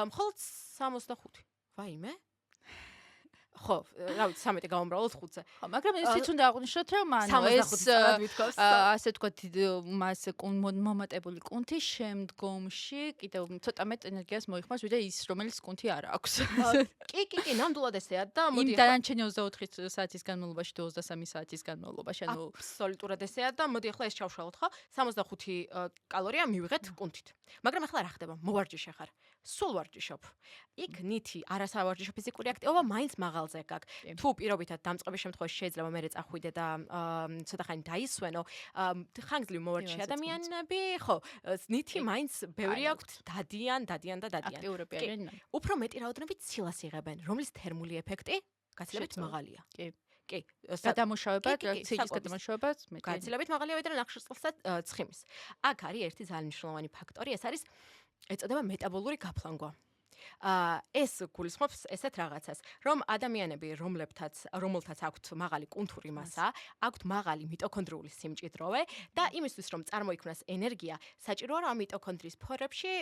მხოლოდ 65. ვაიმე? ხო, რა ვიცი, 13 გავუმრავლოთ 5-ზე. ხო, მაგრამ ისიც უნდა აღვნიშნოთ, რომ ეს 75 წელად ვითქოს. ასე ვთქვათ, მას მომატებული კუნთი შემდგომში კიდევ ცოტა მეტ ენერგიას მოიხმარს, ვიდრე ის, რომელიც კუნთი არ აქვს. კი, ნამდვილად ესეა და იმ მოდი დანარჩენი 24 საათის განმავლობაში თუ 23 საათის განმავლობაში, აბსოლუტურად ესეა და მოდი ახლა ეს ჩავშალოთ, ხო? 65 კალორია მივიღეთ კუნთით. მაგრამ ახლა რა ხდება? მოვარჯიშე ხარ. სულ ვარჯიშობ. იქ ნითი არასავარჯიშო ფიზიკური აქტივობა მაინც მაღალზე გაქვს. თუ პირობითად დამწყების შემთხვევაში შეიძლება მე წახვიდე და ცოტა ხანი დაისვენო, ხანგრძლივ მოვარჯიშე ადამიანები, ხო, ნითი მაინც ბევრი აქვთ დადიან. აქტიურები არიან. უფრო მეტი რაოდენობით ცილას იღებენ, რომლის თერმული ეფექტი გაცილებით მაღალია. კი. გადამუშავება, ცილის გადამუშავება მეტი. გაცილებით მაღალია ვიდრე ნახშირწყალსა ცხიმის. აქ არის ერთი ძალიან მნიშვნელოვანი ფაქტორი, ეს არის ეწოდება მეტაბოლური გაფლანგვა. ეს გულისხმობს ესეთ რაღაცას, რომ ადამიანები, რომელთაც აქვთ მაღალი კუნთური მასა, აქვთ მაღალი მიტოქონდრიული სიმჭიდროვე და იმისთვის, რომ წარმოიქმნას ენერგია, საჭიროა რომ მიტოქონდრიის ფორებში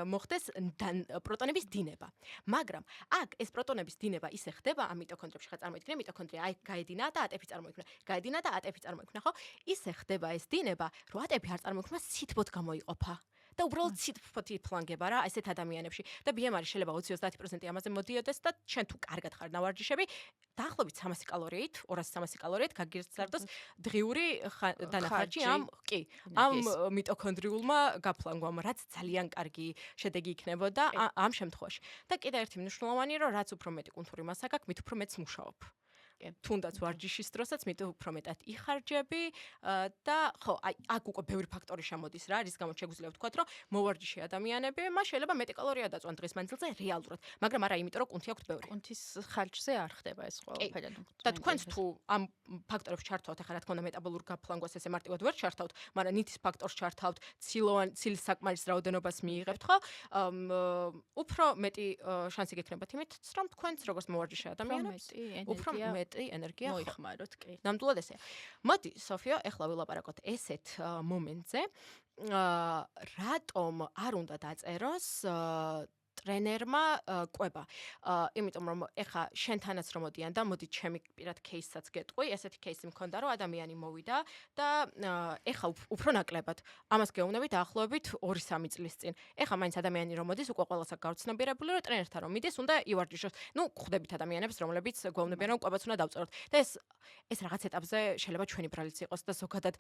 მოხდეს პროტონების დინება. მაგრამ აქ ეს პროტონების დინება ისე ხდება ამ მიტოქონდრიებში, ხა წარმოიქმნა მიტოქონდრია, აი გაედინა და ატეფი წარმოიქმნა, ხო? ისე ხდება ეს დინება, რომ ატეფი არ წარმოიქმნა, სითბოდ გამოიყოფა. და უბრალოდ სითბოთი ფლანგება რა ესეთ ადამიანებში და BMR შეიძლება 20-30% ამაზე მოდიოდეს და ჩვენ თუ კარგად ხარ ნავარჯიშები დაახლოებით 300 კალორიით 200-300 კალორიით გაგირცარდოს დღიური დანახარჯი ამ მიტოქონდრიულმა გაფლანგვამ რაც ძალიან კარგი შედეგი იქნებოდა ამ შემთხვევაში და კიდე ერთი მნიშვნელოვანი რომ რაც უფრო მეტი კუნთური მასა გაქვს მით უფრო მეტს მუშაობ თუნდაც ვარჯიშის დროსაც მით უფრო მეტად იხარჯები და ხო აი აქ უკვე ბევრი ფაქტორი შემოდის რა რის გამოც შეგვიძლია ვთქვათ რომ მოვარჯიშე ადამიანები მას შეიძლება მეტი კალორია დაწვან დღის მანძილზე რეალურად მაგრამ არა იმიტომ რომ კუნთი აქვთ ბევრი კუნთის ხარჯზე არ ხდება ეს ყველაფერი და თქვენც თუ ამ ფაქტორებს ჩართავთ ახლა რა თქმა უნდა მეტაბოლურ გაფლანგვას ესე მარტივად ვერ ჩართავთ მაგრამ ნითის ფაქტორს ჩართავთ ცილის საკმარის რაოდენობას მიიღებთ ხო უფრო მეტი შანსი გექნებათ იმით რომ თქვენც როგორც მოვარჯიშე ადამიანებს უფრო მეტი ენერგია მოიხმაროთ კი ნამდვილად ესეა მოდი სოფიო ეხლა ვილაპარაკოთ ესეთ მომენტზე რატომ არ უნდა დაწეროს ტრენერმა ყვება. იმიტომ რომ ეხა შენთანაც რომ მოდიან და მოდი ჩემი პირად кейსსაც გეტყვი, ესეთი кейსი მქონდა რომ ადამიანი მოვიდა და ეხა უფრო ნაკლებად ამას გეუბნები დაახლოებით 2-3 წლის წინ. ეხა მაინც ადამიანი რომ მოდის, უკვე ყველას აქვს გაუცნობიერებული რომ ტრენერთან რომ მიდის, უნდა ივარჯიშოს. ნუ ხვდებით ადამიანებს, რომლებიც გეუბნებიან რომ ყვებაც უნდა დავწეროთ. და ეს რაღაც ეტაპზე შეიძლება ჩვენი ბრალიც იყოს და ზოგადად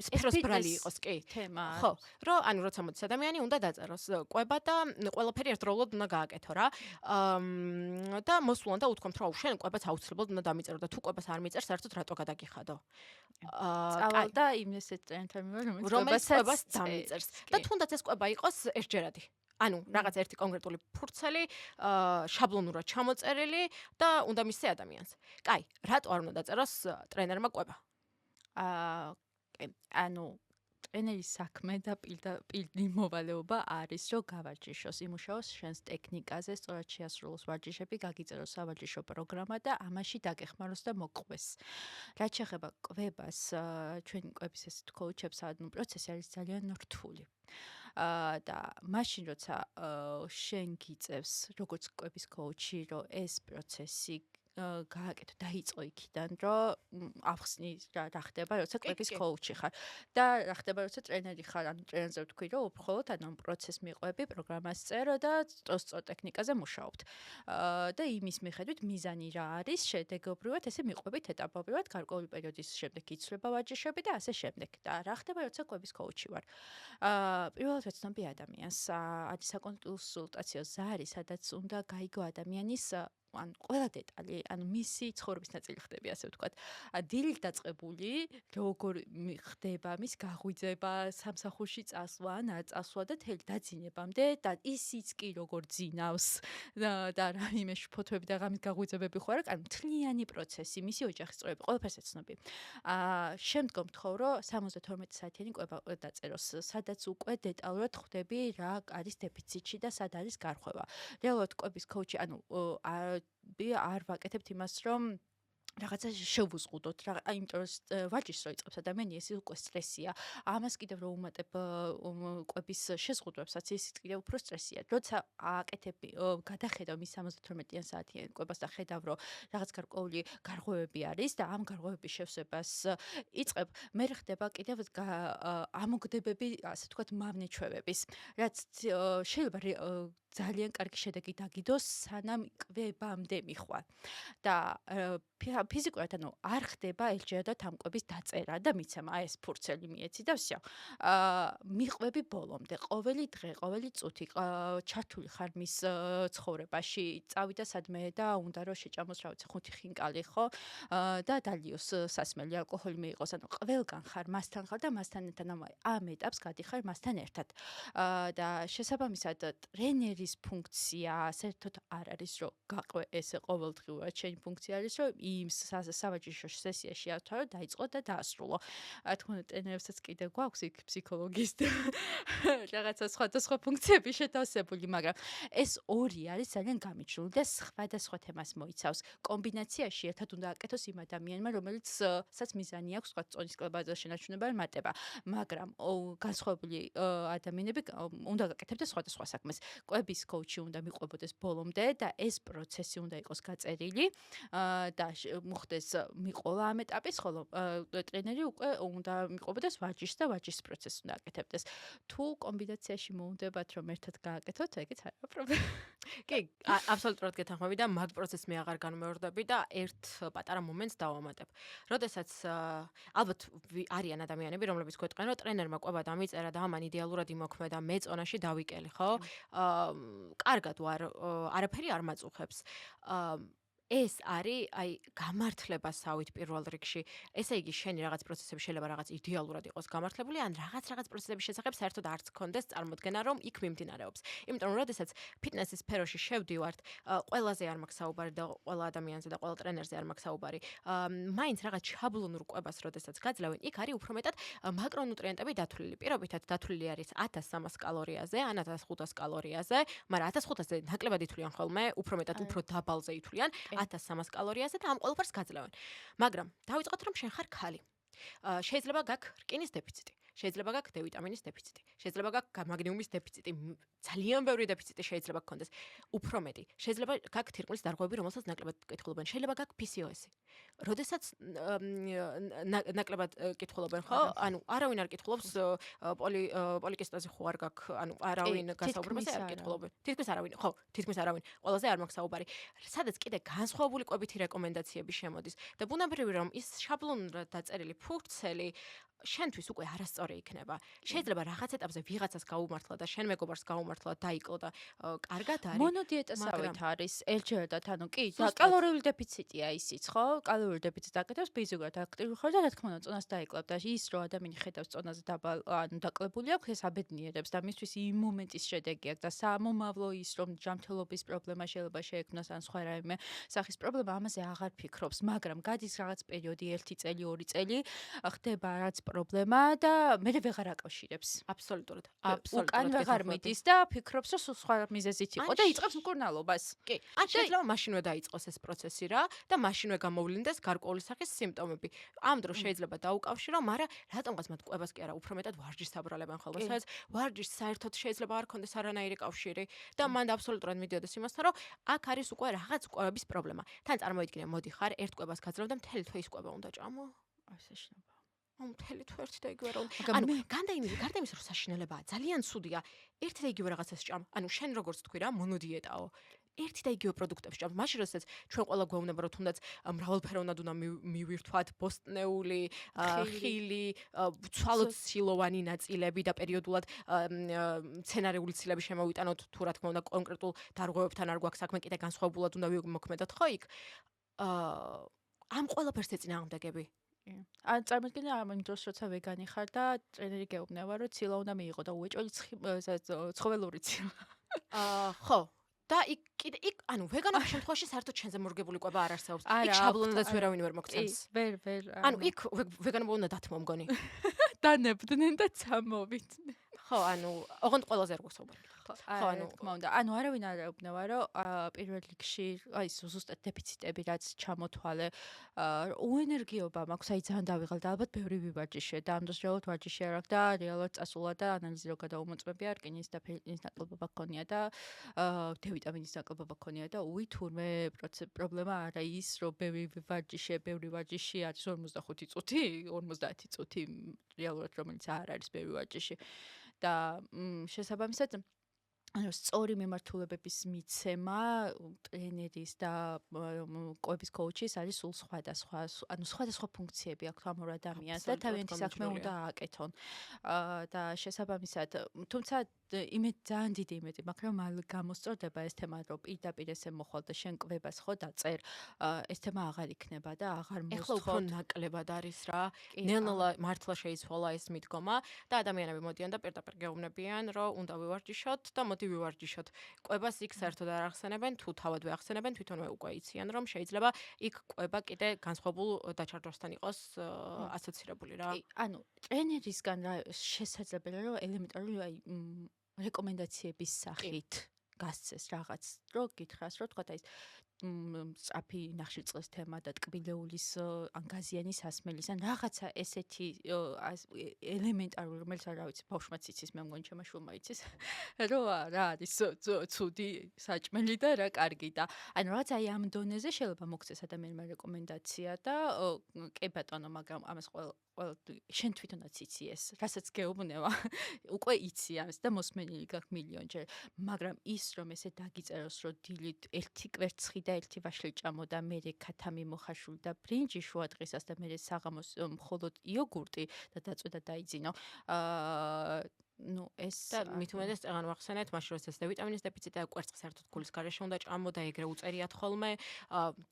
სფეროს ბრალი იყოს, კი. თემა. ხო, რომ ანუ როცა მოდის ადამიანი უნდა დაწეროს ყვება და ყველაფერი ერთდროულად უნდა გააკეთო რა. და მოსულან და უთქვამთ რომ შენ ყვებას აუცილებლად უნდა დამიწერო და თუ ყვებას არ მიწერს, საერთოდ რატო გადაგიხადო. წავალ და იმ ესეთ ტრენერთან რომელიც ყვებას დამიწერს. და თუნდაც ეს ყვება იყოს ერთჯერადი. ანუ რაღაც ერთი კონკრეტული ფურცელი, შაბლონურად ჩამოწერილი და უნდა მისცე ადამიანს. კაი, რატო არ უნდა დაწეროს ტრენერმა ყვება? ანუ ტრენერის საქმე და პირდაპირ მოვალეობა არის, რომ გავარჯიშოს, იმუშაოს შენს ტექნიკაზე, სწორად შეასრულოს ვარჯიშები, გაგიწეროს სავარჯიშო პროგრამა და ამაში დაგეხმაროს და მოყვეს. რაც შეეხება ყვებას, ჩვენი ყვების ესეთ კოუჩებს, ანუ პროცესი არის ძალიან რთული. და მაშინ როცა შენ გიწევს როგორც ყვების კოუჩი, რომ ეს პროცესი გააკეთო დაიწყო იქიდან რომ ახსნი რა ხდება როცა ყვების კოუჩი ხარ და რა ხდება როცა ტრენერი ხარ ანუ ტრენერზე ვთქვი რომ უბრალოდ ანუ პროცესს მიყვები პროგრამას წერო და სწორ ტექნიკაზე მუშაობთ და იმის მიხედვით მიზანი რა არის შედეგობრივად ესე მიყვებით ეტაპობრივად გარკვეული პერიოდის შემდეგ იცვლება ვარჯიშები და ასე შემდეგ და რა ხდება როცა ყვების კოუჩი ვარ პირველად ვეცნობი ადამიანს არის საკონსულტაციო ზარი სადაც უნდა გაიგო ადამიანის ან ყველა დეტალი, ანუ მისი ცხოვრების ნაწილი ხდება, ასე ვთქვათ. დილით დაწყებული, როგორ ხდება მის გაღვიძება, სამსახურში წასვლა, ან არ წასვლა და თელი დაძინებამდე და ისიც კი როგორ ძინავს და რაიმე ფოთოები და ღამის გაღვიძებები ხო არა, ანუ მთლიანი პროცესი, მისი ოჯახის წევრები, ყველაფერს ეცნობი. შემდგომ თხოვ, რომ 72 საათიანი ყვება დაწეროს, სადაც უკვე დეტალურად ხვდები რა არის დეფიციტში და სად არის გარღვევა. რეალურად ყვების კოუჩი, ანუ არ ვაკეთებთ იმას, რომ რაღაცა შევუზღუდოთ, იმიტომ რომ ვაჭის რო იწყებს ადამიანი, ეს უკვე სტრესია. ამას კიდევ რო უმატებ კვების შეზღუდვებსაც, ის კიდევ უფრო სტრესია. როცა აკეთებ, გადახედავ მის 78-იან საათიან კვებას და ხედავ, რომ რაღაც გარკვეული გარღვევები არის და ამ გარღვევების შევსებას იწყებ, მე ხდება კიდევ ამოგდებები, ასე ვთქვათ, მავნეჩვევების, რაც შეიძლება ძალიან კარგი შედეგი დაგიდოს, სანამ კვებამდე მიხვა. და ფიზიკურად არ ხდება ელჯერადად ამ კვების დაწერა და მიცემა, აი ეს ფურცელი მიეცი და всё. მიყვები ბოლომდე, ყოველი დღე, ყოველი წუთი ჩართული ხარ მის ცხოვრებაში, წავიდა სადმე და უნდა რომ შეჭამოს რა ვიცი 5 ხინკალი, ხო? და დალიოს სასმელი, ალკოჰოლი მიიღოს, ანუ ყველგან ხარ, მასთან ხარ და მასთან ერთად ამ ეტაპს გადიხარ მასთან ერთად. და შესაბამისად ტრენერის ფუნქცია საერთოდ არ არის რომ გაყვე ესე ყოველდღიურად შენი ფუნქცია არის რომ იმ სავაჭრო სესიაში ავთავო დაიწყო და დაასრულო. თქო ტრენერებსაც კიდე გვაქვს იქ ფსიქოლოგის და რაღაცა სხვადასხვა ფუნქციები შეთავსებული, მაგრამ ეს ორი არის ძალიან გამიჩნეული და სხვადასხვა თემას მოიცავს. კომბინაციაში ერთად უნდა აკეთოს იმ ადამიანმა, რომელიცაც მიზანი აქვს სხვა წონის კლებაზე შენარჩუნება არ მატება, მაგრამ განსხვავებული ადამიანები უნდა გაკეთებდეს სხვადასხვა საქმეს. კვების კოუჩი უნდა მიყვებოდეს ბოლომდე და ეს პროცესი უნდა იყოს გაწერილი და მოხდეს მიყოლა ამ ეტაპის, ხოლო ტრენერი უკვე უნდა მიყვებოდეს ვარჯიშს და ვარჯიშის პროცესს უნდა აკეთებდეს. თუ კომბინაციაში მოუნდებათ რომ ერთად გააკეთოთ, ეგეც არა პრობლემა. კი, აბსოლუტურად გეთანხმები და მაგ პროცესს მე აღარ განმეორდები და ერთ პატარა მომენტს დავამატებ. როდესაც ალბათ არიან ადამიანები, რომლებიც გვეტყვიან, რომ ტრენერმა კვება დამიწერა და ამან იდეალურად იმოქმედა, მე წონაში დავიკელი, ხო? კარგად ვარ, არაფერი არ მაწუხებს. ეს არის აი გამართლებასავით პირველ რიგში. ესე იგი შენი რაღაც პროცესები შეიძლება რაღაც იდეალურად იყოს გამართლებული, ან რაღაც პროცესების შესახებ საერთოდ არც გქონდეს წარმოდგენა, რომ იქ მიმდინარეობს. იმიტომ რომ როდესაც ფიტნესის სფეროში შევდივართ, ყველაზე არ მაქვს საუბარი და ყველა ადამიანზე და ყველა ტრენერზე არ მაქვს საუბარი. მაინც რაღაც შაბლონურ კვებას როდესაც გაძლევენ, იქ არის უფრო მეტად მაკრონუტრიენტები დათვლილი. პირობითად დათვლილი არის 1300 კალორიაზე, ან 1500 კალორიაზე, მაგრამ 1500-ზე ნაკლებად ითვლიან ხოლმე, უფრო მეტად უფრო დაბალზე ითვლიან. 1300 კალორიაზე და ამ ყველაფერს გაძლევენ. მაგრამ დავიწყოთ რომ შენ ხარ ქალი. შეიძლება გაქვს რკინის დეფიციტი, შეიძლება გაქვს D ვიტამინის დეფიციტი, შეიძლება გაქვს მაგნიუმის დეფიციტი, ძალიან ბევრი დეფიციტი შეიძლება გქონდეს. უფრო მეტი, შეიძლება გაქვს თირკმლის დარღვევები, რომელსაც ნაკლებად კითხულობენ, შეიძლება გაქვს PCOS-ი. როდესაც ნაკლებად კითხულობენ, ხო? ანუ არავინ არ კითხულობს პოლიკისტოზი ხო არ გაქვს, ანუ არავინ გასაუბრებას არ კითხულობენ. თითქმის არავინ, ხო, თითქმის არავინ. ყველაზე არ მაქვს საუბარი. სადაც კიდე განსხვავებული კვებითი რეკომენდაციები შემოდის და ბუნებრივი რომ ის შაბლონურად დაწერილი ფურცელი შენთვის უკვე არასწორი იქნება. შეიძლება რაღაც ეტაპზე ვიღაცას გაუმართლა და შენ მეგობარს გაუმართლა დაიკლო და კარგად არის. მონოდიეტასავით არის ელჯერადად, ანუ კი, და კალორიული დეფიციტია ისიც, ხო? კალორიული დეფიციტს აკეთებს, ფიზიკურად აქტიური ხარ და რა თქმა უნდა, წონას დაიკლებ და ის რომ ადამიანი ხედავს წონაზე დაბალ, ანუ დაკლებული აქვს, ეს აბედნიერებს და მისთვის იმ მომენტის შედეგი აქვს და სამომავლო ის რომ ჯანმრთელობის პრობლემა შეიძლება შეექმნას ან სხვა რაიმე სახის პრობლემა, ამაზე აღარ ფიქრობს, მაგრამ გადის რაღაც პერიოდი, 1 წელი, 2 წელი, ხდება რაც პრობლემა და მე ვეღარ აკავშირებს. აბსოლუტურად. უკან ვეღარ მიდის და ფიქრობს, რომ სხვა მიზეზით იყო და იწყებს მკურნალობას. კი. ან შეიძლება მაშინვე დაიწყოს ეს პროცესი რა და მაშინვე გამოვლინდეს გარკვეული სახის სიმპტომები. ამ დროს შეიძლება დაუკავშირო, მაგრამ რატომღაც მათ კვებას კი არა, უფრო მეტად ვარჯიშს აბრალებენ ხოლმე. სადაც ვარჯიშს საერთოდ შეიძლება არ ქონდეს არანაირი კავშირი და მან აბსოლუტურად მიდიოდეს იმასთან, რომ აქ არის უკვე რაღაც კვების პრობლემა. თან წარმოიდგინე, მოდი ხარ, ერთ კვებას გაძლევ და მთელი თვე ის კვება უნდა ჭამო. აი საშინელება. მთელი თვე ერთი და იგივე რომ ანუ გარდა იმის რომ საშინელებაა, ძალიან ცუდია. ერთი და იგივე რაღაცას ჭამ. ანუ შენ როგორც თქვი რა, მონოდიეტაო. ერთი და იგივე პროდუქტებს ჭამ. მაშინ როდესაც ჩვენ ყველა გვეუბნება რომ თუნდაც მრავალფეროვნად უნდა მივირთვათ ბოსტნეული, ხილი, ცვალოთ სილოვანი ნაწილები და პერიოდულად მცენარეული ცილები შემოვიტანოთ, თუ რა თქმა უნდა კონკრეტულ დარღვევებთან არ გვაქვს საქმე, კიდე განსხვავებულად უნდა ვიმოქმედოთ, ხო იქ? ამ ყველაფერს ეწინააღმდეგები. ან წარმოიდგინე ამ დროს როცა ვეგანი ხარ და ტრენერი გეუბნება რომ ცილა უნდა მიიღო და უეჭველი ცხოველური ცილა. ხო. და იქ ანუ ვეგანობის შემთხვევაში საერთოდ შენზე მორგებული კვება არ არსებობს. იქ შაბლონადაც ვერავინ ვერ მოგცემს. ვერ. ანუ იქ ვეგანობა უნდა დათმო მგონი. დანებდნენ და წამოვიდნენ. ხო, ანუ ოღონდ ყველაზე არ გვასაუბარეთ. ხო, რა თქმა უნდა. ანუ არავინ არ ეუბნება, რომ პირველ რიგში აი ზუსტად დეფიციტები რაც ჩამოთვალე, უენერგიობა მაქვს, აი ძალიან დავიღალ და ალბათ ბევრი ვივარჯიშე და ამ დროს რეალურად ვარჯიში არ აქვს და რეალურად წასულა და ანალიზი რო გადაუმოწმებია, რკინის და ფერიტინის ნაკლებობა ქონია და დ-ვიტამინის ნაკლებობა ქონია და უი თურმე პრობლემა არა ის, რომ ბევრი ვარჯიშე, ბევრი ვარჯიში არის 45 წუთი, 50 წუთი რეალურად რომელიც არ არის ბევრი ვარჯიში და შესაბამისად ანუ სწორი მიმართულებების მიცემა ტრენერის და კვების კოუჩის არის სულ სხვადასხვა, ანუ სხვადასხვა ფუნქციები აქვს ამ ორ ადამიანს და თავიანთი საქმე უნდა ააკეთონ. და შესაბამისად, თუმცა იმედ ძალიან დიდი იმედი მაქვს, რომ მალე გამოსწორდება ეს თემა, რომ პირდაპირ ესე მოხვალ და შენ კვებას ხო დაწერ, ეს თემა აღარ იქნება და აღარ ეხლა მოსთხოვ. უფრო ნაკლებად არის რა. ნელა მართლა შეიცვალა ეს მიდგომა და ადამიანები მოდიან და პირდაპირ გეუბნებიან, რომ უნდა ვივარჯიშოთ და მოდი ვივარჯიშოთ. კვებას იქ საერთოდ არ ახსენებენ, თუ თავად ვეახსენებენ, თვითონვე უკვე იციან, რომ შეიძლება იქ კვება კიდე განსხვავებულ დაჩარჯვასთან იყოს ასოცირებული რა. კი, ანუ ტრენერისგან რა შესაძლებელია, რომ ელემენტარული აი რეკომენდაციების სახით გასცეს რაღაც, რომ გითხრას, რომ თქვა ის სწრაფი ნახშირწყლის თემა და ტკბილეულის ან გაზიანის ასმელის ან რაღაცა ესეთი ელემენტარული, რომელიც არ ვიცი, ბავშვმაც იცის, მე მგონი ჩემმა შვილმა იცის, რომ რა არის ცუდი საჭმელი და რა კარგი და ანუ რაღაც აი ამ დონეზე შეიძლება მოგცეს ადამიანმა რეკომენდაცია და კი ბატონო, მაგრამ ამას ყველა შენ თვითონაც იცი ეს, რასაც გეუბნება, უკვე იცი ამას და მოსმენილი გაქვს მილიონჯერ, მაგრამ ის რომ ესე დაგიწეროს, რომ დილით ერთი კვერცხი და ერთი ვაშლი ჭამოდა, მერე ქათამი მოხაშული და ბრინჯი შუადღისას და მერე საღამოს მხოლოდ იოგურტი და დაწვედა დაიძინო. ნუ ეს და მით უმეტეს წეგან ვახსენეთ, მაშინ როდესაც დ-ვიტამინის დეფიციტი და კვერცხს საერთოდ გულის გარეშე უნდა ჭამო და ეგრე უწერიათ ხოლმე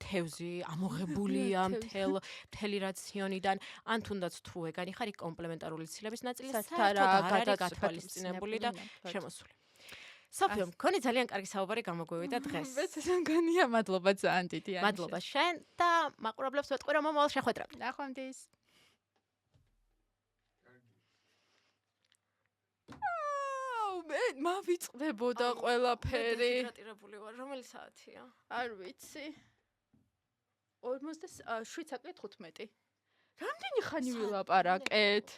თევზი ამოღებულია მთელი რაციონიდან, ან თუნდაც თუ ვეგანი ხარ, იქ კომპლემენტარული ცილების ნაწილი საერთოდ არ არის გათვალისწინებული და შემოსული. სოფიო, მქონი ძალიან კარგი საუბარი გამოგვივიდა დღეს. მეც ეს მგონია, მადლობა ძალიან დიდი. მადლობა შენ და მაყურებლებს ვეტყვი, რომ მომავალ შეხვედრამდე. ნახვამდის. მე მავიწყდებოდა ყველაფერი. ჰიდრატირებული ვარ, რომელი საათია? არ ვიცი. 47 საკლე 15. რამდენი ხანი ვილაპარაკეთ?